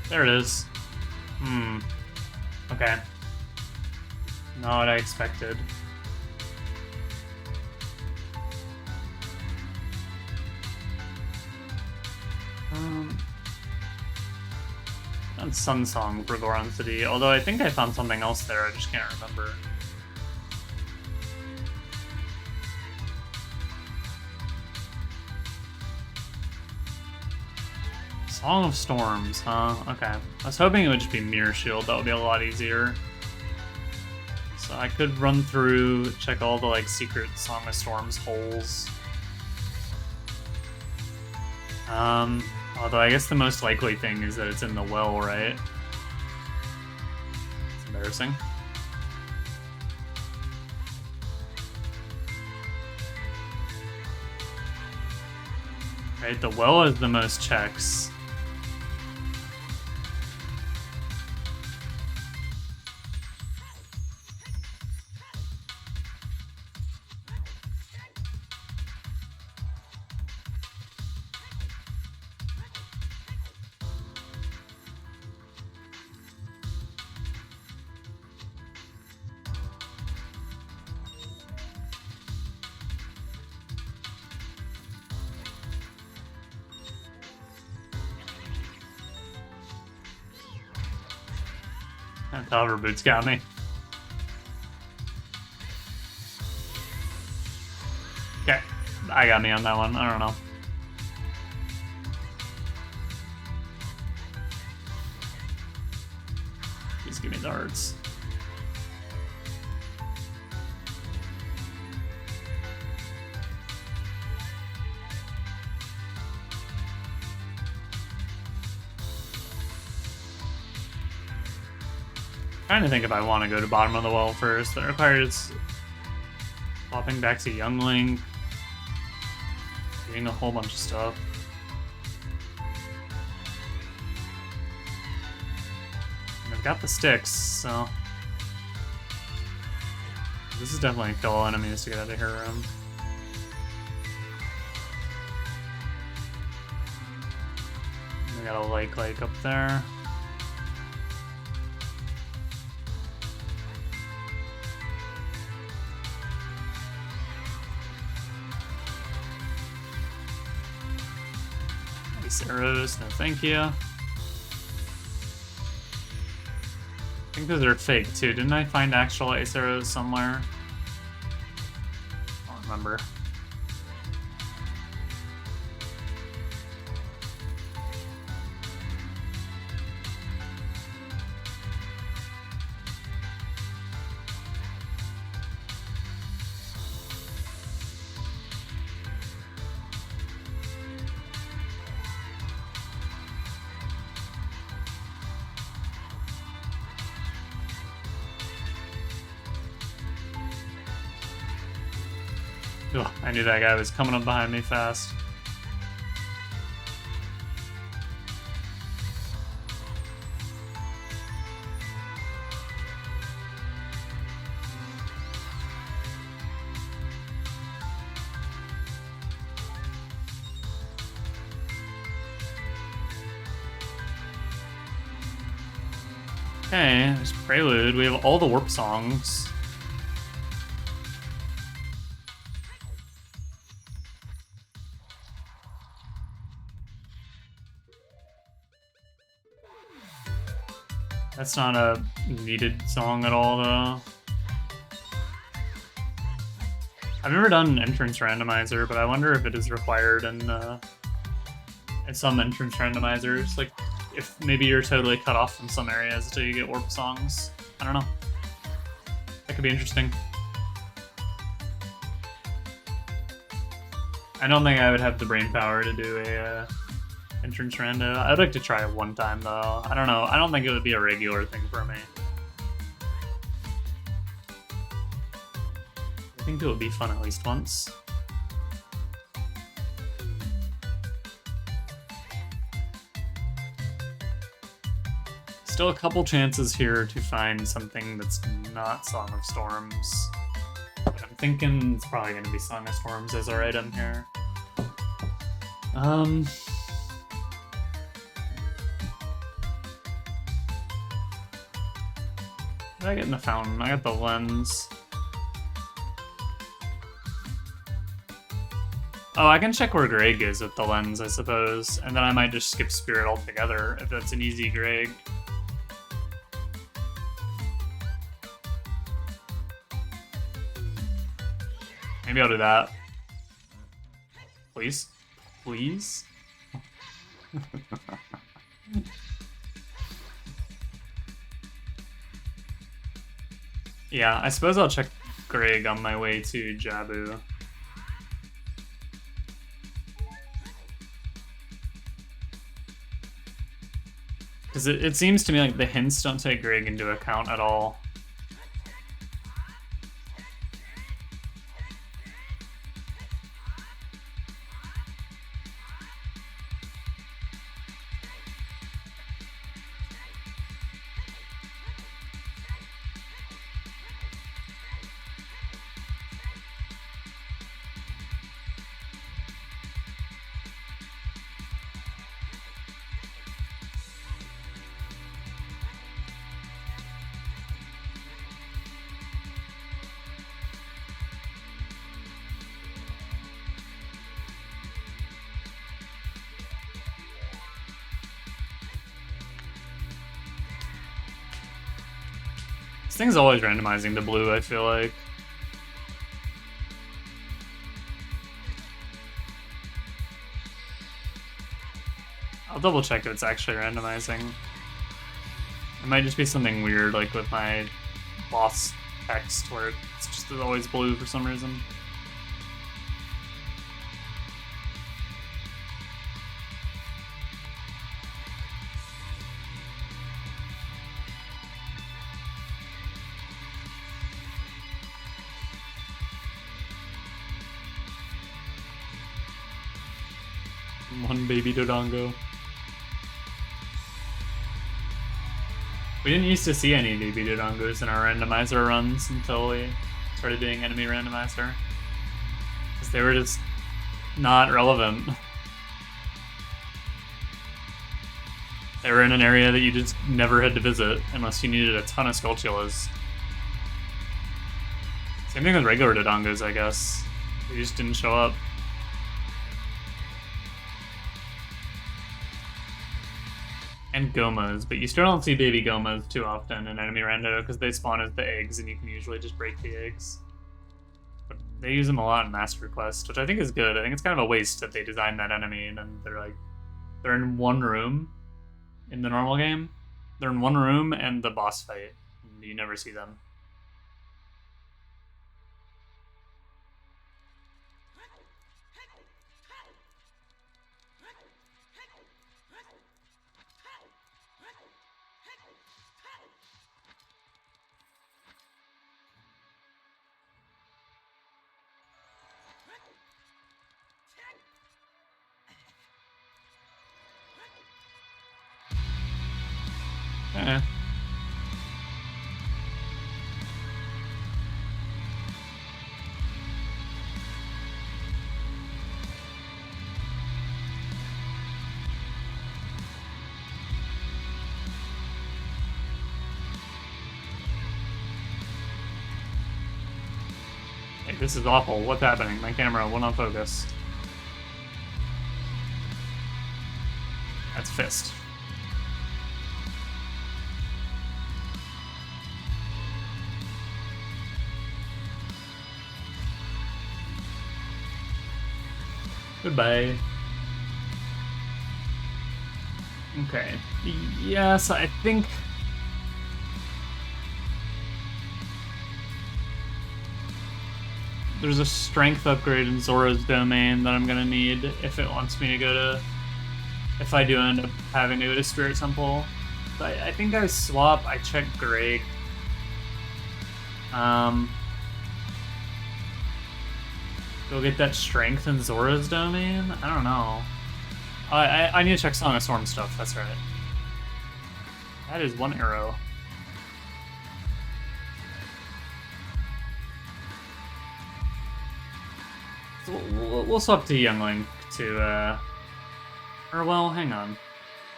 There it is. Okay. Not what I expected. And Sun Song for Goron City, although I think I found something else there, I just can't remember. Song of Storms, huh? Okay. I was hoping it would just be Mirror Shield, that would be a lot easier. So I could run through, check all the like secret Song of Storms holes. Although I guess the most likely thing is that it's in the well, right? It's embarrassing. Right, the well has the most checks. And hover boots got me. Okay, I got me on that one. I don't know. Please give me the hearts. Trying to think if I want to go to bottom of the well first. That requires popping back to Young Link, doing a whole bunch of stuff. And I've got the sticks, so this is definitely kill enemies to get out of here room. We got a lake up there. Arrows, no thank you. I think those are fake too. Didn't I find actual ace arrows somewhere? I don't remember. Ugh, I knew that guy was coming up behind me fast. Okay, there's Prelude. We have all the warp songs. That's not a needed song at all, though. I've never done an entrance randomizer, but I wonder if it is required in some entrance randomizers. Like, if maybe you're totally cut off from some areas until you get warp songs. I don't know. That could be interesting. I don't think I would have the brain power to do a entrance rando. I'd like to try it one time though. I don't know. I don't think it would be a regular thing for me. I think it would be fun at least once. Still a couple chances here to find something that's not Song of Storms. But I'm thinking it's probably going to be Song of Storms as our item here. What did I get in the fountain? I got the lens. Oh, I can check where Greg is with the lens, I suppose. And then I might just skip Spirit altogether if that's an easy Greg. Maybe I'll do that. Please? Please? Yeah, I suppose I'll check Greg on my way to Jabu. Because it seems to me like the hints don't take Greg into account at all. This thing's always randomizing the blue, I feel like. I'll double check if it's actually randomizing. It might just be something weird, like with my boss text, where it's just always blue for some reason. One baby Dodongo. We didn't used to see any baby Dodongos in our randomizer runs until we started doing enemy randomizer. Because they were just not relevant. They were in an area that you just never had to visit unless you needed a ton of Skulltulas. Same thing with regular Dodongos, I guess. They just didn't show up. And Gomas, but you still don't see baby Gomas too often in enemy rando because they spawn as the eggs and you can usually just break the eggs. But they use them a lot in Master Quest, which I think is good. I think it's kind of a waste that they designed that enemy and then they're in one room in the normal game. They're in one room and the boss fight. And you never see them. Eh. Hey, this is awful. What's happening? My camera will not focus. That's Fist. Goodbye. Okay. Yes, I think... there's a strength upgrade in Zora's domain that I'm gonna need if it wants me to go to... if I do end up having to go to Spirit Temple. So I think I swap, I check Greg. Go get that strength in Zora's domain? I don't know. I need to check Song of Storm stuff, that's right. That is one arrow. So we'll swap to Youngling to, or well, hang on.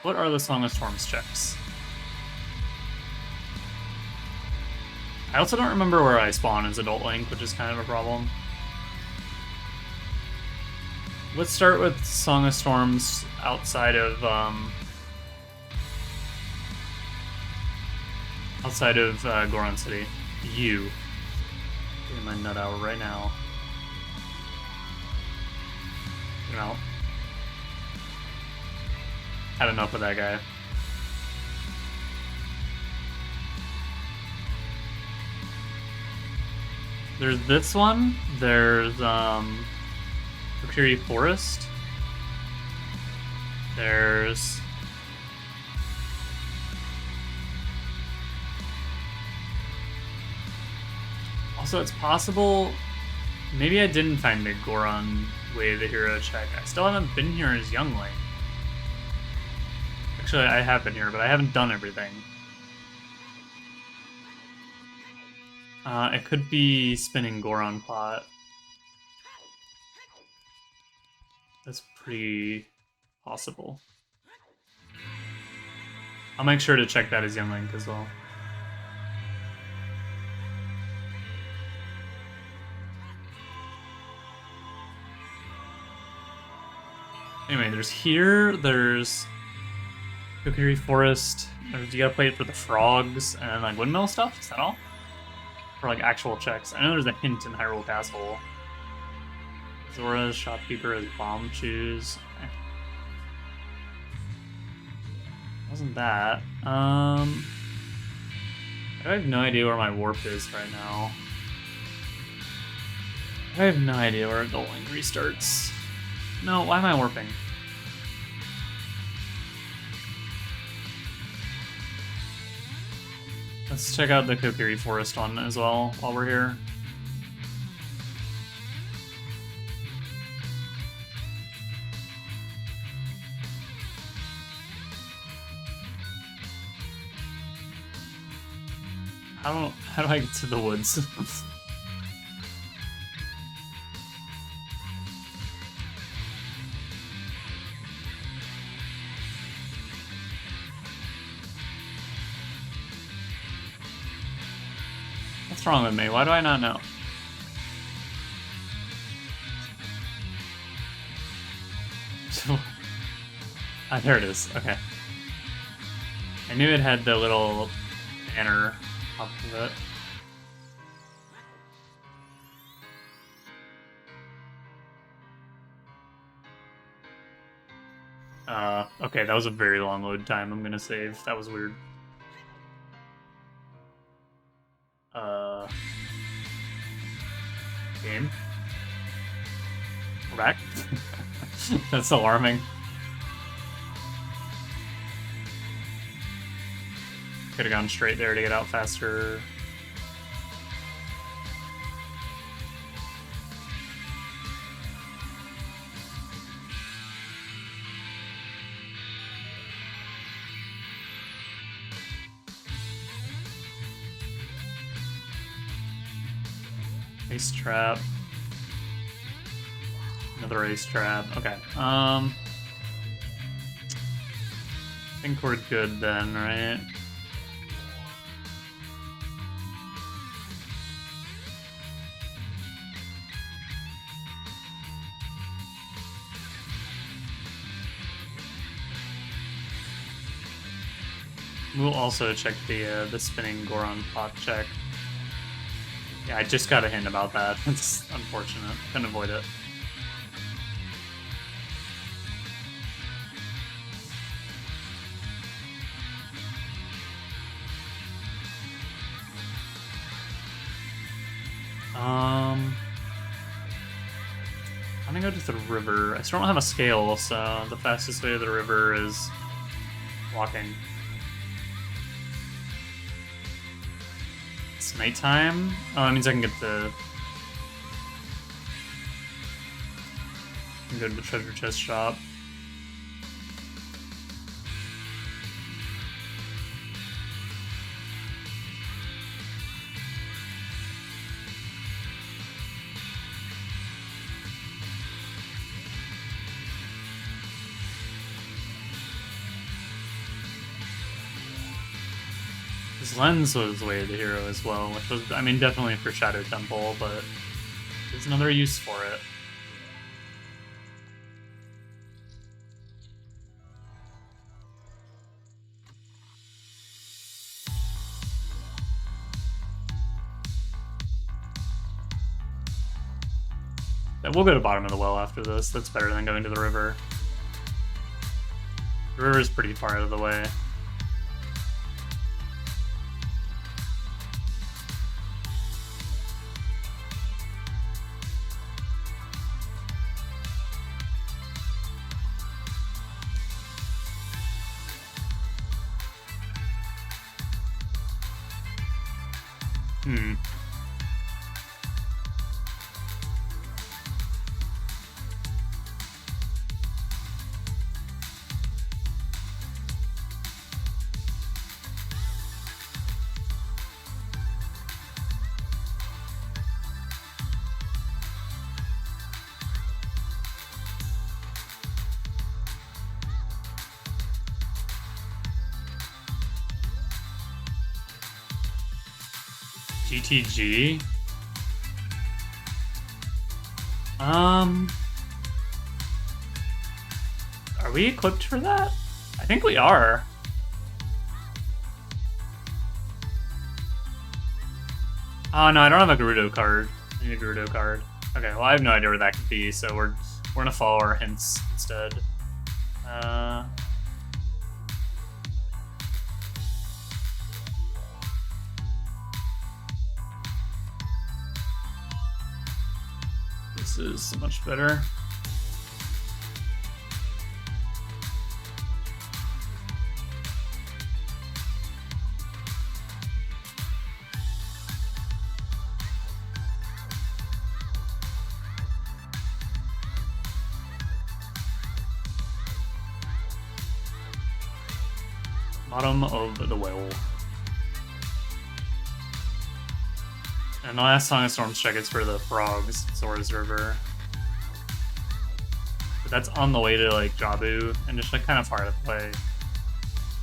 What are the Song of Storms checks? I also don't remember where I spawn as Adult Link, which is kind of a problem. Let's start with Song of Storms outside of Goron City. You. Getting my nut out right now. Get him out. Had enough of that guy. There's this one. There's Kokiri Forest. There's also, it's possible maybe I didn't find the Goron Way the Hero check. I still haven't been here as Youngling. Actually, I have been here, but I haven't done everything. It could be spinning Goron Pot. That's pretty possible. I'll make sure to check that as Young Link as well. Anyway, there's Kokiri Forest. You gotta play it for the frogs and like windmill stuff. Is that all? For like actual checks. I know there's a hint in Hyrule Castle. Zora's Shopkeeper is Bomb Shoes. Okay. Wasn't that? I have no idea where my warp is right now. I have no idea where Adult Link restarts. No, why am I warping? Let's check out the Kokiri Forest one as well while we're here. How do I get to the woods? What's wrong with me? Why do I not know? Ah, there it is. Okay. I knew it had the little banner off of it. Okay, that was a very long load time. I'm gonna save. That was weird. Game. We're back. That's alarming. Could have gone straight there to get out faster. Ace trap. Another ace trap. Okay. I think we're good then, right? We'll also check the spinning Goron pot check. Yeah, I just got a hint about that. It's unfortunate. Couldn't avoid it. I'm gonna go to the river. I still don't have a scale, so the fastest way to the river is walking. It's nighttime. Oh, that means I can get the... I can go to the treasure chest shop. His lens was way to the hero as well, which was, I mean, definitely for Shadow Temple, but there's another use for it. We'll go to bottom of the well after this. That's better than going to the river. The river's pretty far out of the way. GTG? Are we equipped for that? I think we are. Oh no, I don't have a Gerudo card. I need a Gerudo card. Okay, well I have no idea where that could be, so we're gonna follow our hints instead. This is much better. Bottom of the well. And the last Song of Storms check is for the frogs, Sora's River. But that's on the way to like Jabu and just like kind of far out of the way.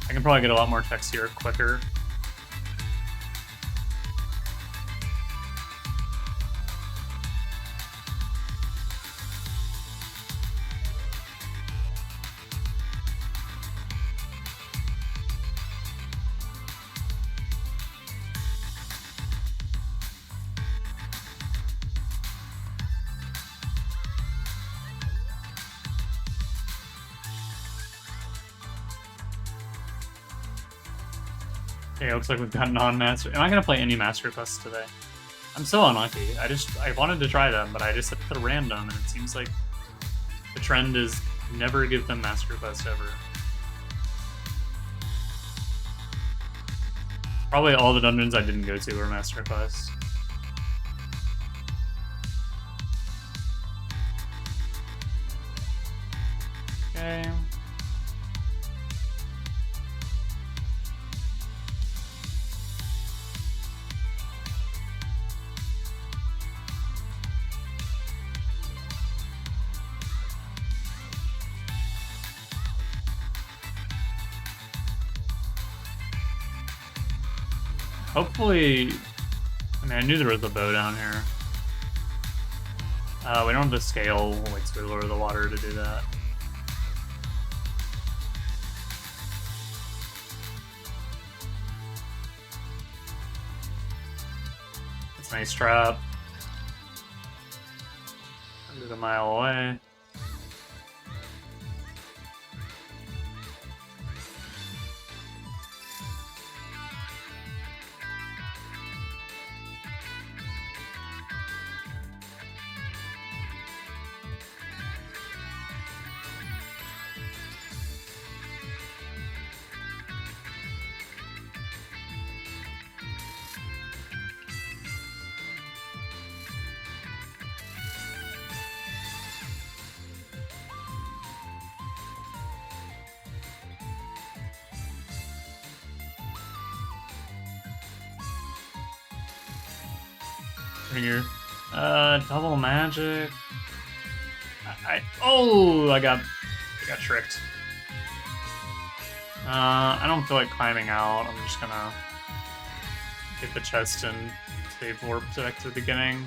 I can probably get a lot more checks here quicker. Okay, looks like we've got non-master. Am I gonna play any master quests today? I'm so unlucky. I wanted to try them, but I just hit the random, and it seems like the trend is never give them master quest ever. Probably all the dungeons I didn't go to were master quests. Okay. Hopefully, I mean, I knew there was a bow down here. We don't have the scale, like, to lower the water to do that. It's a nice trap. Under a mile away. Here. Double magic. I got tricked. I don't feel like climbing out. I'm just gonna Get the chest and save warp back to the beginning.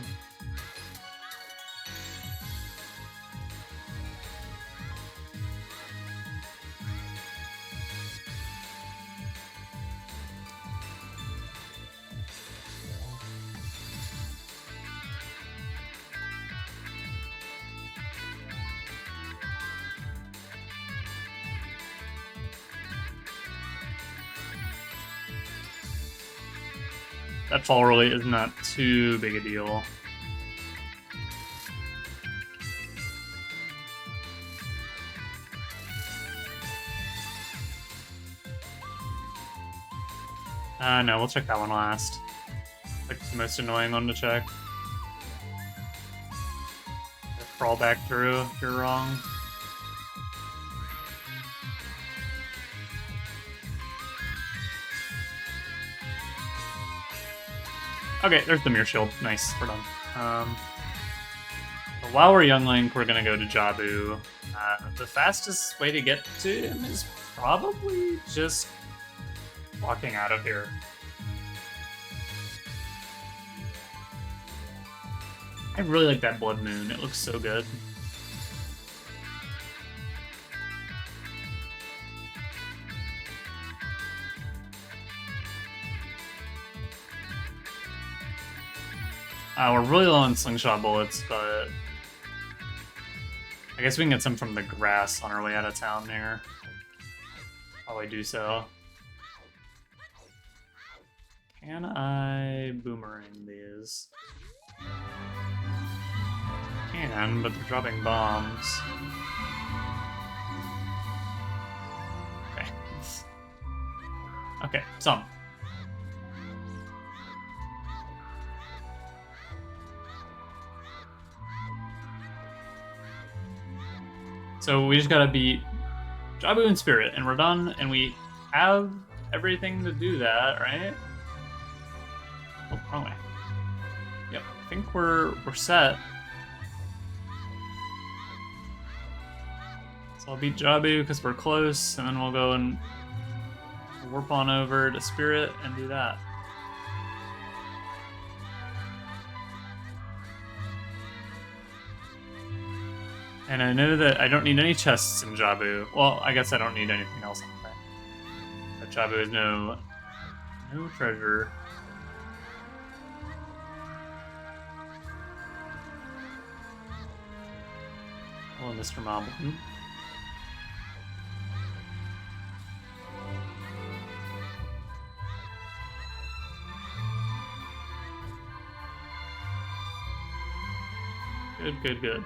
That fall really is not too big a deal. No, we'll check that one last. Like the most annoying one to check. Crawl back through if you're wrong. Okay, there's the Mirror Shield. Nice, we're done. But while we're Young Link, we're gonna go to Jabu. The fastest way to get to him is probably just walking out of here. I really like that Blood Moon. It looks so good. We're really low on slingshot bullets, but I guess we can get some from the grass on our way out of town here. Probably do so. Can I boomerang these? Can, but they're dropping bombs. Okay. Okay, some. So we just gotta beat Jabu and Spirit, and we're done, and we have everything to do that, right? Oh, wrong way. Yep, I think we're set. So I'll beat Jabu because we're close, and then we'll go and warp on over to Spirit and do that. And I know that I don't need any chests in Jabu. Well, I guess I don't need anything else on the thing. But Jabu has no treasure. Hello, Mr. Moblin. Good, good, good.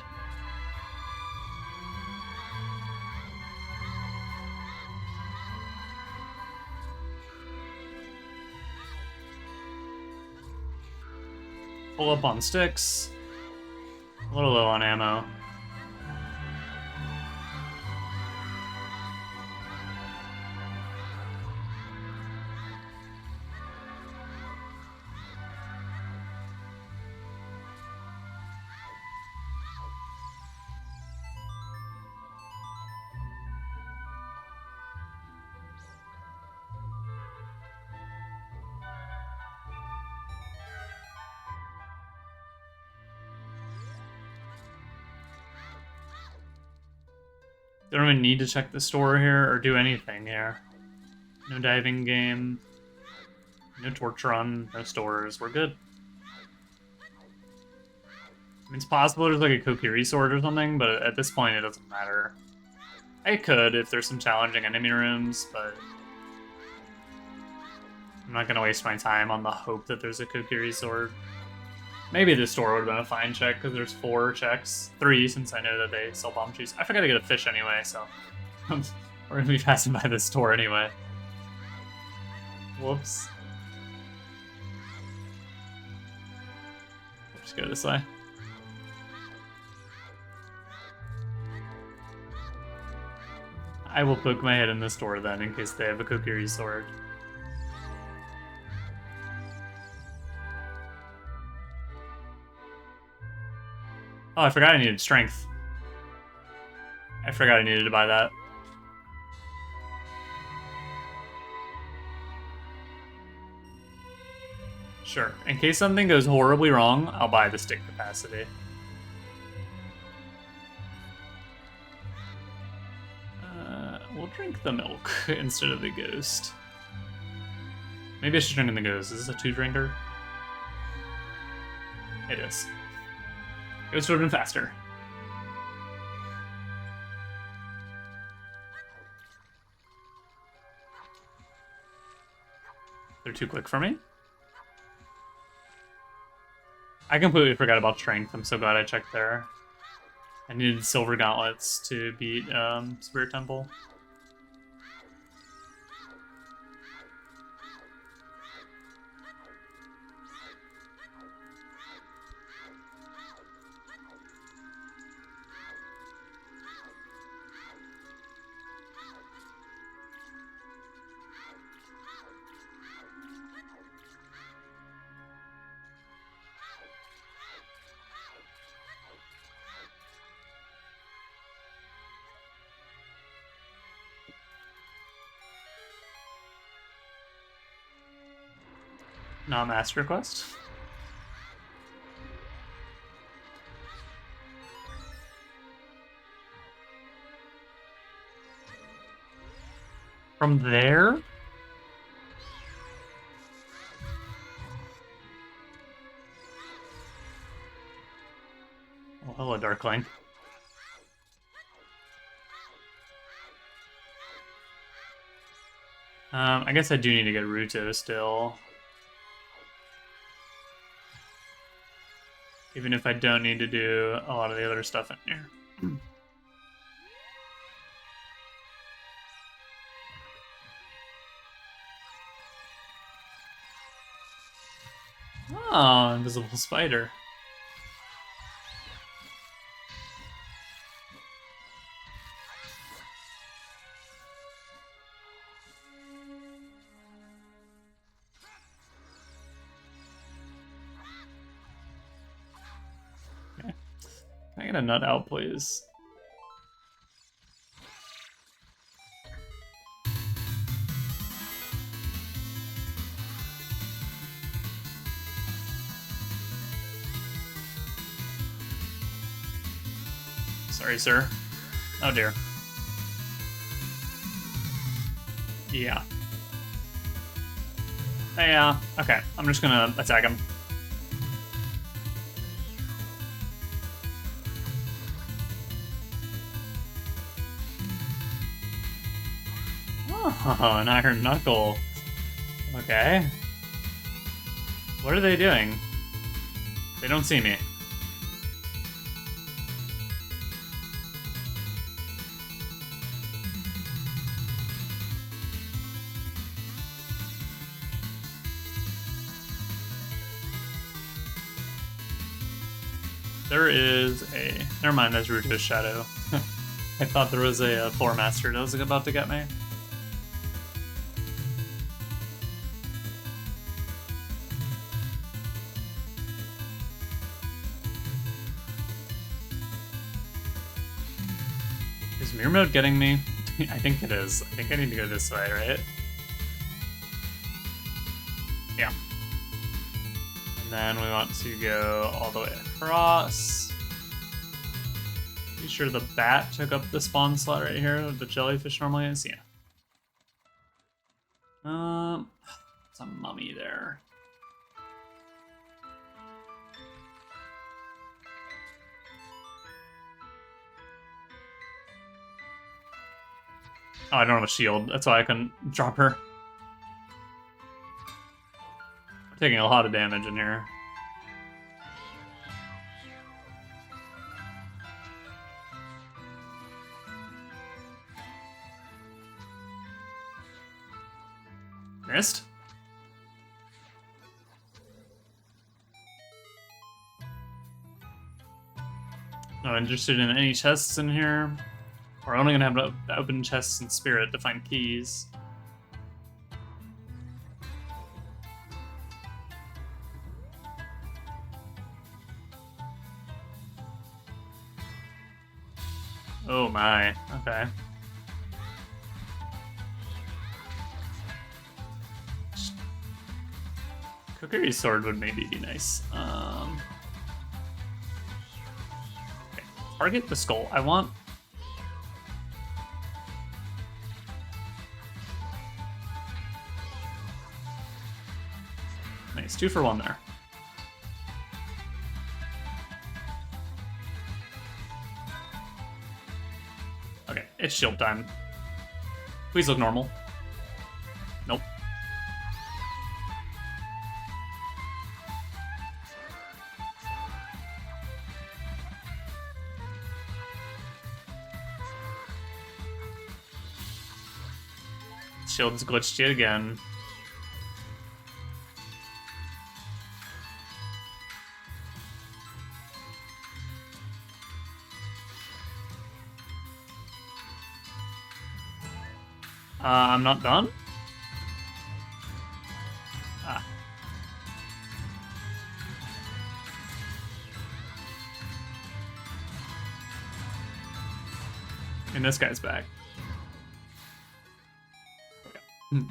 Pull up on sticks. A little low on ammo. Don't even need to check the store here or do anything here. No diving game, no torch run, no stores. We're good. I mean, it's possible there's like a Kokiri sword or something, but at this point it doesn't matter. I could if there's some challenging enemy rooms, but I'm not gonna waste my time on the hope that there's a Kokiri sword. Maybe the store would have been a fine check, because there's 4 checks. 3, since I know that they sell bomb shoes. I forgot to get a fish anyway, so we're going to be passing by this store anyway. Whoops. We'll just go this way. I will poke my head in the store then, in case they have a Kokiri sword. Oh, I forgot I needed strength. I forgot I needed to buy that. Sure. In case something goes horribly wrong, I'll buy the stick capacity. We'll drink the milk instead of the ghost. Maybe I should drink in the ghost. Is this a 2-drinker? It is. Ghost would have been faster. They're too quick for me. I completely forgot about strength. I'm so glad I checked there. I needed silver gauntlets to beat Spirit Temple. Not Master Quest. From there? Oh, hello, Darkling. I guess I do need to get Ruto still. Even if I don't need to do a lot of the other stuff in here. Oh, invisible spider. Okay. Can I get a nut out, please? Sorry, sir. Oh dear. Yeah. Yeah, okay. I'm just gonna attack him. Oh, an iron knuckle. Okay. What are they doing? They don't see me. There is a... Never mind, that's Ruto's shadow. I thought there was a floor master that was about to get me. Is mirror mode getting me? I think it is. I think I need to go this way, right? Yeah. And then we want to go all the way across. Pretty sure the bat took up the spawn slot right here. The jellyfish normally is, yeah. It's a mummy there. Oh, I don't have a shield. That's why I couldn't drop her. I'm taking a lot of damage in here. Missed? Not interested in any chests in here. We're only gonna have to open chests in spirit to find keys. Oh my, okay. Kokiri's sword would maybe be nice. Okay. Target the skull. I want... Nice, 2 for 1 there. Okay, it's shield time. Please look normal. Nope. Shield's glitched yet again. I'm not done? Ah. And this guy's back. Okay.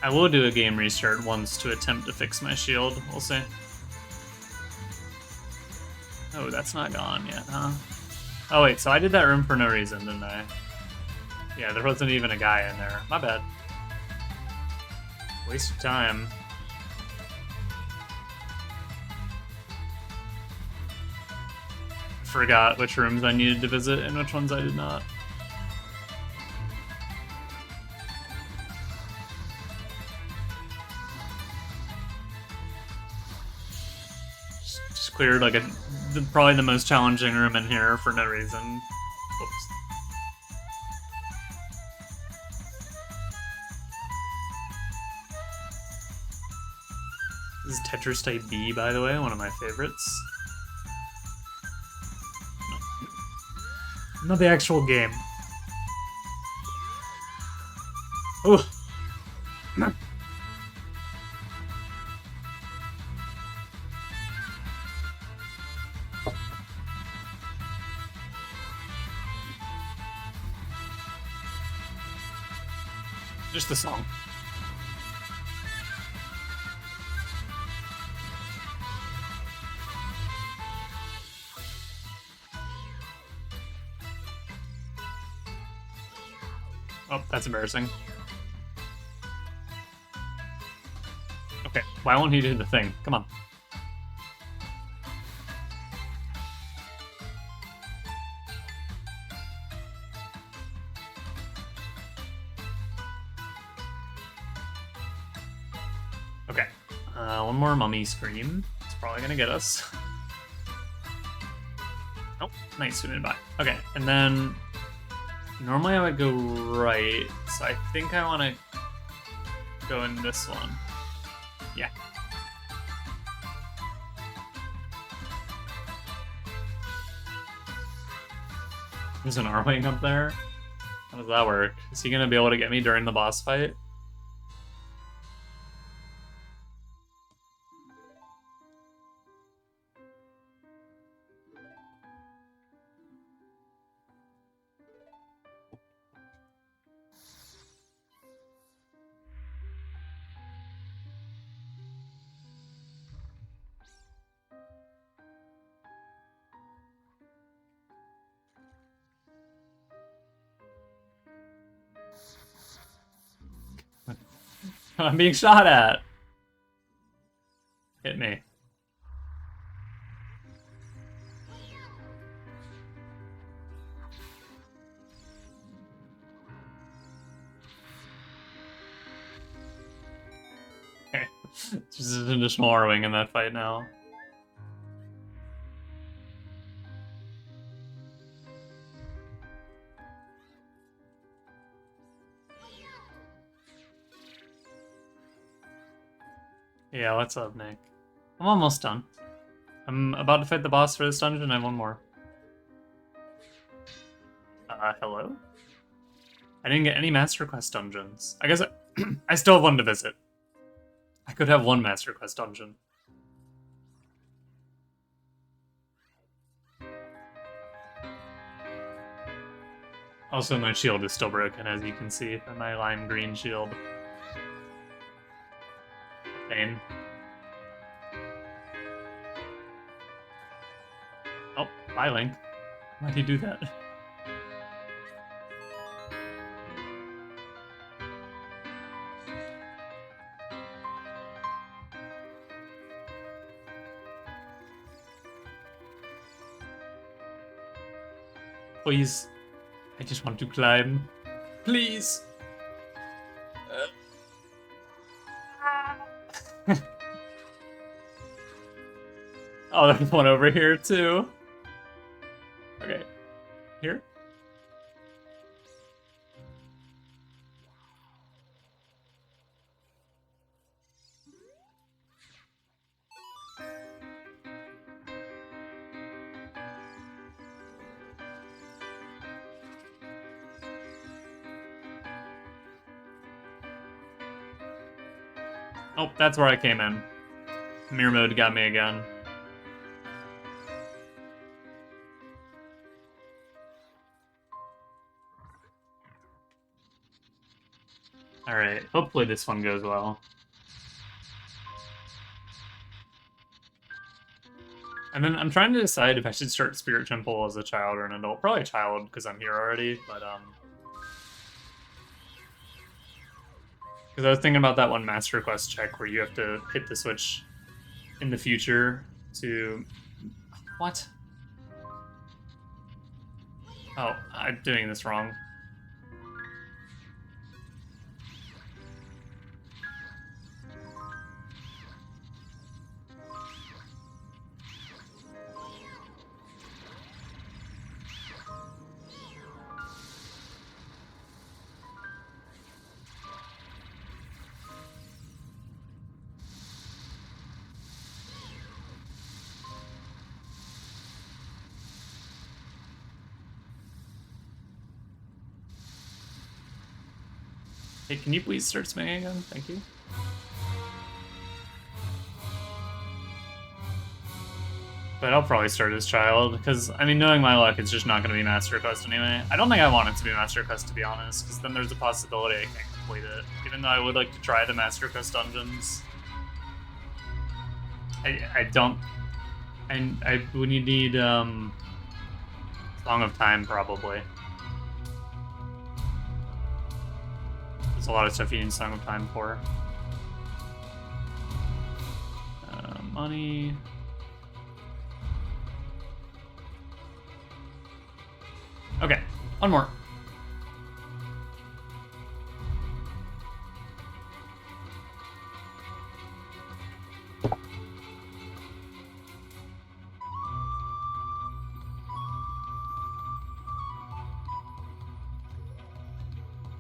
I will do a game restart once to attempt to fix my shield, we'll see. Oh, that's not gone yet, huh? Oh wait, so I did that room for no reason, didn't I? Yeah, there wasn't even a guy in there. My bad. Waste of time. Forgot which rooms I needed to visit and which ones I did not. Just cleared like probably the most challenging room in here for no reason. Oops. This is Tetris Type B, by the way, one of my favorites. Not the actual game. Ooh. Just the song. Oh, that's embarrassing. Okay, why won't he do the thing? Come on. Okay, one more mummy scream. It's probably gonna get us. Oh, nice, we made it by. Okay, and then normally I would go right, so I think I want to go in this one. Yeah. There's an R-Wing up there. How does that work? Is he gonna be able to get me during the boss fight? I'm being shot at. Hit me. Okay. Just an additional R-Wing in that fight now. Yeah, what's up, Nick? I'm almost done. I'm about to fight the boss for this dungeon. I have one more. Hello? I didn't get any Master Quest dungeons. I guess I still have one to visit. I could have one Master Quest dungeon. Also, my shield is still broken, as you can see from my lime green shield. Pain. Oh, bye, Link. Why'd you do that? Please. I just want to climb. Please. Oh, there's one over here too. Okay. Here? Oh, that's where I came in. Mirror mode got me again. Alright, hopefully this one goes well. And then I'm trying to decide if I should start Spirit Temple as a child or an adult. Probably a child, because I'm here already, but because I was thinking about that one Master Quest check where you have to hit the switch in the future to... What? Oh, I'm doing this wrong. Hey, can you please start swinging again? Thank you. But I'll probably start as child, because, I mean, knowing my luck, it's just not going to be Master Quest anyway. I don't think I want it to be Master Quest, to be honest, because then there's a possibility I can't complete it. Even though I would like to try the Master Quest dungeons. I don't... I would need, Song of Time, probably. There's a lot of stuff you need Song of Time for. Money... Okay, one more.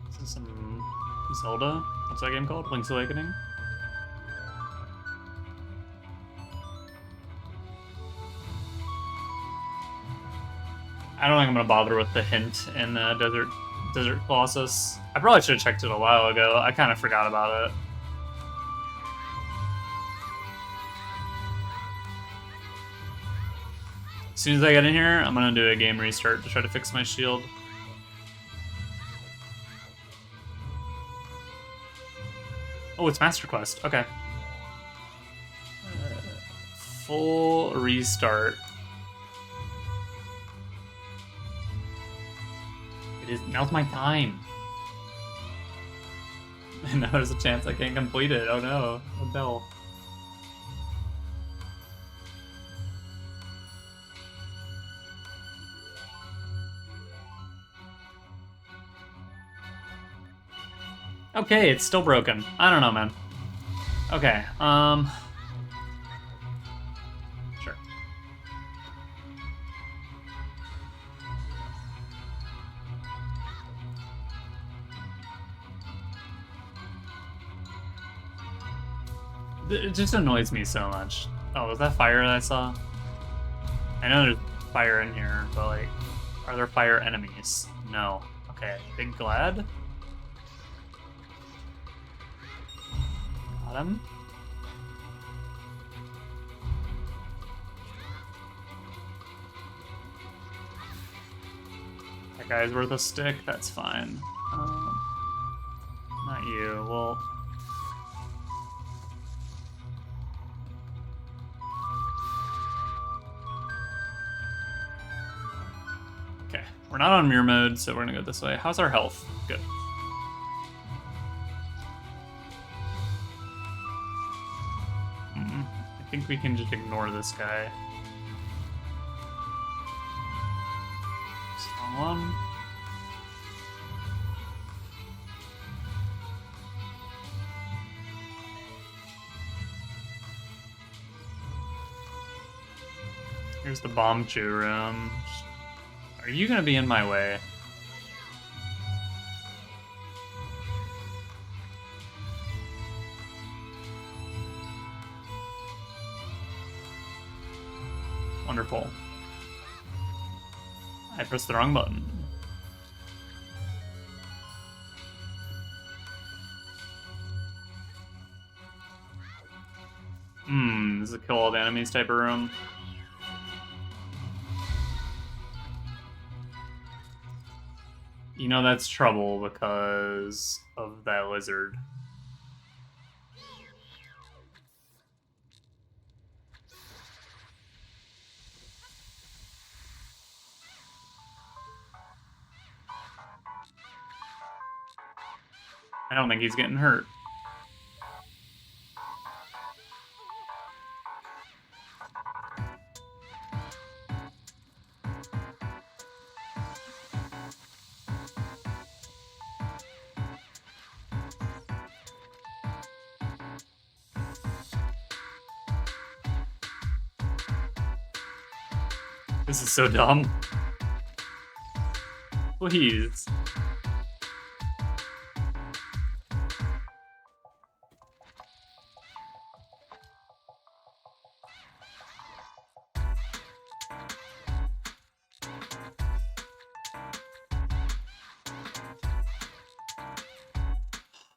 This is some Zelda. What's that game called? Link's Awakening? I don't think I'm gonna bother with the hint in Desert Colossus. I probably should have checked it a while ago. I kind of forgot about it. As soon as I get in here, I'm gonna do a game restart to try to fix my shield. Oh, it's Master Quest. Okay. Full restart. Now's my time. And now there's a chance I can't complete it. Oh no. Oh no. Okay, it's still broken. I don't know, man. Okay, sure. It just annoys me so much. Oh, was that fire that I saw? I know there's fire in here, but like, are there fire enemies? No. Okay, big glad. Got him. That guy's worth a stick, that's fine. Not you, well... Okay, we're not on mirror mode, so we're gonna go this way. How's our health? Good. I think we can just ignore this guy. One. Here's the bomb chew room. Are you gonna be in my way? Wonderful. I pressed the wrong button. This is a kill all the enemies type of room. You know that's trouble because of that lizard. I don't think he's getting hurt. This is so dumb. Please.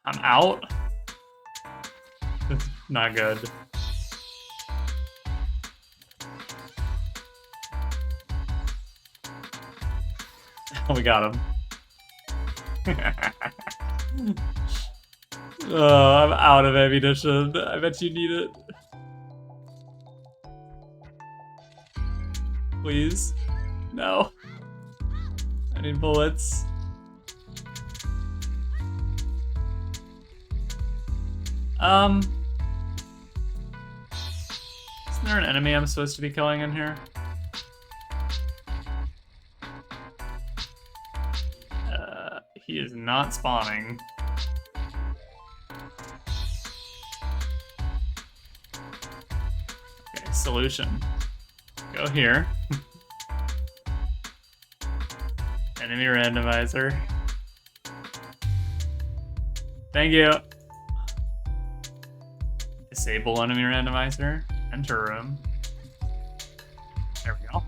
I'm out? That's not good. We got him. Oh, I'm out of ammunition. I bet you need it. Please? No. I need bullets. Isn't there an enemy I'm supposed to be killing in here? He is not spawning. Okay, solution. Go here. Enemy randomizer. Thank you. Disable enemy randomizer. Enter room. There we go.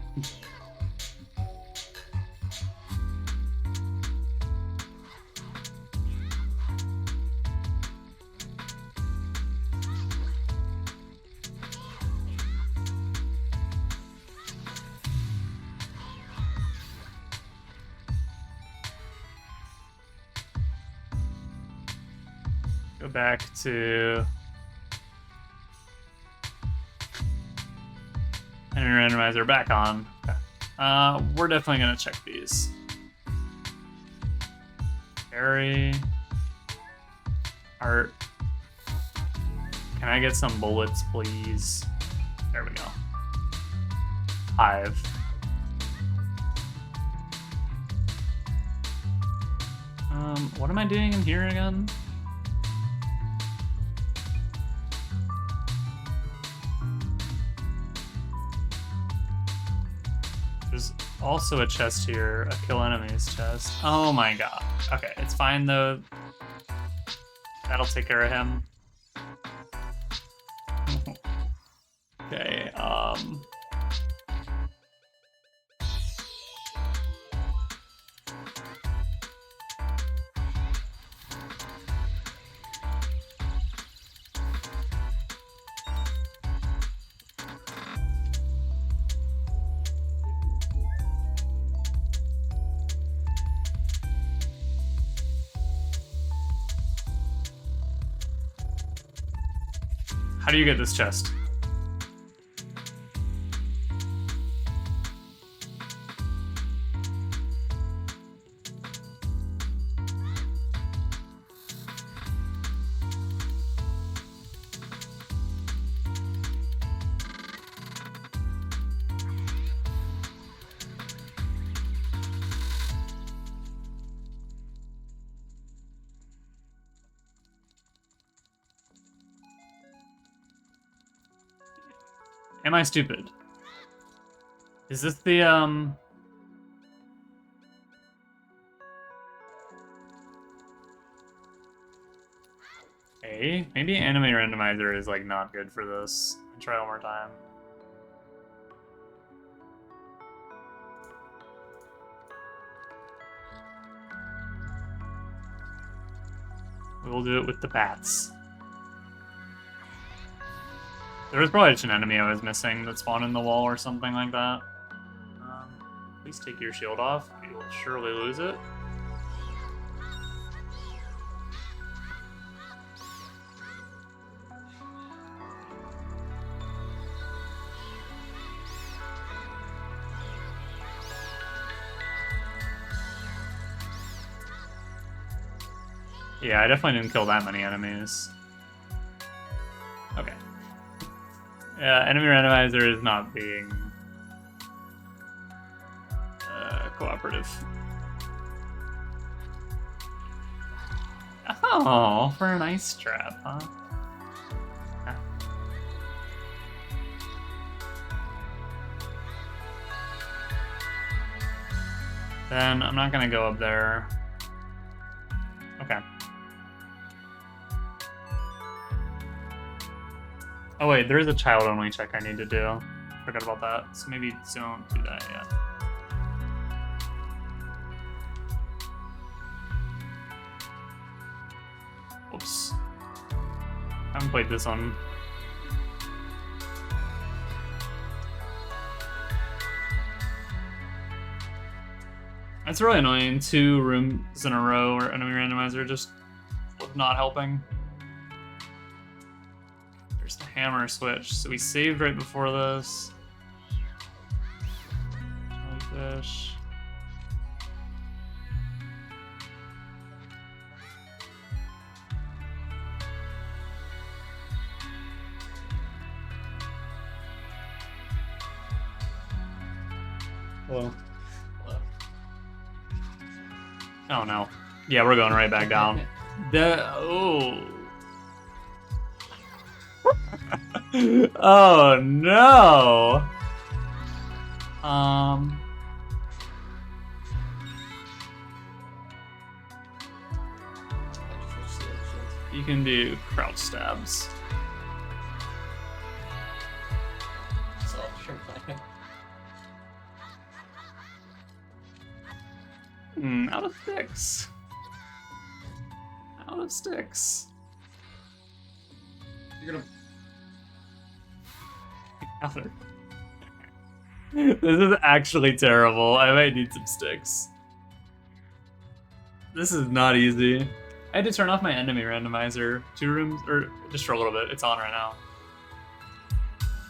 Go back to enemy randomizer back on. Okay. We're definitely gonna check these. Berry. Art. Can I get some bullets, please? There we go. Hive. What am I doing in here again? There's also a chest here, a kill enemies chest. Oh my god. Okay, it's fine though. That'll take care of him. Okay, How do you get this chest? Am I stupid? Is this the, Hey, maybe anime randomizer is, like, not good for this. Try one more time. We'll do it with the bats. There was probably just an enemy I was missing that spawned in the wall or something like that. Please take your shield off. You'll surely lose it. Yeah, I definitely didn't kill that many enemies. Okay. Yeah, enemy randomizer is not being cooperative. Oh, for an ice trap, huh? Yeah. Then I'm not gonna go up there. Okay. Oh wait, there is a child-only check I need to do. Forgot about that, so maybe don't do that yet. Oops. I haven't played this one. That's really annoying. 2 rooms in a row where enemy randomizer just was not helping. There's the hammer switch. So we saved right before this. Jellyfish. Hello. Oh no. Yeah, we're going right back down. Oh. Oh no. You can do crouch stabs. Out of sticks. Out of sticks. You're gonna. This is actually terrible. I might need some sticks. This is not easy. I had to turn off my enemy randomizer. 2 rooms, or just for a little bit. It's on right now.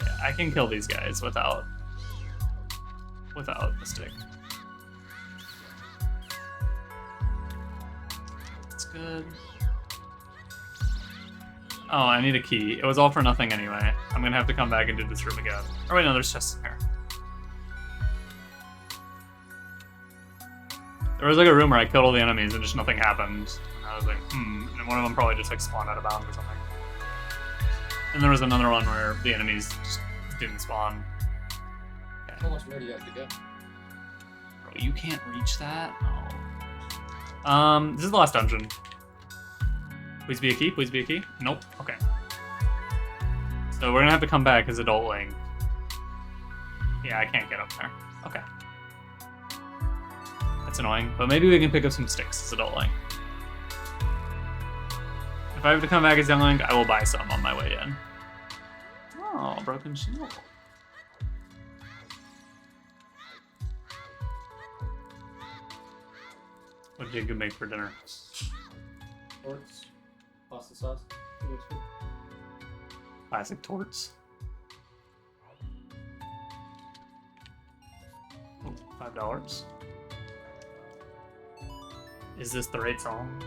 Yeah, I can kill these guys without the stick. That's good. Oh, I need a key. It was all for nothing anyway. I'm gonna have to come back and do this room again. Oh wait, no, there's chests in here. There was like a room where I killed all the enemies and just nothing happened. And I was like, and one of them probably just like spawned out of bounds or something. And there was another one where the enemies just didn't spawn. Okay. How much more do you have to go? Bro, you can't reach that? Oh. This is the last dungeon. Please be a key, please be a key. Nope, okay. So we're gonna have to come back as Adult Link. Yeah, I can't get up there. Okay. That's annoying, but maybe we can pick up some sticks as Adult Link. If I have to come back as Young Link, I will buy some on my way in. Oh, broken shield. What did Jacob make for dinner? Shorts, pasta sauce. Classic torts. Oh, $5. Is this the right song?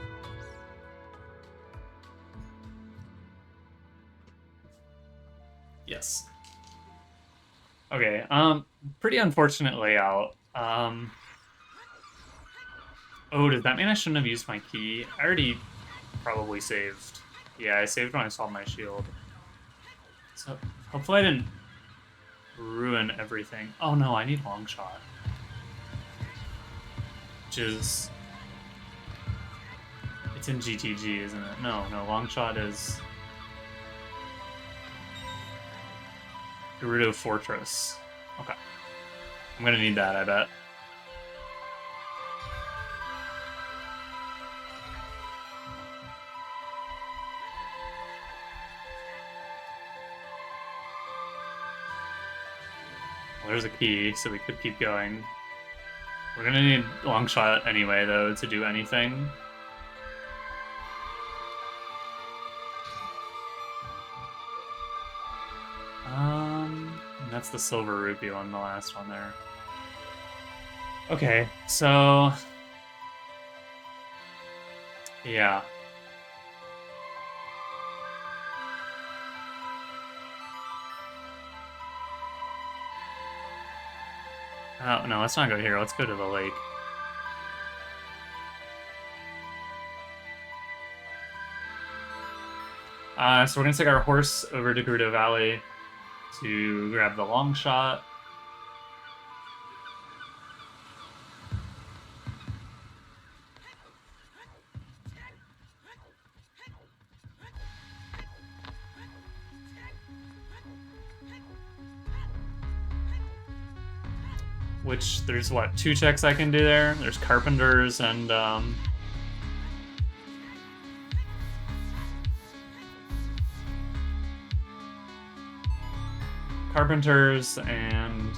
Yes. Okay, pretty unfortunate layout. Oh, does that mean I shouldn't have used my key? I already probably saved. Yeah, I saved when I saw my shield. So, hopefully I didn't ruin everything. Oh no, I need long shot. Which is... It's in GTG, isn't it? No, long shot is... Gerudo Fortress. Okay. I'm gonna need that, I bet. Well, there's a key, so we could keep going. We're gonna need long shot anyway, though, to do anything. That's the silver rupee one, the last one there. Okay, so... Yeah. Oh, no, let's not go here. Let's go to the lake. So we're gonna take our horse over to Gerudo Valley to grab the long shot. Which, there's what, 2 checks I can do there? There's Carpenters and, Carpenters and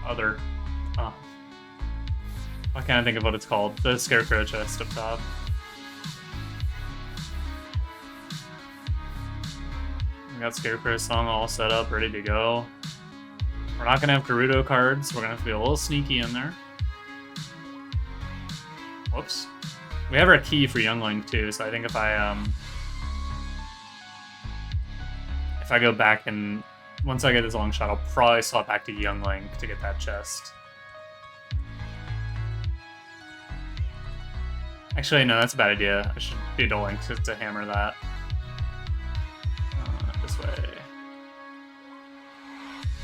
other. Oh. Why can't I think of what it's called? The Scarecrow chest up top. We got Scarecrow's song all set up, ready to go. We're not gonna have Gerudo cards. We're gonna have to be a little sneaky in there. Whoops. We have our key for Youngling too, so I think if I go back and once I get this long shot, I'll probably swap back to Youngling to get that chest. Actually, no, that's a bad idea. I should be dueling to hammer that. This way.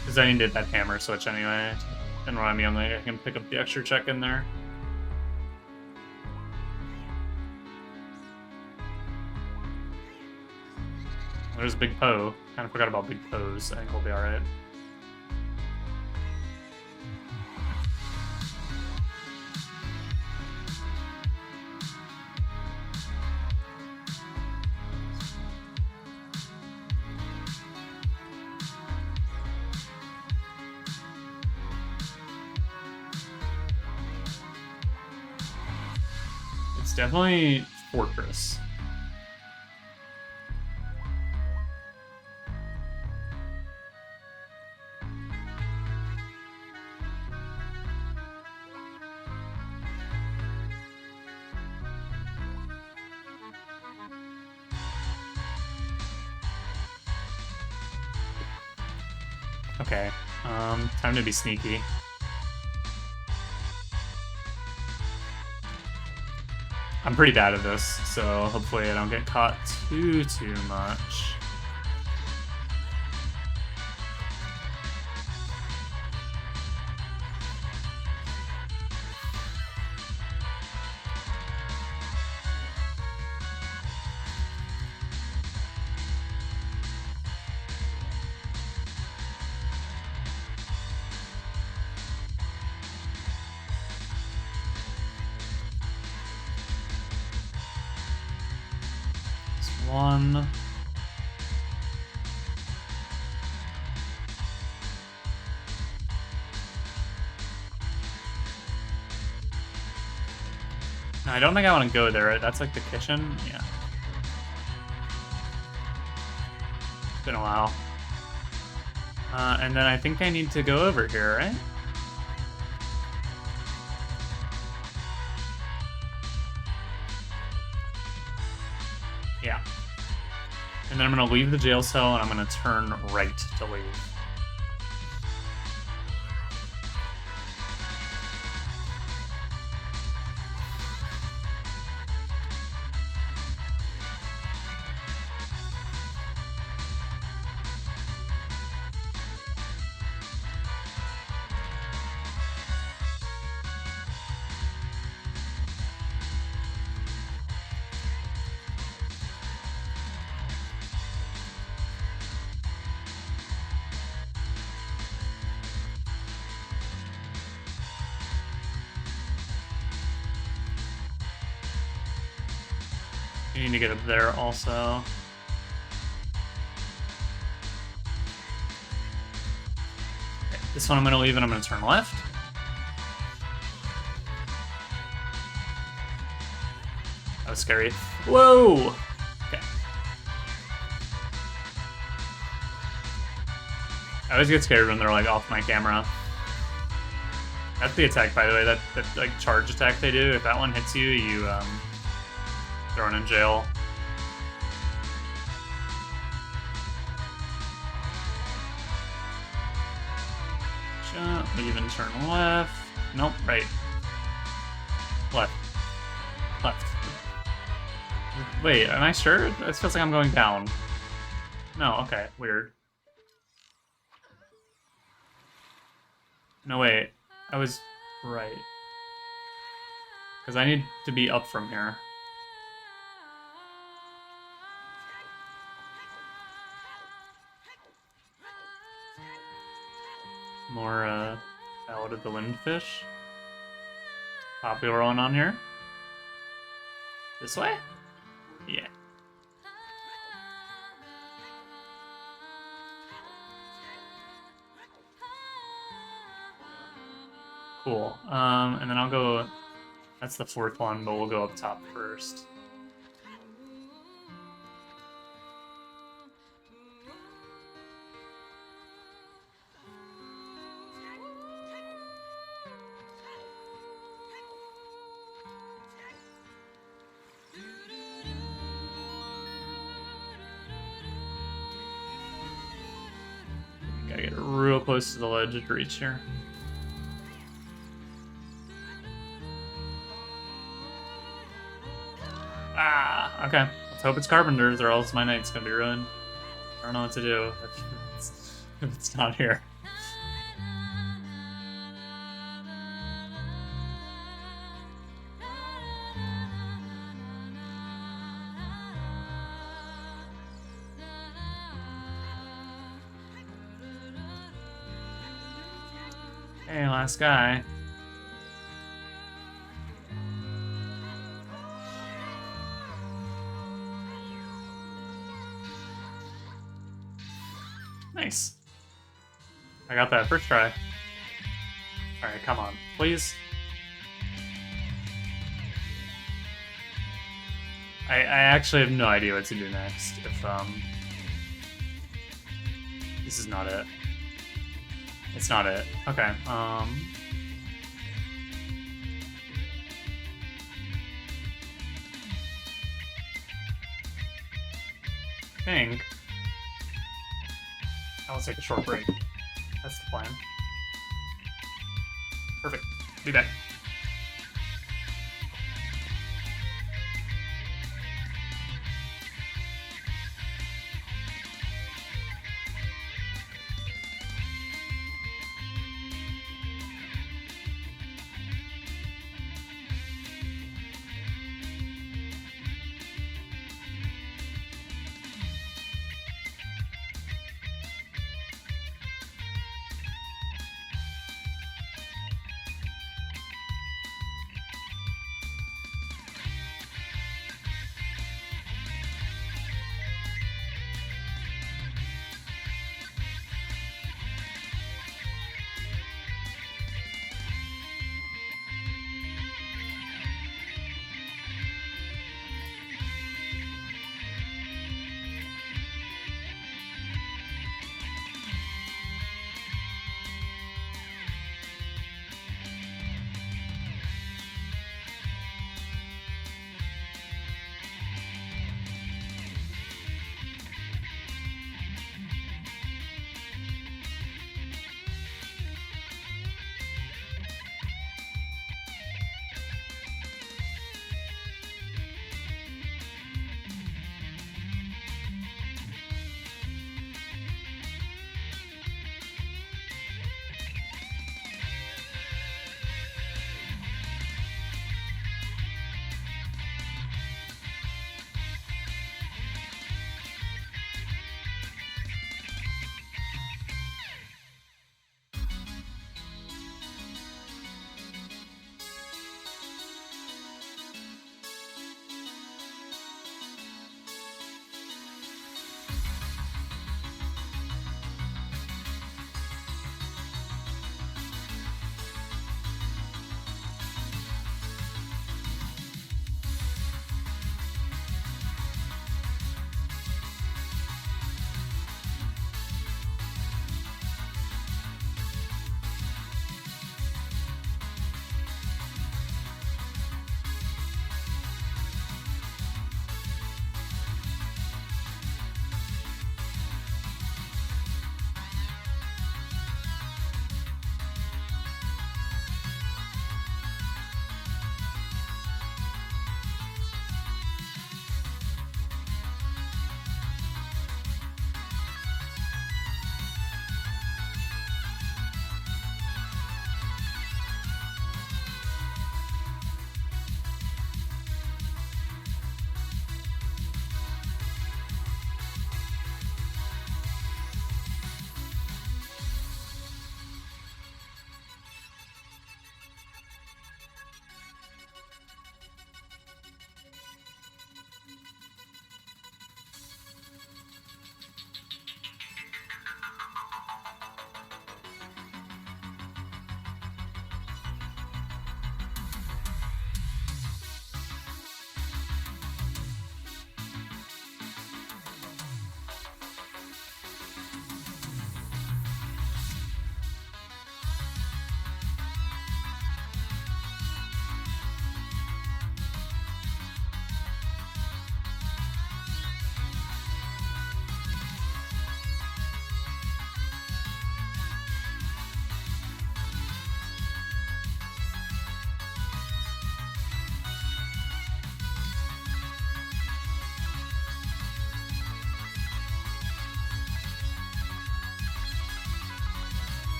Because I needed that hammer switch anyway. And when I'm Youngling, I can pick up the extra check in there. There's Big Poe. Kind of forgot about Big Poes. I think we'll be alright. It's definitely Fortress. Okay, time to be sneaky. I'm pretty bad at this, so hopefully I don't get caught too much. One. No, I don't think I want to go there. Right? That's like the kitchen. Yeah. been a while. And then I think I need to go over here, right? Yeah. And then I'm gonna leave the jail cell and I'm gonna turn right to leave. You need to get up there also. Okay, this one I'm gonna leave and I'm gonna turn left. That was scary. Whoa! Okay. I always get scared when they're like off my camera. That's the attack, by the way, that like charge attack they do. If that one hits you, you thrown in jail. Jump, leave and turn left. Nope, right. Left. Left. Wait, am I sure? This feels like I'm going down. No, okay, weird. No, wait. I was right. Because I need to be up from here. More, Ballad of the Windfish. Popular one on here. This way? Yeah. Cool. And then I'll go... That's the fourth one, but we'll go up top first. Gotta get real close to the ledge to reach here. Ah, okay. Let's hope it's Carpenters, or else my night's gonna be ruined. I don't know what to do if it's not here. Hey, last guy. Nice. I got that first try. Alright, come on. Please. I actually have no idea what to do next. If, This is not it. It's not it. Okay, I think I'll take a short break. That's the plan. Perfect. Be back.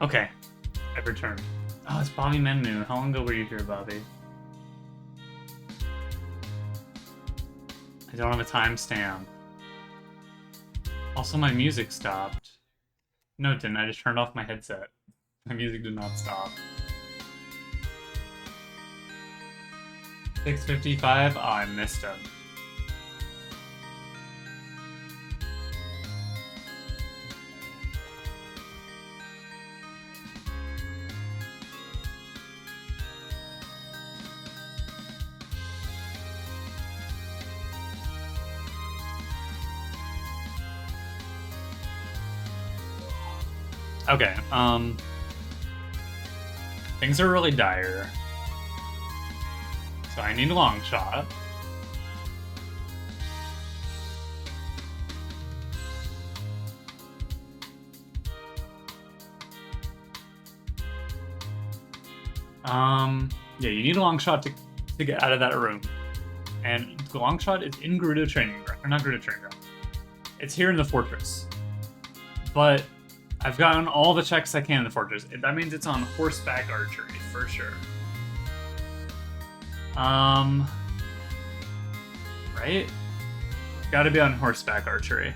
Okay, I've returned. Oh, it's Bobby Menmu. How long ago were you here, Bobby? I don't have a timestamp. Also, my music stopped. No, it didn't. I just turned off my headset. My music did not stop. 6:55? Oh, I missed him. Okay, things are really dire. So I need a long shot. Yeah, you need a long shot to get out of that room. And the long shot is in Gerudo Training Ground. Or not Gerudo Training Ground. It's here in the fortress. But I've gotten all the checks I can in the fortress. That means it's on horseback archery, for sure. Right? Gotta be on horseback archery.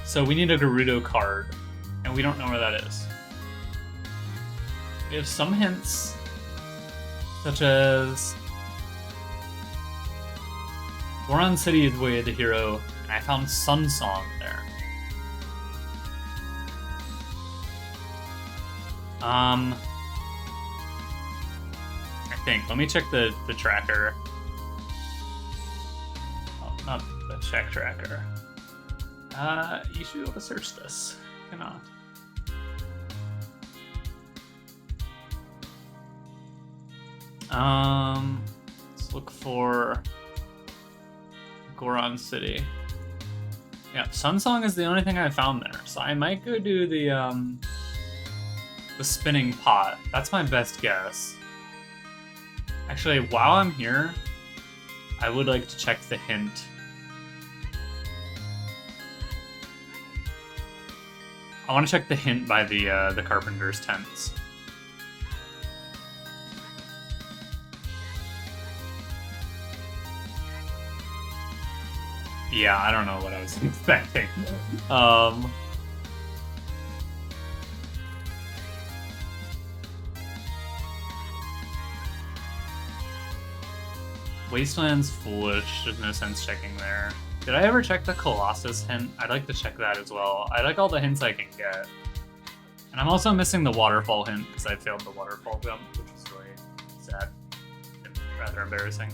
So we need a Gerudo card, and we don't know where that is. We have some hints, such as Goron City is way the hero, and I found Sun Song there. I think. Let me check the tracker. Oh, not the check tracker. You should be able to search this. Cannot. Let's look for Goron City. Yeah, Sun Song is the only thing I found there, so I might go do the spinning pot. That's my best guess. Actually, while I'm here, I would like to check the hint. I want to check the hint by the carpenter's tents. Yeah, I don't know what I was expecting. Wasteland's foolish. There's no sense checking there. Did I ever check the Colossus hint? I'd like to check that as well. I like all the hints I can get. And I'm also missing the waterfall hint because I failed the waterfall jump, which is really sad and rather embarrassing.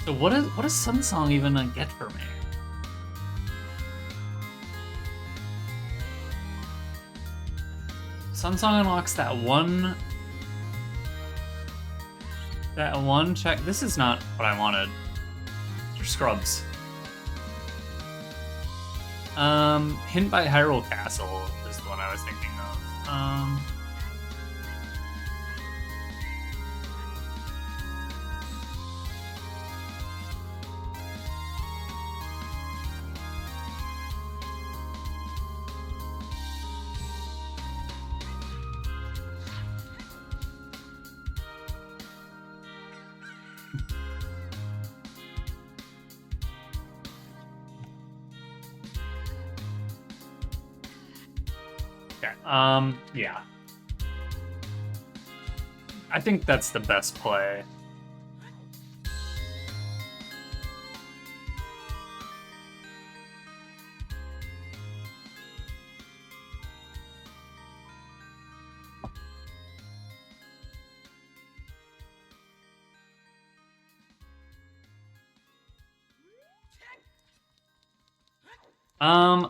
So what does Sun Song even get for me? Sun Song unlocks that one check. This is not what I wanted. They're scrubs. Hint by Hyrule Castle is the one I was thinking of. Yeah. I think that's the best play.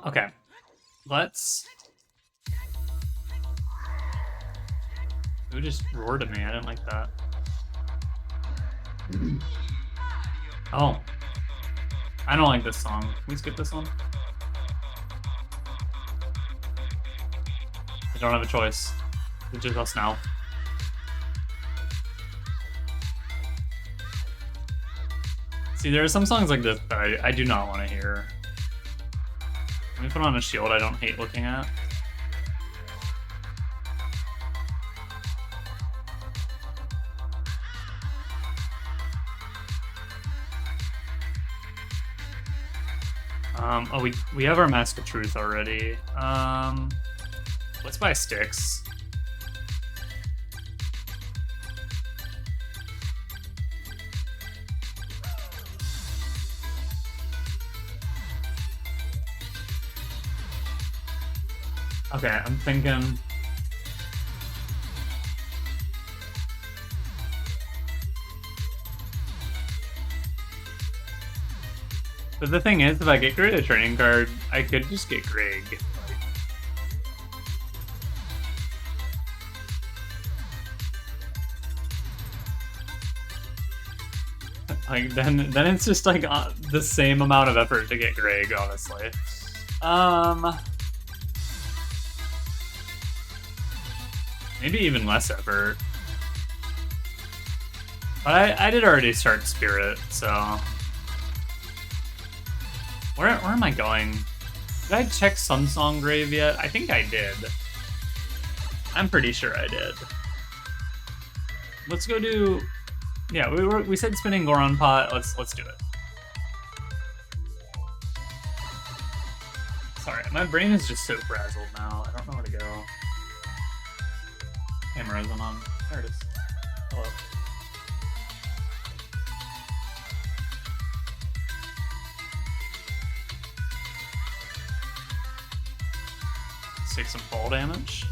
Okay. Let's... Who just roared at me? I didn't like that. Oh. I don't like this song. Can we skip this one? I don't have a choice. It's just us now. See, there are some songs like this that I do not want to hear. Let me put on a shield I don't hate looking at. Oh, we have our Mask of Truth already. Let's buy sticks. Okay, I'm thinking. But the thing is, if I get rid of a training card, I could just get Greg. Like then it's just like the same amount of effort to get Greg, honestly. Maybe even less effort. But I did already start Spirit, so. Where am I going? Did I check Sunsong Grave yet? I think I did. I'm pretty sure I did. Let's go do. Yeah, we said spinning Goron Pot. Let's do it. Sorry, my brain is just so frazzled now. I don't know where to go. Camera isn't on. There it is. Hello. Take some fall damage.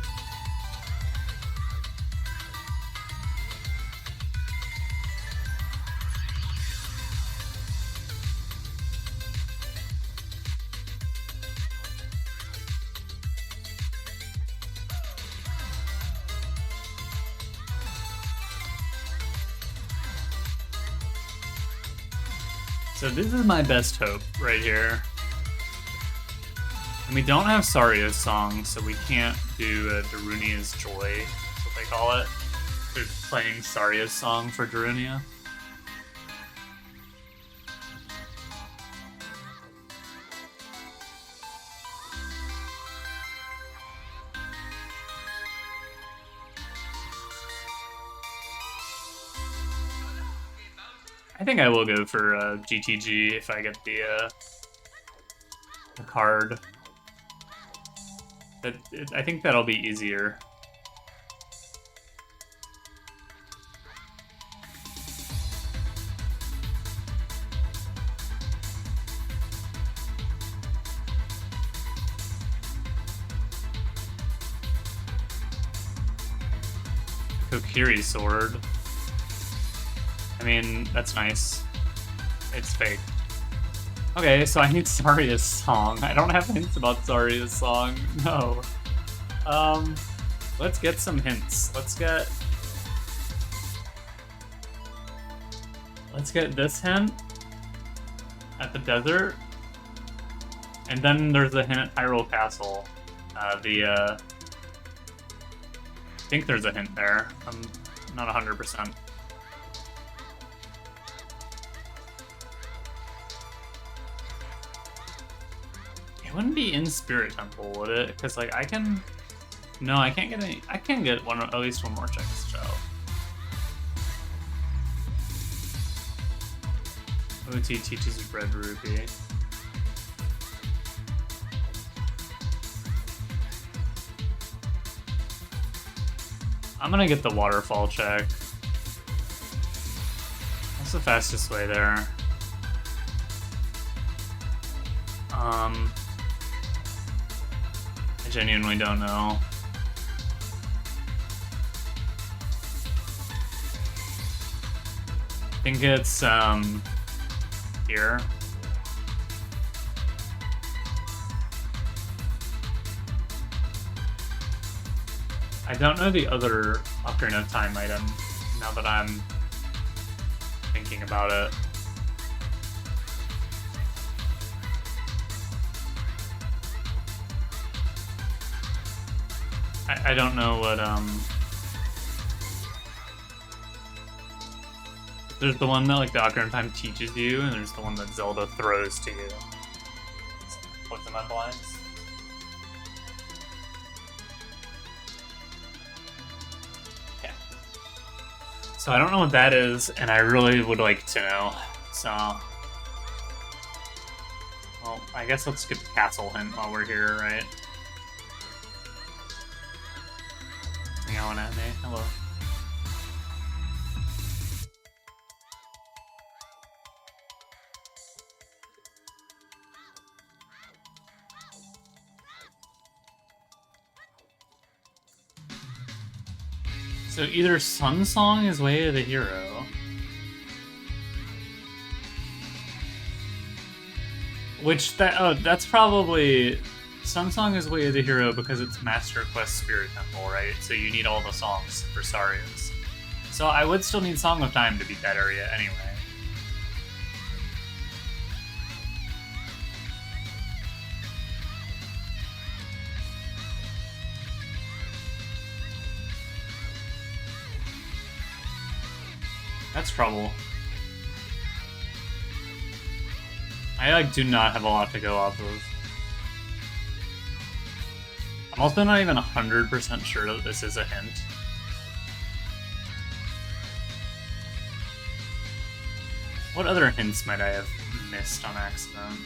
So this is my best hope right here. And we don't have Saria's song, so we can't do Darunia's Joy, that's what they call it. They're playing Saria's song for Darunia. I think I will go for GTG if I get the card. I think that'll be easier. Kokiri sword. I mean, that's nice. It's fake. Okay, so I need Saria's song. I don't have hints about Saria's song. No. Let's get some hints. Let's get this hint at the desert. And then there's a hint at Hyrule Castle. I think there's a hint there. I'm not 100%. Wouldn't be in Spirit Temple, would it? Because like I can, no, I can't get any. I can get at least one more check show. OT teaches Red Ruby. I'm gonna get the waterfall check. That's the fastest way there. I genuinely don't know. I think it's here. I don't know the other Ocarina of Time item now that I'm thinking about it. I don't know what, if There's the one that like the Ocarina of Time teaches you, and there's the one that Zelda throws to you. Puts them on blinds. Okay. So I don't know what that is, and I really would like to know. So, well, I guess let's get the castle hint while we're here, right? Meowing at me. Hello. So either Sun Song is Way of the Hero. Which, that's probably... Sun Song is Way of the Hero because it's Master Quest Spirit Temple, right? So you need all the songs for Saria's. So I would still need Song of Time to beat that area anyway. That's trouble. I like do not have a lot to go off of. I'm also not even 100% sure that this is a hint. What other hints might I have missed on accident?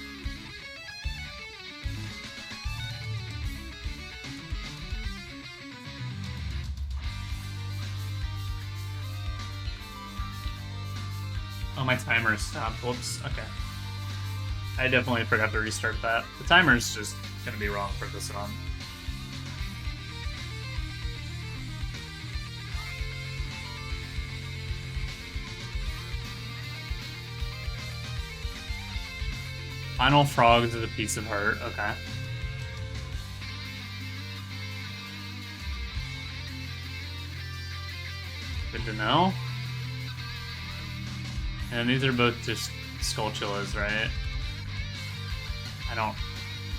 Oh, my timer stopped. Whoops. Okay. I definitely forgot to restart that. The timer's just gonna be wrong for this one. Final Frogs is a piece of heart. Okay. Good to know. And these are both just Skulltulas, right? I don't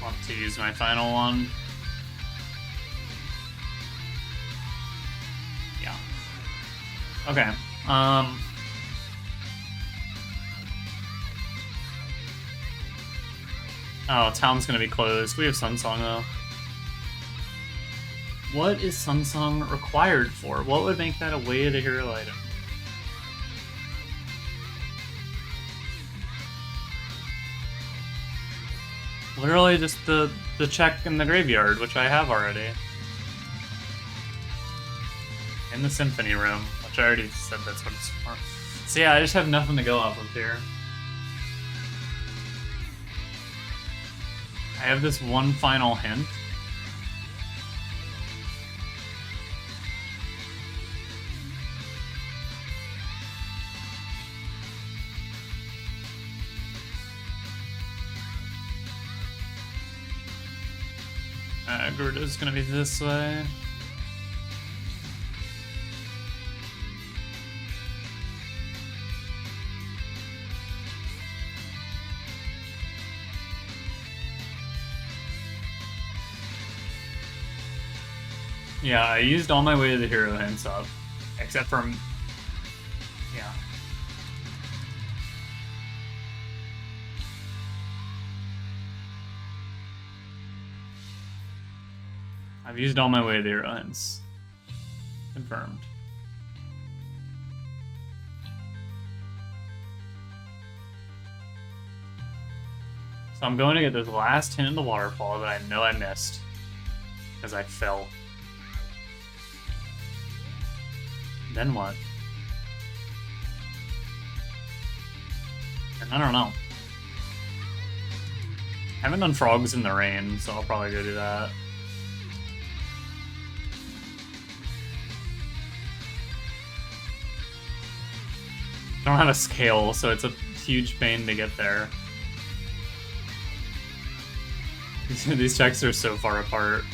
want to use my final one. Yeah. Okay. Oh, town's gonna be closed. We have Sunsong though. What is Sunsong required for? What would make that a Way of the Hero item? Literally just the check in the graveyard, which I have already. In the Symphony Room, which I already said that's what it's for. So yeah, I just have nothing to go off of here. I have this one final hint. Gerudo's gonna be this way. Yeah, I used all my Way of the Hero hints up, except for... yeah. I've used all my Way of the Hero hints. Confirmed. So I'm going to get this last hint in the waterfall that I know I missed. Because I fell. Then what? And I don't know. I haven't done Frogs in the Rain, so I'll probably go do that. I don't have a scale, so it's a huge pain to get there. These checks are so far apart.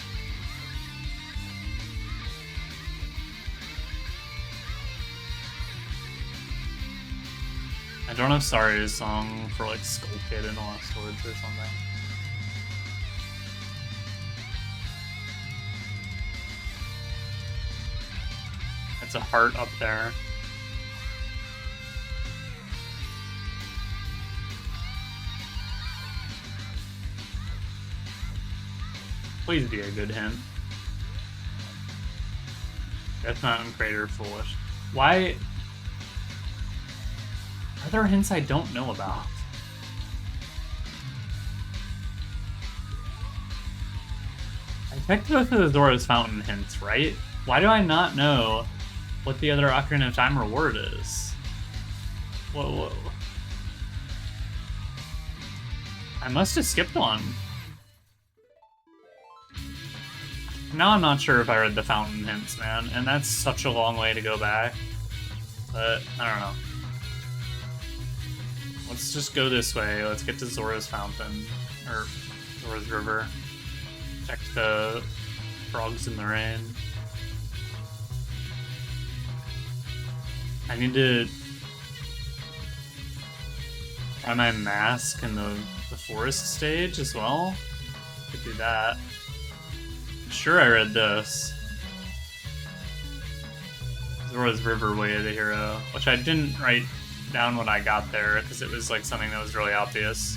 I don't have Saria's song for like Skull Kid and Lost Woods or something. It's a heart up there. Please be a good hint. Death Mountain Crater Foolish. Why? Are there hints I don't know about? I checked both of the Zora's Fountain hints, right? Why do I not know what the other Ocarina of Time reward is? Whoa. I must have skipped one. Now I'm not sure if I read the fountain hints, man, and that's such a long way to go back. But, I don't know. Let's just go this way. Let's get to Zora's Fountain, or Zora's River. Check the frogs in the rain. I need to try my mask in the forest stage as well. Could do that. I'm sure I read this. Zora's River Way of the Hero, which I didn't write down when I got there because it was like something that was really obvious.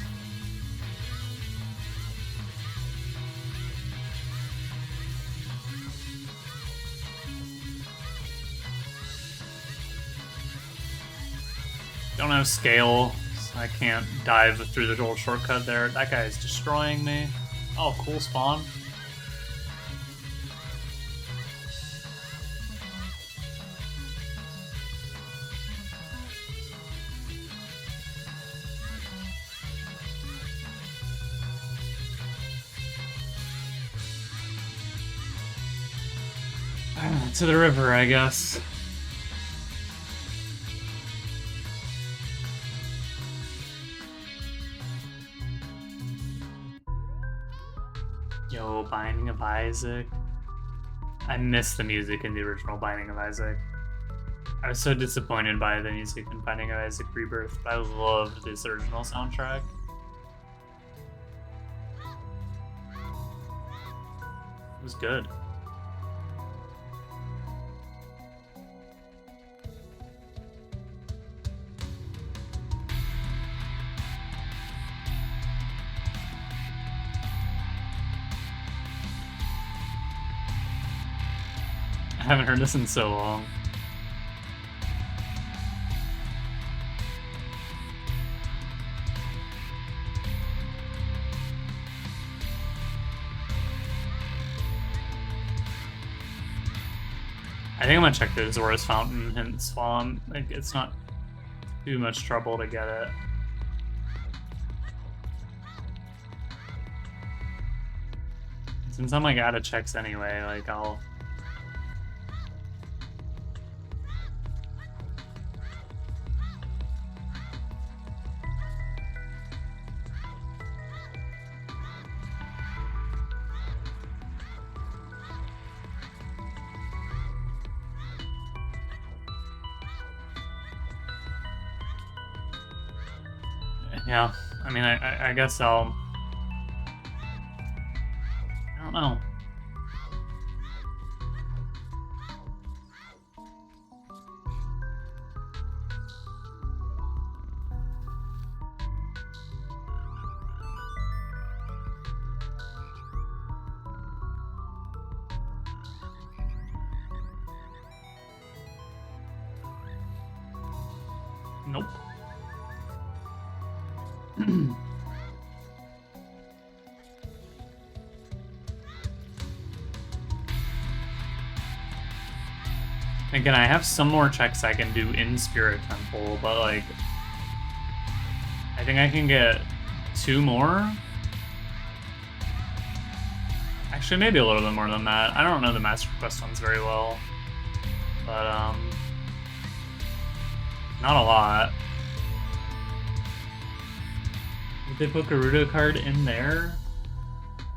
Don't have scale, so I can't dive through the little shortcut there. That guy is destroying me. Oh, cool spawn. To the river, I guess. Yo, Binding of Isaac. I miss the music in the original Binding of Isaac. I was so disappointed by the music in Binding of Isaac Rebirth, but I loved this original soundtrack. It was good. I haven't heard this in so long. I think I'm gonna check the Zora's Fountain hints while I'm like, it's not too much trouble to get it. Since I'm like out of checks anyway, like I'll. Yeah, I mean, I guess I'll. I don't know. Nope. Again, I have some more checks I can do in Spirit Temple, but like, I think I can get 2 more. Actually, maybe a little bit more than that. I don't know the Master Quest ones very well, but not a lot. Did they put Gerudo card in there?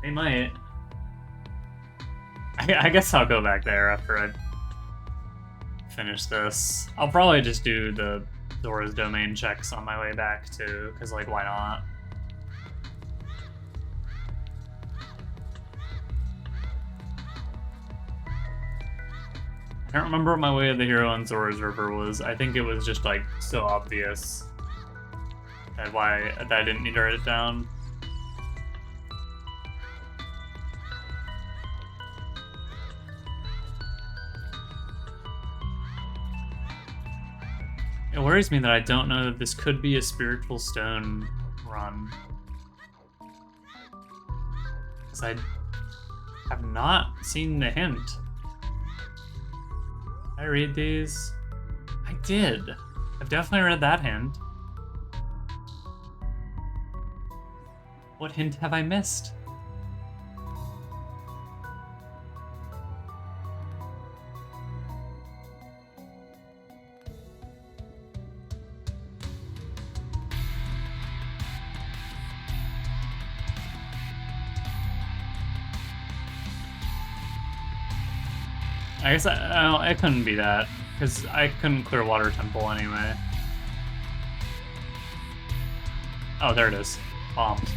They might. I guess I'll go back there after I finish this. I'll probably just do the Zora's Domain checks on my way back too, because like, why not? I don't remember what my way of the hero on Zora's River was. I think it was just like so obvious that I didn't need to write it down. worries me that I don't know that this could be a spiritual stone run. Because I have not seen the hint. Did I read these? I did. I've definitely read that hint. What hint have I missed? I guess it couldn't be that, because I couldn't clear Water Temple anyway. Oh, there it is. Bombs.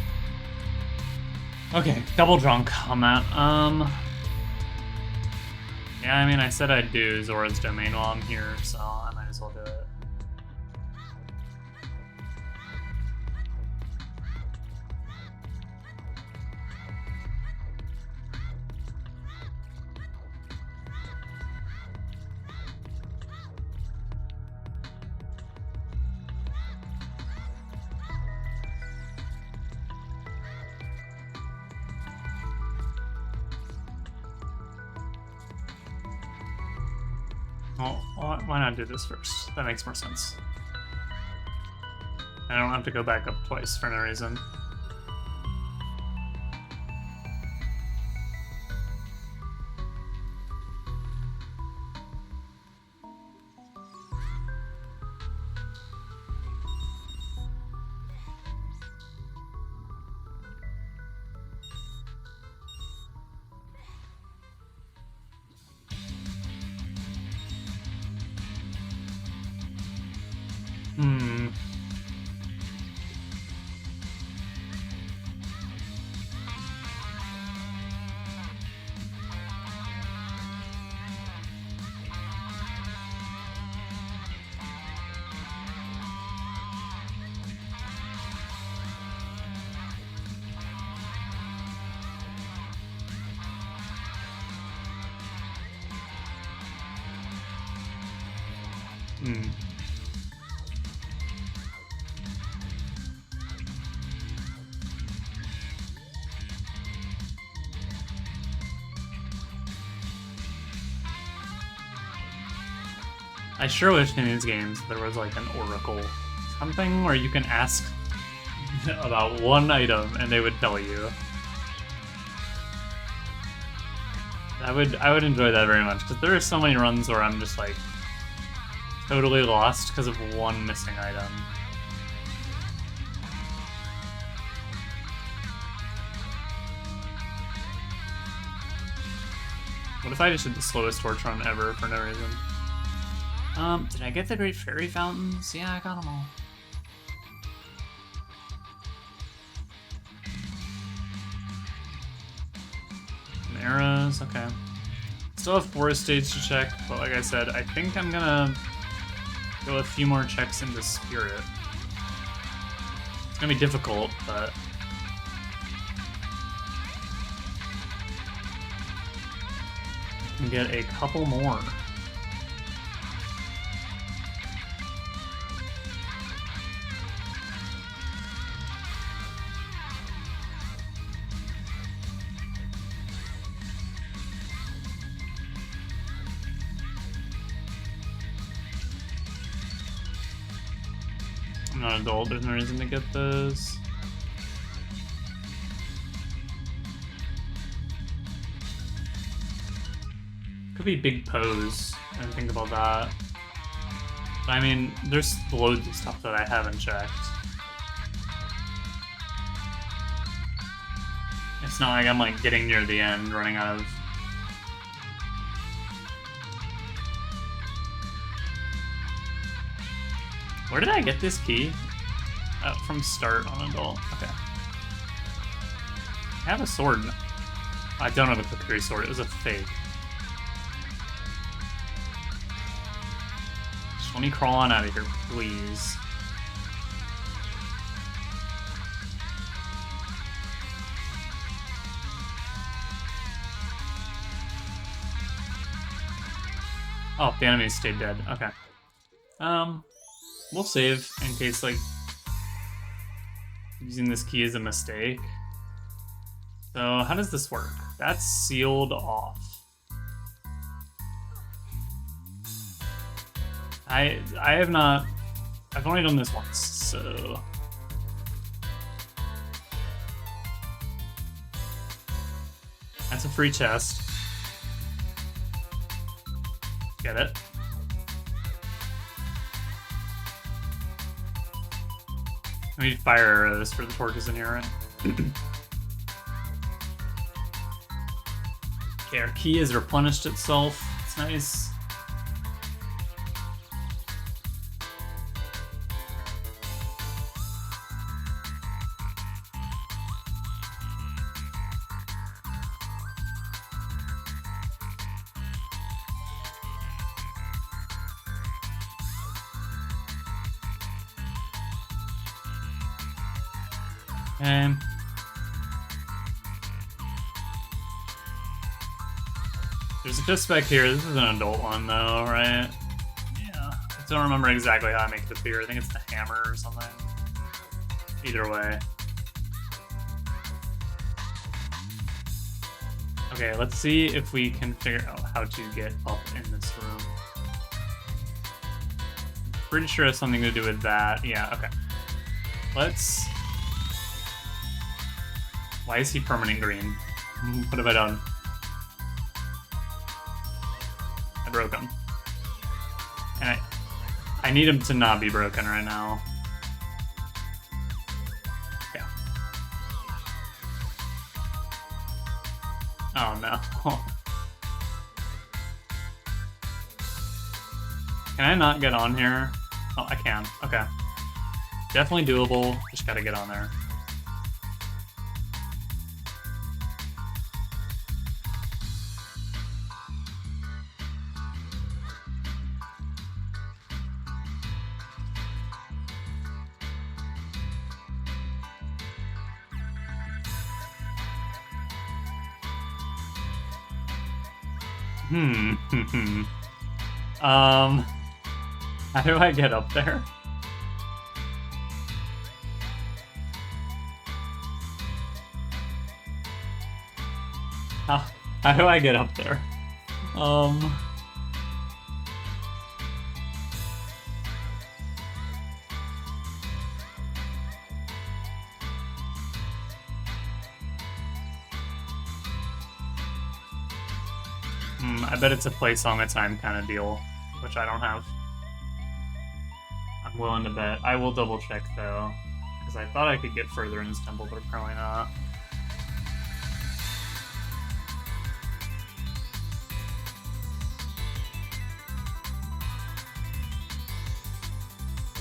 Okay, double drunk on that. Yeah, I mean, I said I'd do Zora's Domain while I'm here, so I might as well do it. Well, why not do this first? That makes more sense. I don't have to go back up twice for no reason. Hmm. Hmm. I sure wish in these games there was like an oracle, something where you can ask about one item and they would tell you. I would enjoy that very much, because there are so many runs where I'm just like totally lost because of one missing item. What if I just did the slowest torch run ever for no reason? Did I get the Great Fairy Fountains? Yeah, I got them all. And arrows, okay. Still have 4 stages to check, but like I said, I think I'm gonna go a few more checks into Spirit. It's gonna be difficult, but I can get a couple more. I'm not an adult, there's no reason to get those. Could be Big Pose, I didn't think about that. But I mean, there's loads of stuff that I haven't checked. It's not like I'm like getting near the end, running out of... Where did I get this key? Oh, from start on adult. Okay. I have a sword. I don't have a Kukuri sword. It was a fake. Just let me crawl on out of here, please. Oh, the enemies stayed dead. Okay. We'll save in case, like, using this key is a mistake. So how does this work? That's sealed off. I have not... I've only done this once, so... That's a free chest. Get it? I need fire arrows for the torches in here, right? Okay, our key has replenished itself. It's nice. Okay. There's a chest back here. This is an adult one, though, right? Yeah. I don't remember exactly how I make it appear. I think it's the hammer or something. Either way. Okay, let's see if we can figure out how to get up in this room. Pretty sure it has something to do with that. Yeah, okay. Let's... Why is he permanent green? What have I done? I broke him. And I need him to not be broken right now. Yeah. Oh no. Can I not get on here? Oh, I can. Okay. Definitely doable. Just gotta get on there. How do I get up there? How do I get up there? I bet it's a play song at time kind of deal, which I don't have. I'm willing to bet. I will double check though, because I thought I could get further in this temple, but apparently not.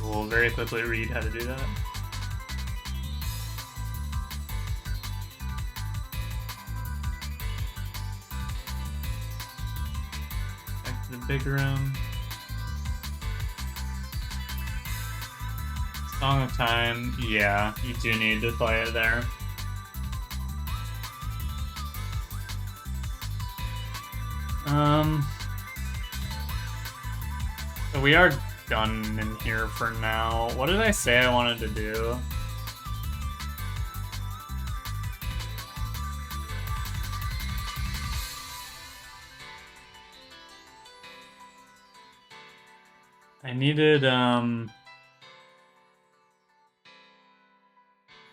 We'll very quickly read how to do that. Back to the big room. Song of Time, yeah, you do need to play it there. So we are done in here for now. What did I say I wanted to do? I needed,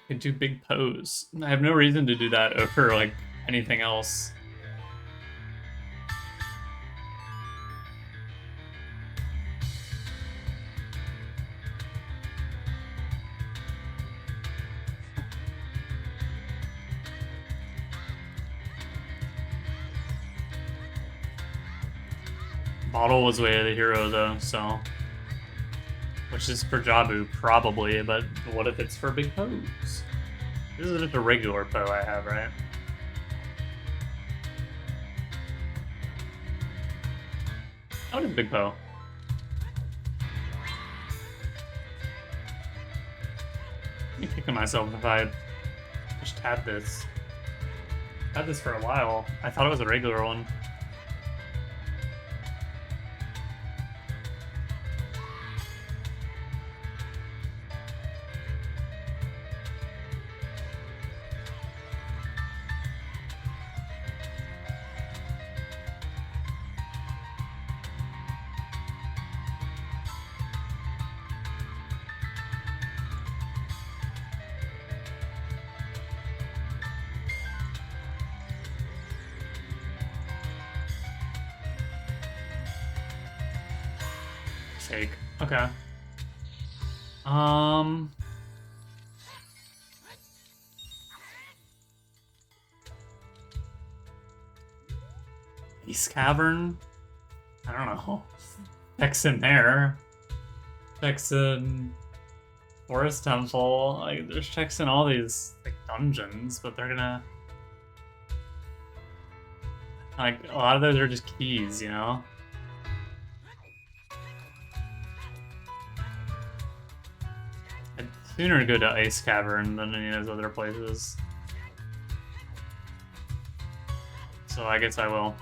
could do big pose. I have no reason to do that over, like, anything else. Bottle was way of the hero, though, so... Which is for Jabu, probably, but what if it's for big pose? This is just a regular Poe I have, right? What is big Poe? I'm kicking myself if I just had this. I had this for a while. I thought it was a regular one. Fake. Okay. East Cavern? I don't know. Texan there. Texan Forest Temple. Like, there's checks in all these like dungeons, but they're gonna like a lot of those are just keys, you know? I'd sooner go to Ice Cavern than any of those other places. So I guess I will.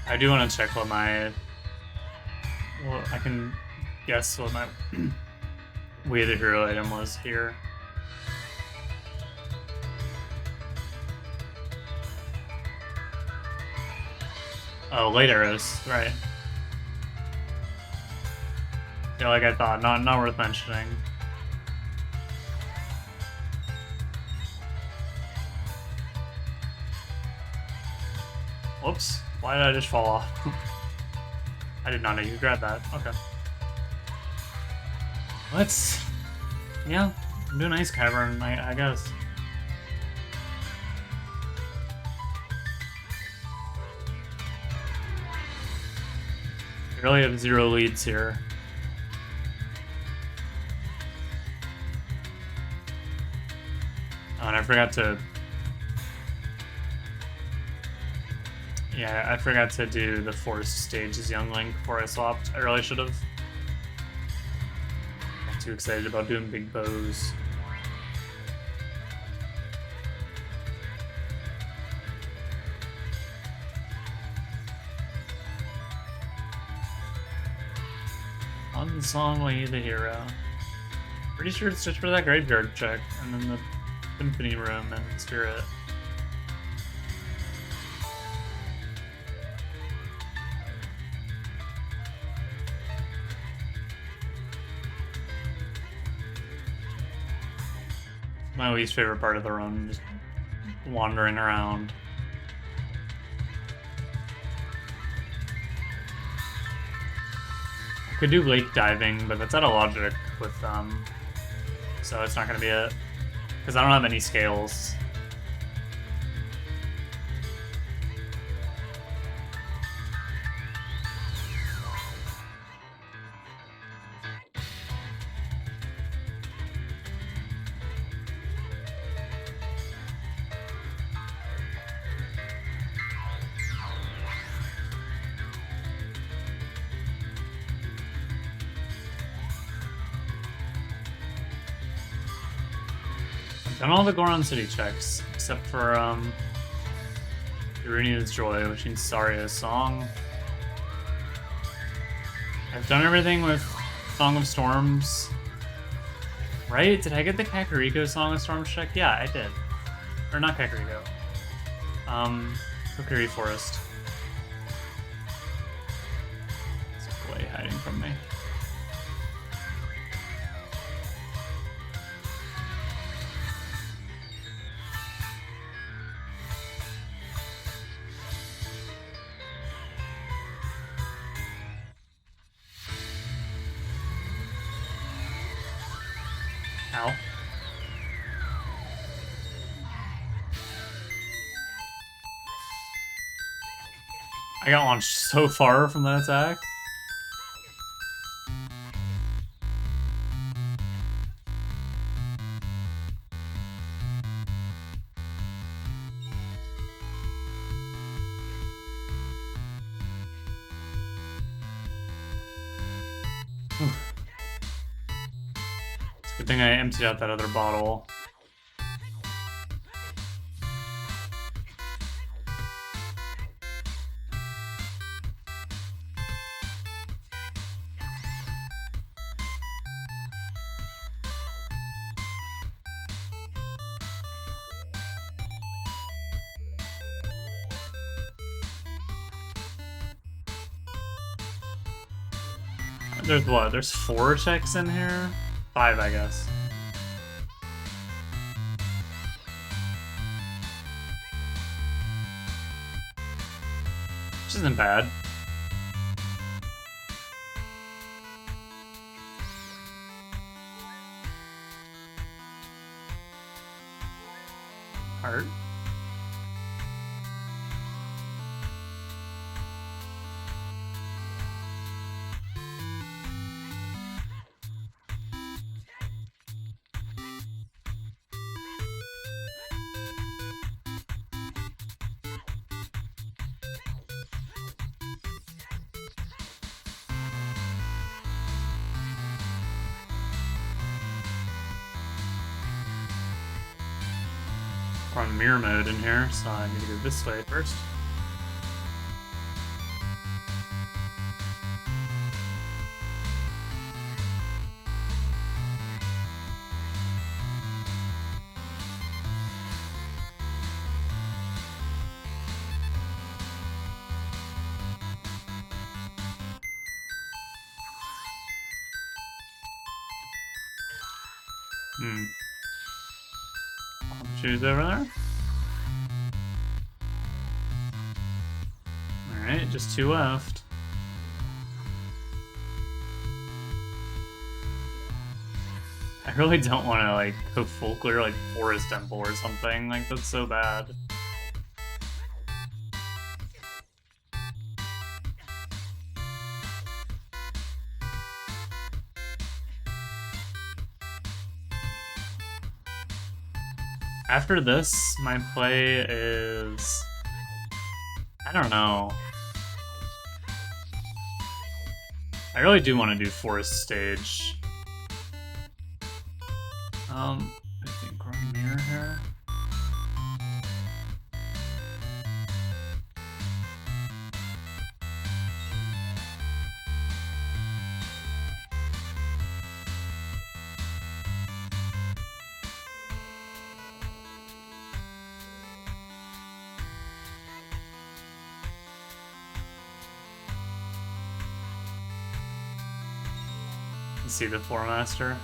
I do want to check what my... Well, I can guess what my Way the Hero item was here. Oh, light arrows, right. Yeah, like I thought, not worth mentioning. Whoops. Why did I just fall off? I did not know you grabbed that. Okay. Let's... Yeah, I'm doing Ice Cavern, I guess. I really have 0 leads here. Oh, and I forgot to... Yeah, I forgot to do the forest stage as Young Link before I swapped. I really should have. I'm too excited about doing big bows. Unsongly the hero. Pretty sure it's just for that graveyard check, and then the symphony room and spirit. My least favorite part of the run, just wandering around. I could do lake diving, but that's out of logic with, so it's not gonna be it. Because I don't have any scales. Done all the Goron City checks, except for, Irunia's Joy, which means Saria's Song. I've done everything with Song of Storms. Right? Did I get the Kakariko Song of Storms check? Yeah, I did. Or not Kakariko. Kokiri Forest. It's way hiding from me. Ow. I got launched so far from that attack. Good thing I emptied out that other bottle. There's what? There's 4 checks in here? 5, I guess. Which isn't bad. Heart. We're on mirror mode in here, so I need to go this way first. Shoes over there. Alright, just 2 left. I really don't want to, like, go full clear, like, Forest Temple or something. Like, that's so bad. After this, my play is... I don't know. I really do want to do Forest Stage. I think we're on mirror here. See the Floor Master.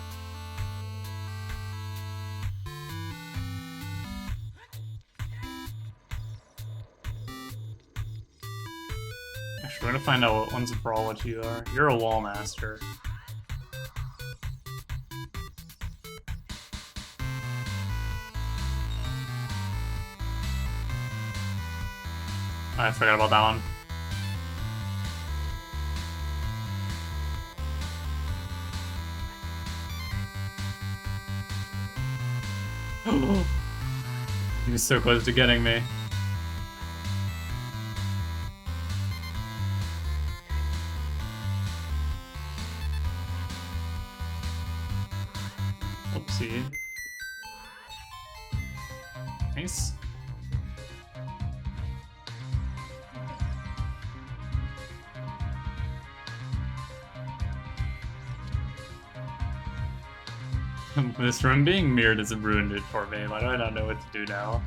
Actually, we're gonna find out what once and for all what you are. You're a Wall Master. I forgot about that one. He was so close to getting me. Oopsie. Nice. This room being mirrored has ruined it for me. Why do I not know what to do now?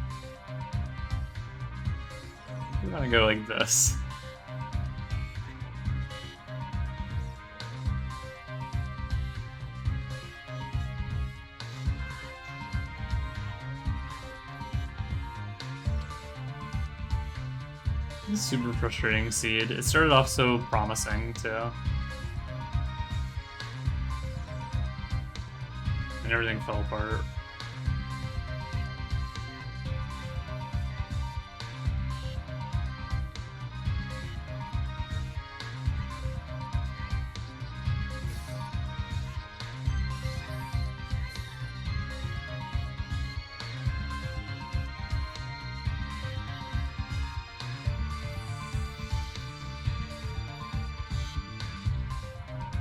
I'm gonna go like this. Super frustrating seed. It started off so promising too. And everything fell apart.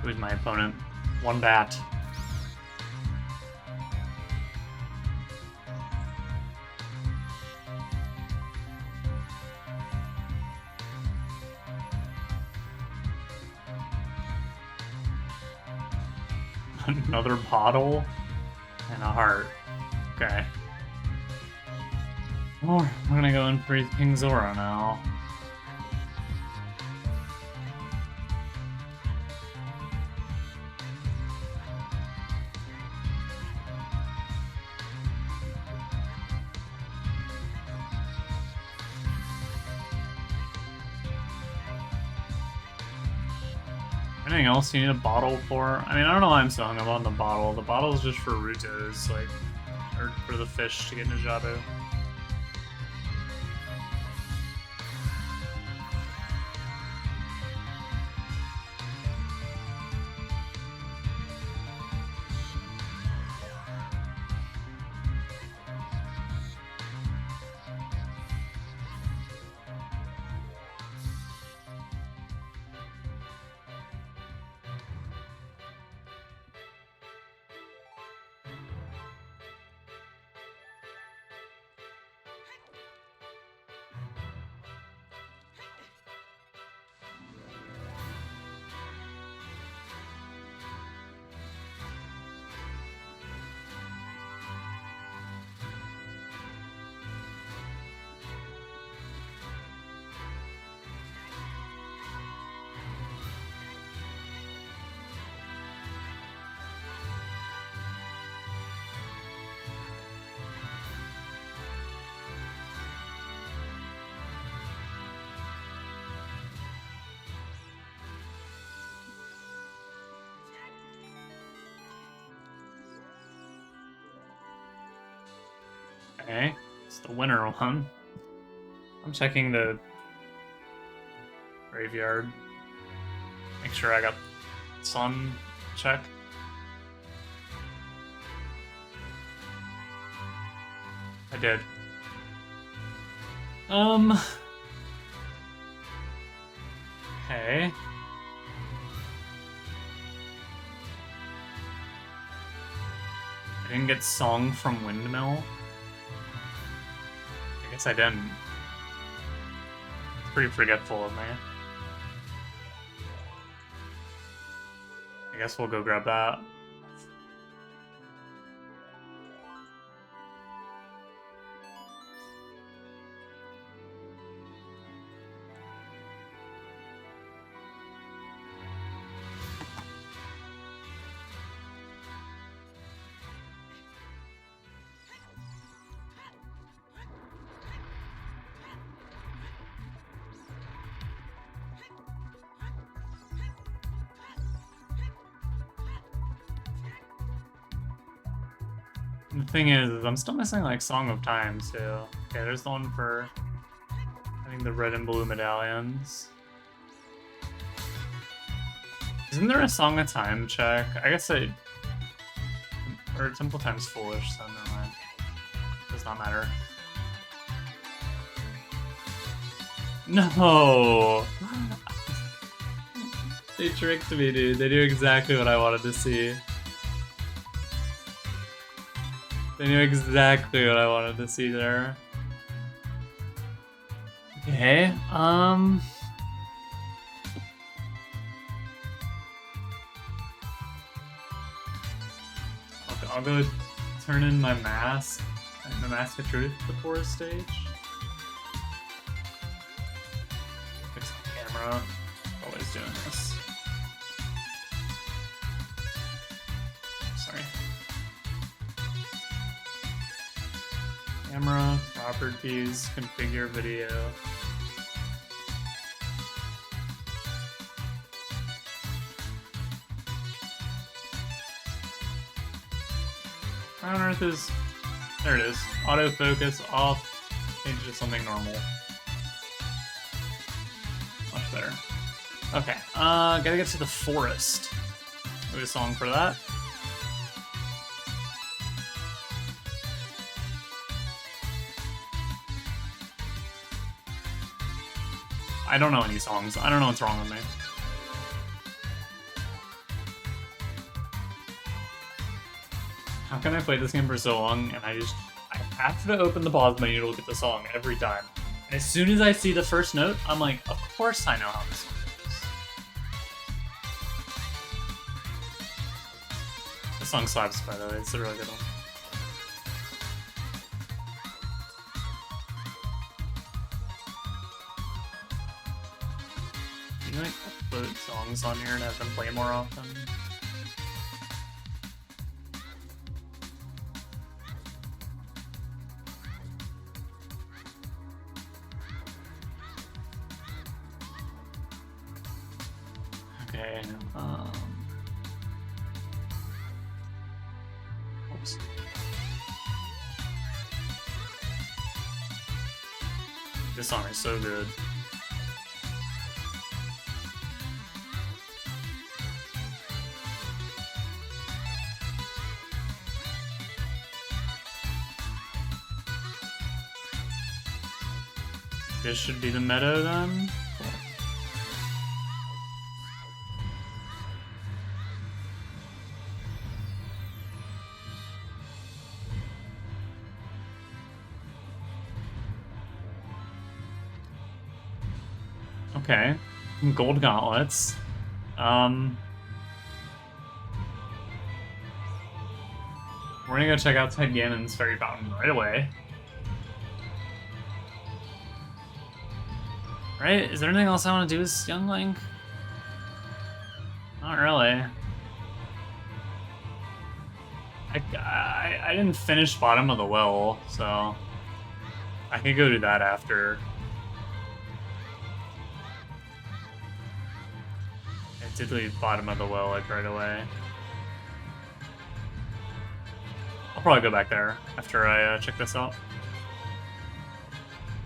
Who's my opponent? One bat. Another bottle and a heart. Okay. Oh, I'm gonna go in for King Zora now. Anything else you need a bottle for? I mean, I don't know why I'm so hung up on the bottle. The bottle is just for Rutos, like, or for the fish to get Nijabu. Okay, it's the winner one. I'm checking the graveyard. Make sure I got sun check. I did. Okay. I didn't get Song from Windmill. I guess I didn't. It's pretty forgetful of me. I guess we'll go grab that. The thing is, I'm still missing like Song of Time too. Okay, there's the one for I think the red and blue medallions. Isn't there a Song of Time check? I guess I or Temple Time's foolish, so never mind. Does not matter. No! They tricked me, dude. They knew exactly what I wanted to see. They knew exactly what I wanted to see there. Okay, I'll go turn in my mask and the Mask of Truth before a stage. Fix my camera. Always doing this. Sorry. Camera, properties, configure video. Where on earth is... There it is. Autofocus off. Change it to something normal. Much better. Okay, gotta get to the forest. Maybe a song for that. I don't know any songs. I don't know what's wrong with me. How can I play this game for so long and I have to open the pause menu to look at the song every time. And as soon as I see the first note, I'm like, of course I know how this song goes. This song slaps, by the way. It's a really good one. Can you like upload songs on here and have them play more often? Okay. Okay. Oops. This song is so good. This should be the meadow then. Okay, gold gauntlets. We're gonna go check out Ted Gannon's Fairy Fountain right away. Right? Is there anything else I want to do as Young Link? Not really. I didn't finish Bottom of the Well, so I could go do that after. I did leave Bottom of the Well like right away. I'll probably go back there after I check this out.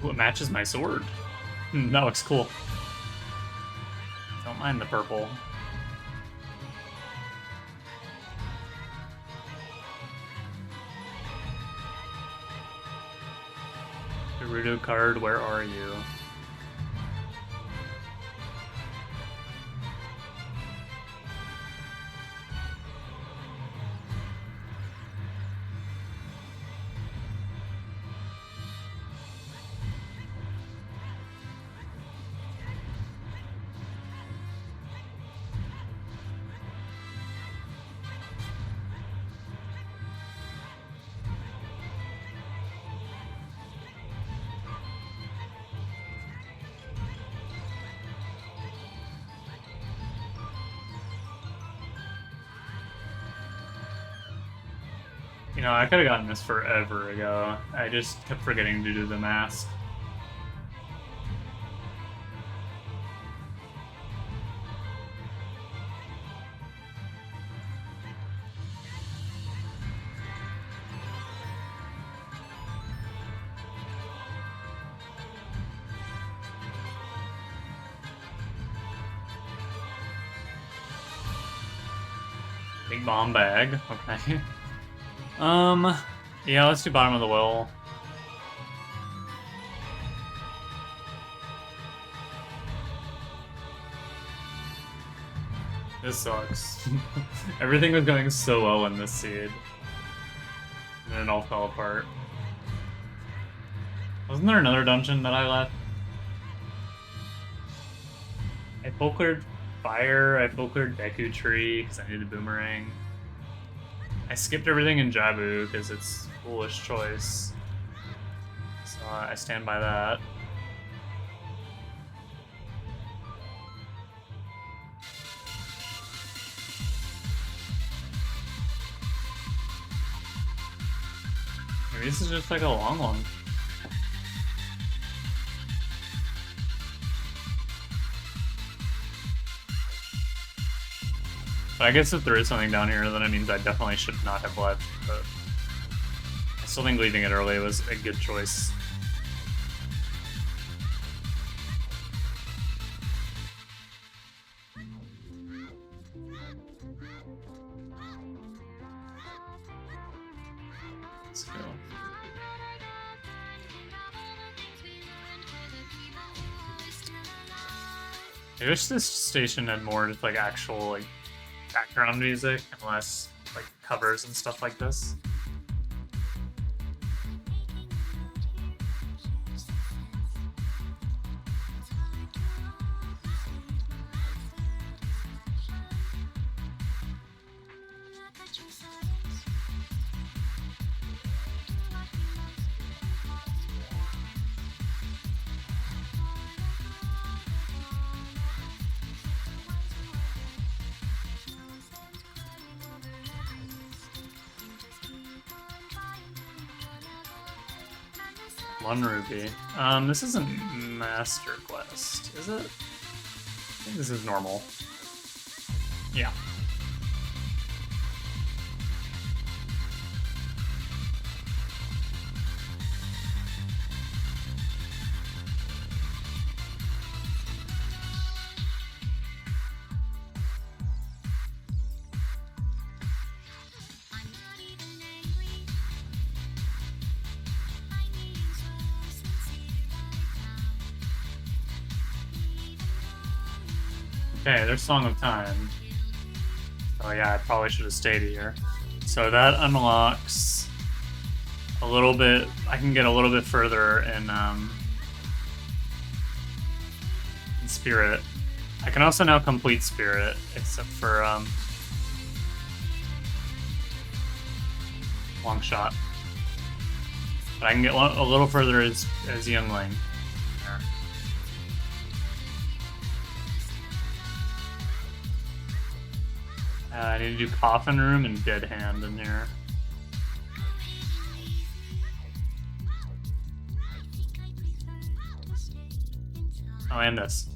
Ooh, it matches my sword. That looks cool. Don't mind the purple. Gerudo card, where are you? You know, I could have gotten this forever ago. I just kept forgetting to do the mask. Big bomb bag, okay. Yeah, let's do Bottom of the Well. This sucks. Everything was going so well in this seed. And then it all fell apart. Wasn't there another dungeon that I left? I full cleared Fire, I full cleared Deku Tree because I needed a Boomerang. I skipped everything in Jabu because it's a foolish choice. So I stand by that. Maybe this is just like a long one. But I guess if there is something down here, then it means I definitely should not have left, but I still think leaving it early was a good choice. Let's go. I wish this station had more just like actual like background music and less like covers and stuff like this. One rupee. This isn't Master Quest, is it? I think this is normal. Yeah. Okay, there's Song of Time. Oh yeah, I probably should have stayed here. So that unlocks a little bit. I can get a little bit further in Spirit. I can also now complete Spirit, except for Long Shot. But I can get a little further as Youngling. I need to do Coffin Room and Dead Hand in here. Oh, and this.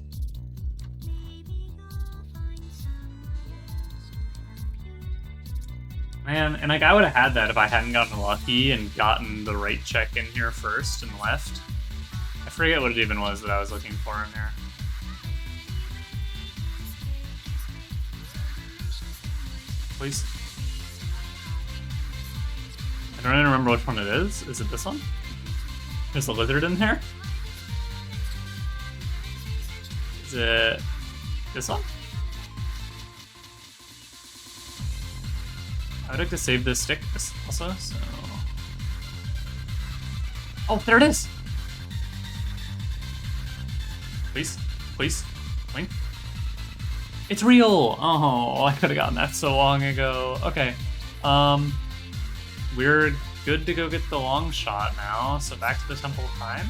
Man, and like I would have had that if I hadn't gotten lucky and gotten the right check in here first and left. I forget what it even was that I was looking for in here. Please. I don't even remember which one it is. Is it this one? There's a lizard in there? Is it this one? I would like to save this stick also, so... Oh, there it is! Please, please, blink. It's real! Oh, I could have gotten that so long ago. Okay, we're good to go get the long shot now, so back to the Temple of Time.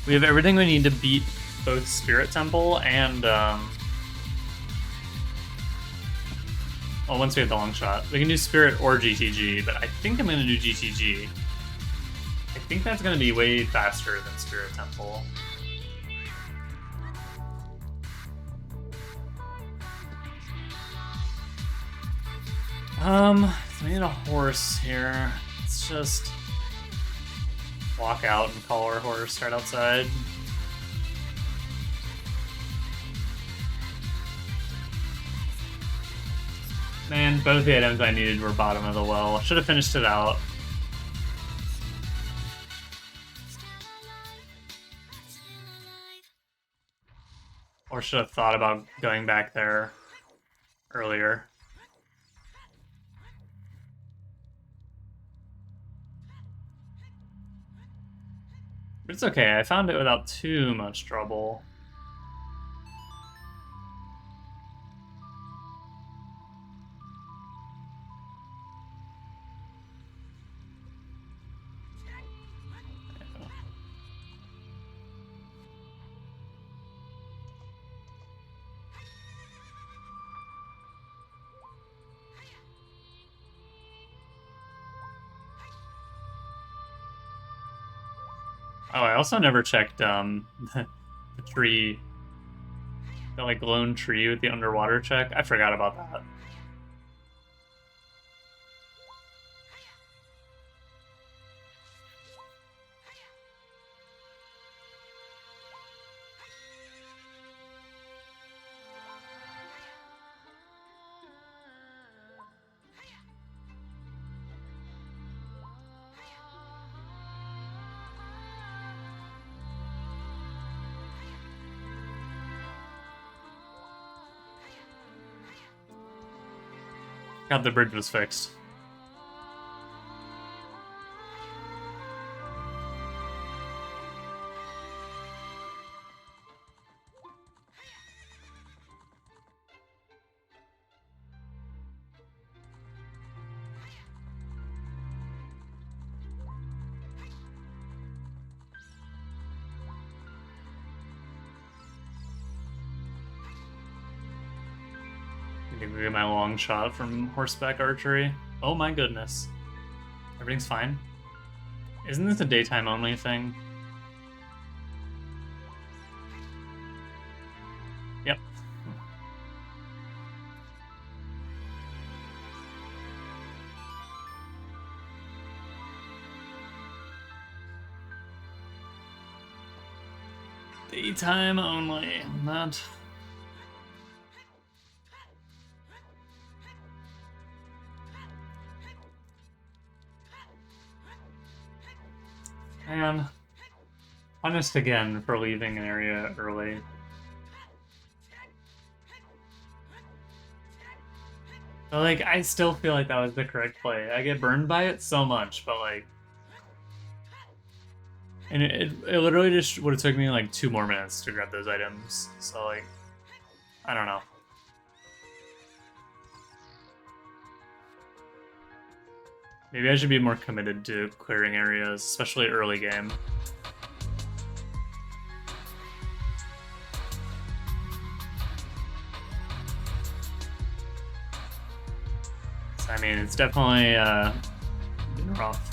We have everything we need to beat both Spirit Temple and, well, once we have the long shot. We can do Spirit or GTG, but I think I'm going to do GTG. I think that's going to be way faster than Spirit Temple. So we need a horse here. Let's just walk out and call our horse right outside. Man, both the items I needed were bottom of the well. Should have finished it out. Or should have thought about going back there earlier. But it's okay, I found it without too much trouble. Oh, I also never checked the tree, the like lone tree with the underwater check. I forgot about that. God, the bridge was fixed. I think we get my long shot from horseback archery. Oh my goodness. Everything's fine. Isn't this a daytime only thing? Yep. Daytime only. Not. Man, punished again for leaving an area early. But, like, I still feel like that was the correct play. I get burned by it so much, but, like... And it literally just would have took me, like, 2 more minutes to grab those items. So, like... I don't know. Maybe I should be more committed to clearing areas, especially early game. So, I mean, it's definitely been rough.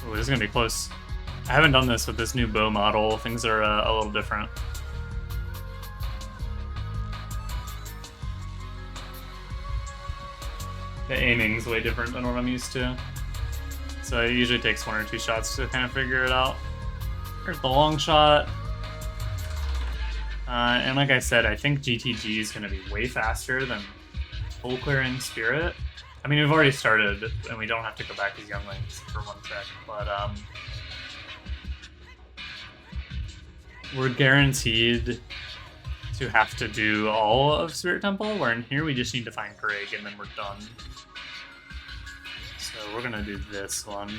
Ooh, this is gonna be close. I haven't done this with this new bow model. Things are a little different. The aiming's way different than what I'm used to. So it usually takes 1 or 2 shots to kind of figure it out. Here's the long shot. And like I said, I think GTG is gonna be way faster than full clearing Spirit. I mean, we've already started, and we don't have to go back as younglings for 1 sec, but we're guaranteed to have to do all of Spirit Temple, where in here we just need to find Greg, and then we're done. So we're gonna do this one.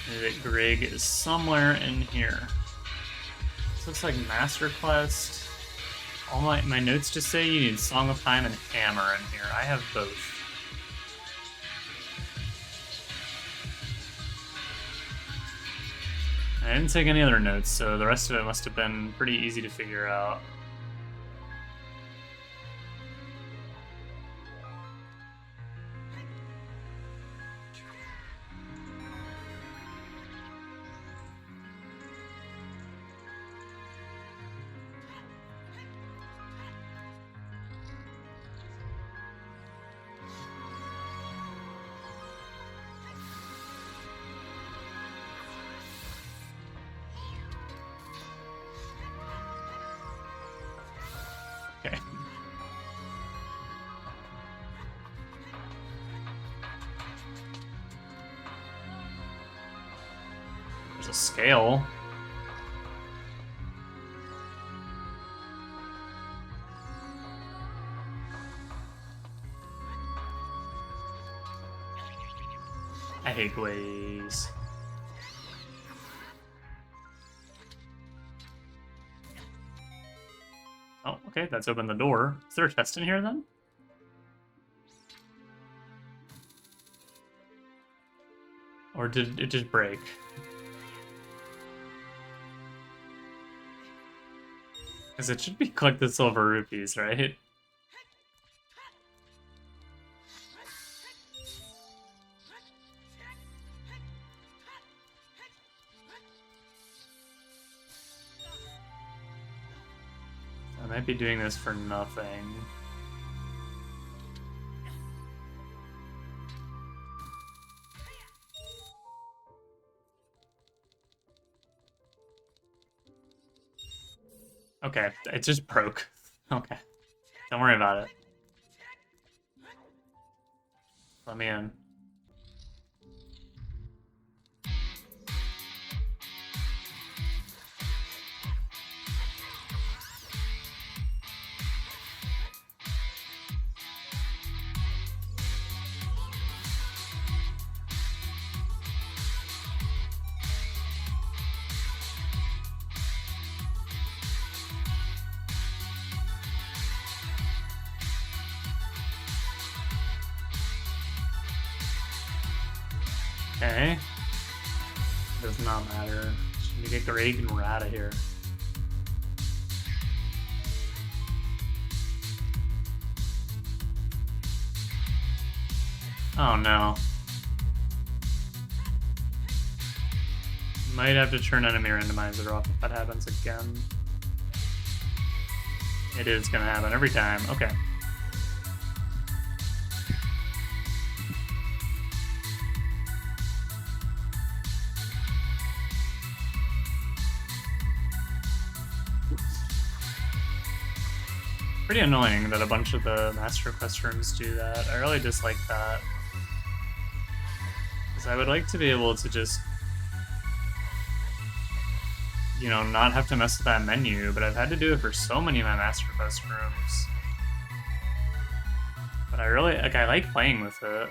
Maybe that Greg is somewhere in here. This looks like Master Quest. All my notes just say you need Song of Time and Hammer in here. I have both. I didn't take any other notes, so the rest of it must have been pretty easy to figure out. Okay. There's a scale. I hate ways. Oh, okay, that's opened the door. Is there a chest in here then? Or did it just break? Because it should be collect the silver rupees, right? I might be doing this for nothing. Okay, it just broke. Okay, don't worry about it. Let me in. Okay. Does not matter. Just need to get Greg and we're out of here. Oh no. Might have to turn enemy randomizer off if that happens again. It is gonna happen every time. Okay. Pretty annoying that a bunch of the Master Quest rooms do that. I really dislike that. Because I would like to be able to just, you know, not have to mess with that menu, but I've had to do it for so many of my Master Quest rooms. But I really, like, I like playing with it.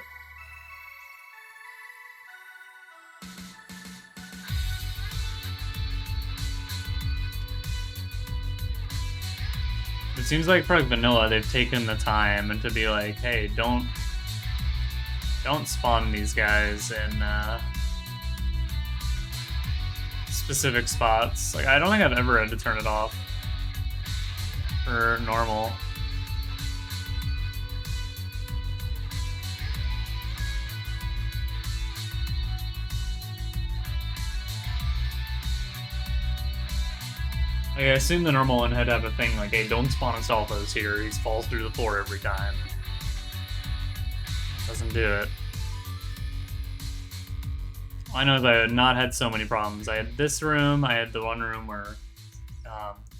It seems like for like vanilla, they've taken the time and to be like, hey, don't spawn these guys in specific spots. Like, I don't think I've ever had to turn it off for normal. Like, I assume the normal one had to have a thing like, hey, don't spawn Astolfos here, he falls through the floor every time. Doesn't do it. All I know is I had not had so many problems. I had this room, I had the one room where,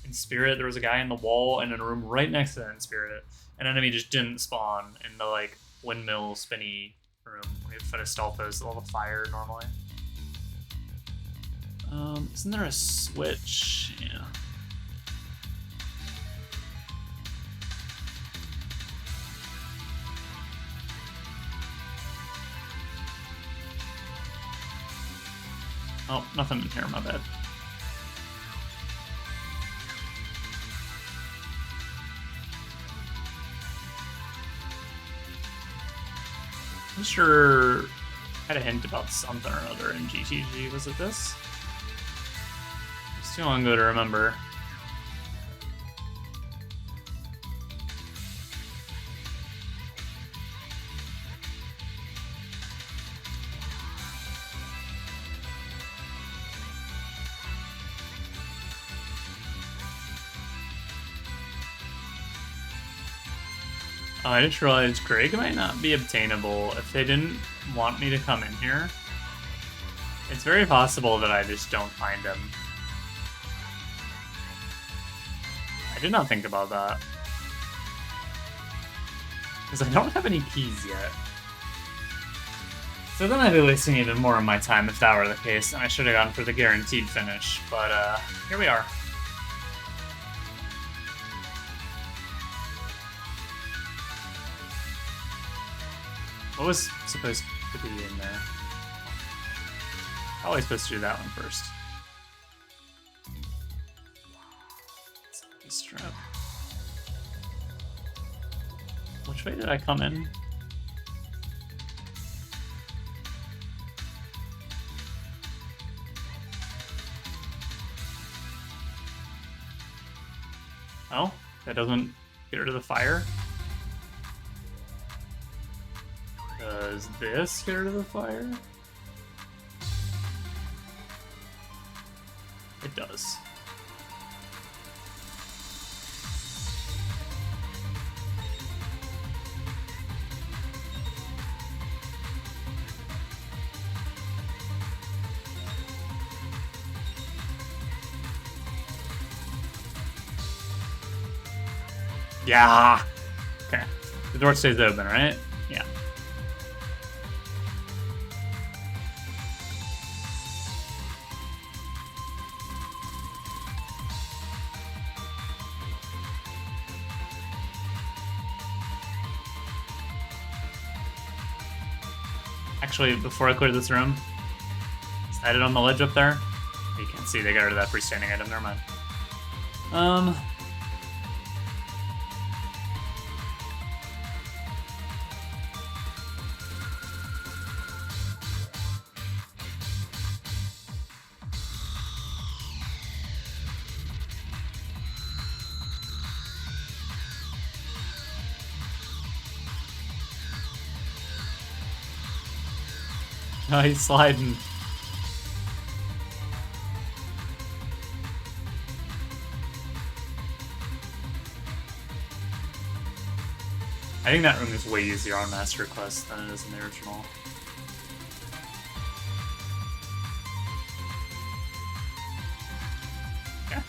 in Spirit, there was a guy in the wall, and in a room right next to that in Spirit, an enemy just didn't spawn in the, like, windmill spinny room. We had to fight Astolfos, a little fire normally. Isn't there a switch? Yeah. Oh, nothing in here, my bad. I'm sure I had a hint about something or other in GTG. Was it this? It's too long ago to remember. Oh, I just realized Greg might not be obtainable if they didn't want me to come in here. It's very possible that I just don't find him. I did not think about that. Because I don't have any keys yet. So then I'd be wasting even more of my time if that were the case, and I should have gone for the guaranteed finish, but here we are. What was supposed to be in there? Probably supposed to do that one first. Strap. Which way did I come in? Oh, that doesn't get rid of the fire? Does this get rid of the fire? It does. Yeah! Okay. The door stays open, right? Yeah. Actually, before I clear this room, slide it on the ledge up there. You can't see, they got rid of that freestanding item, never mind. Oh, he's sliding. I think that room is way easier on Master Quest than it is in the original. Yeah.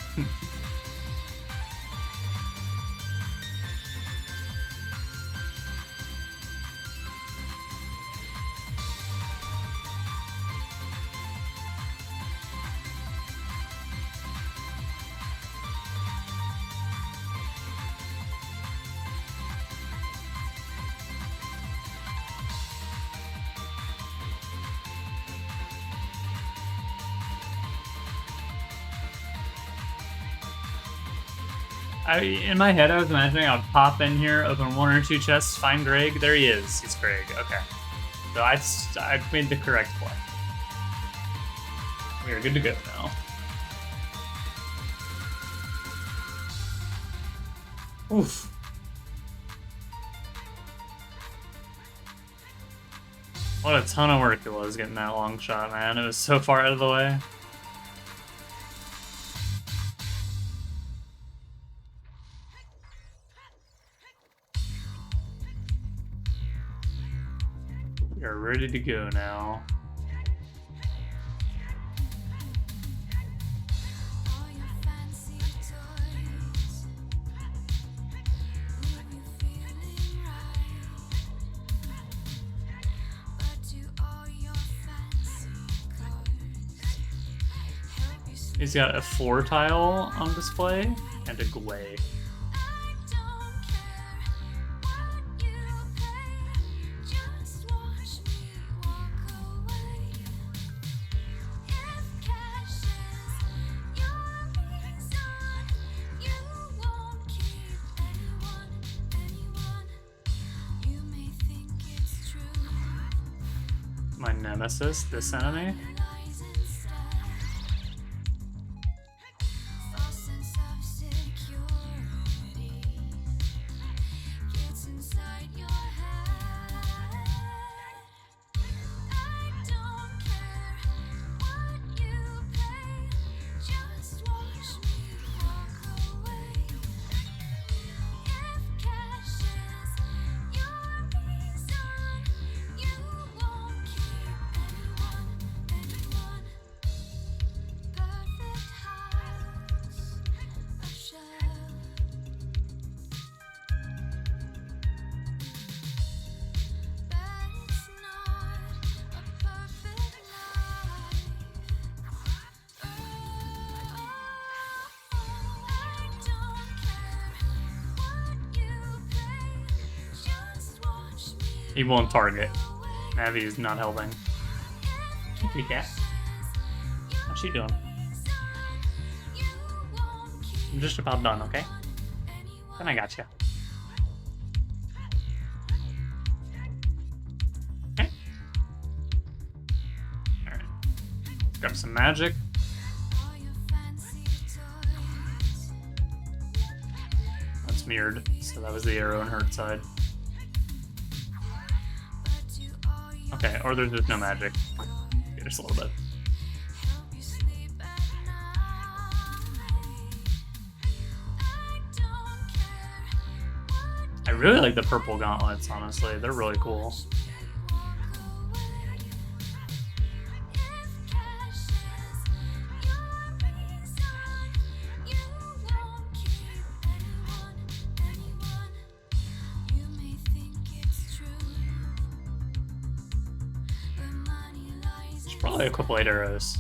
In my head, I was imagining I'd pop in here, open one or two chests, find Greg. There he is. He's Greg. Okay. So I've made the correct play. We are good to go now. Oof. What a ton of work it was getting that long shot, man. It was so far out of the way. We are ready to go now. He's got a 4 tile on display and a Gwei. My nemesis, this enemy. He won't target. Navi is not helping. Hey, cat. How's she doing? I'm just about done, okay? Then I got you. Okay. Alright. Grab some magic. That's mirrored, so that was the arrow and hurt side. Okay, or there's just no magic. Okay, just a little bit. I really like the purple gauntlets, honestly. They're really cool. Probably a couple 8 arrows.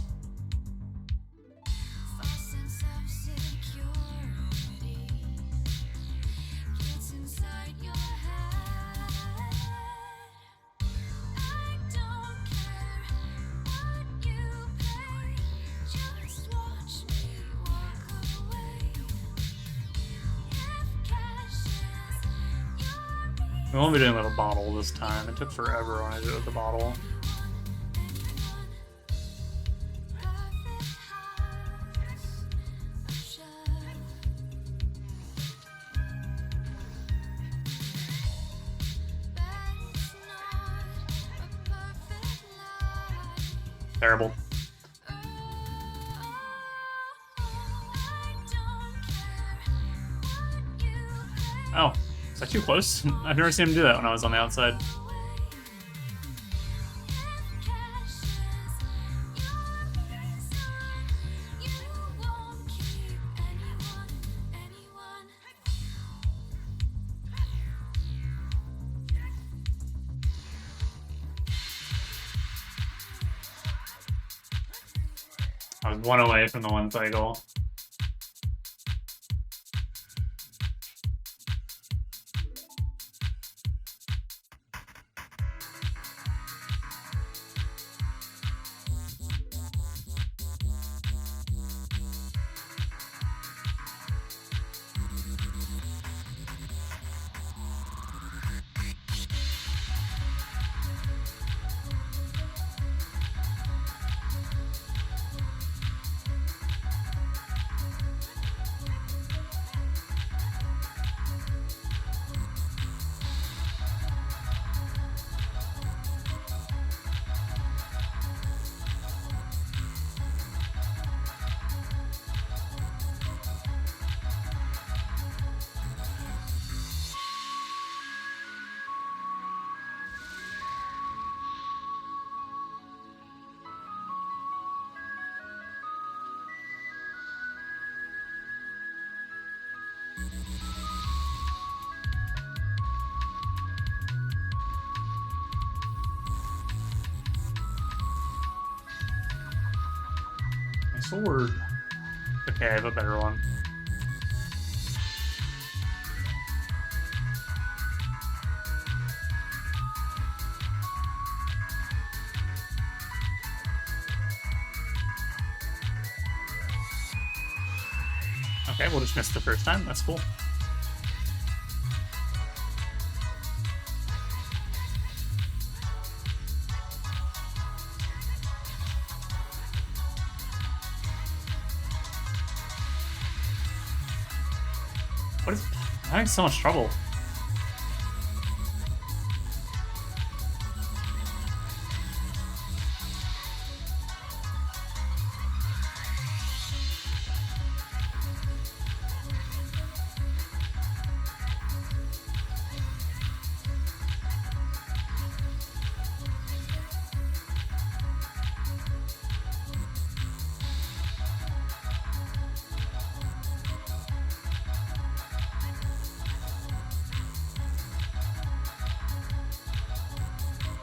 We won't be doing it with a bottle this time. It took forever when I did it with the bottle. Terrible. Oh, looks that too close? I've never seen him do that when I was on the outside. I was one away from the one cycle. My sword. Okay, I have a better one. Okay, we'll just miss the first time. That's cool. What is... I'm having so much trouble.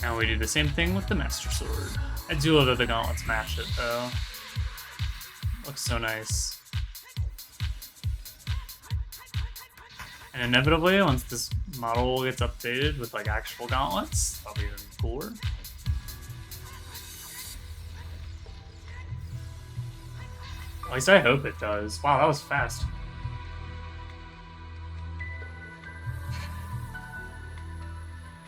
Now we do the same thing with the Master Sword. I do love that the gauntlets match it, though. Looks so nice. And inevitably, once this model gets updated with like actual gauntlets, that'll be even cooler. At least I hope it does. Wow, that was fast.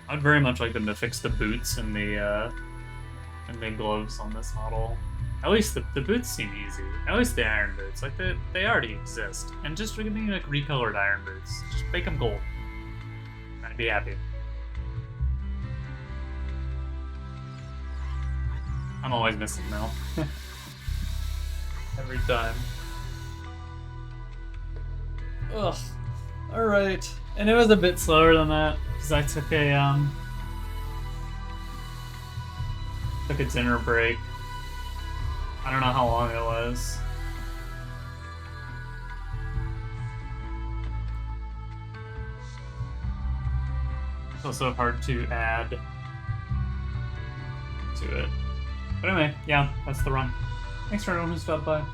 I'd very much like them to fix the boots and the gloves on this model. At least the boots seem easy. At least the iron boots, like they already exist. And just give me like recolored iron boots. Just make them gold. I'd be happy. I'm always missing Mel. Every time. Ugh. Alright. And it was a bit slower than that, because I took a dinner break. I don't know how long it was. It's also hard to add to it. But anyway, yeah, that's the run. Thanks for everyone who stopped by.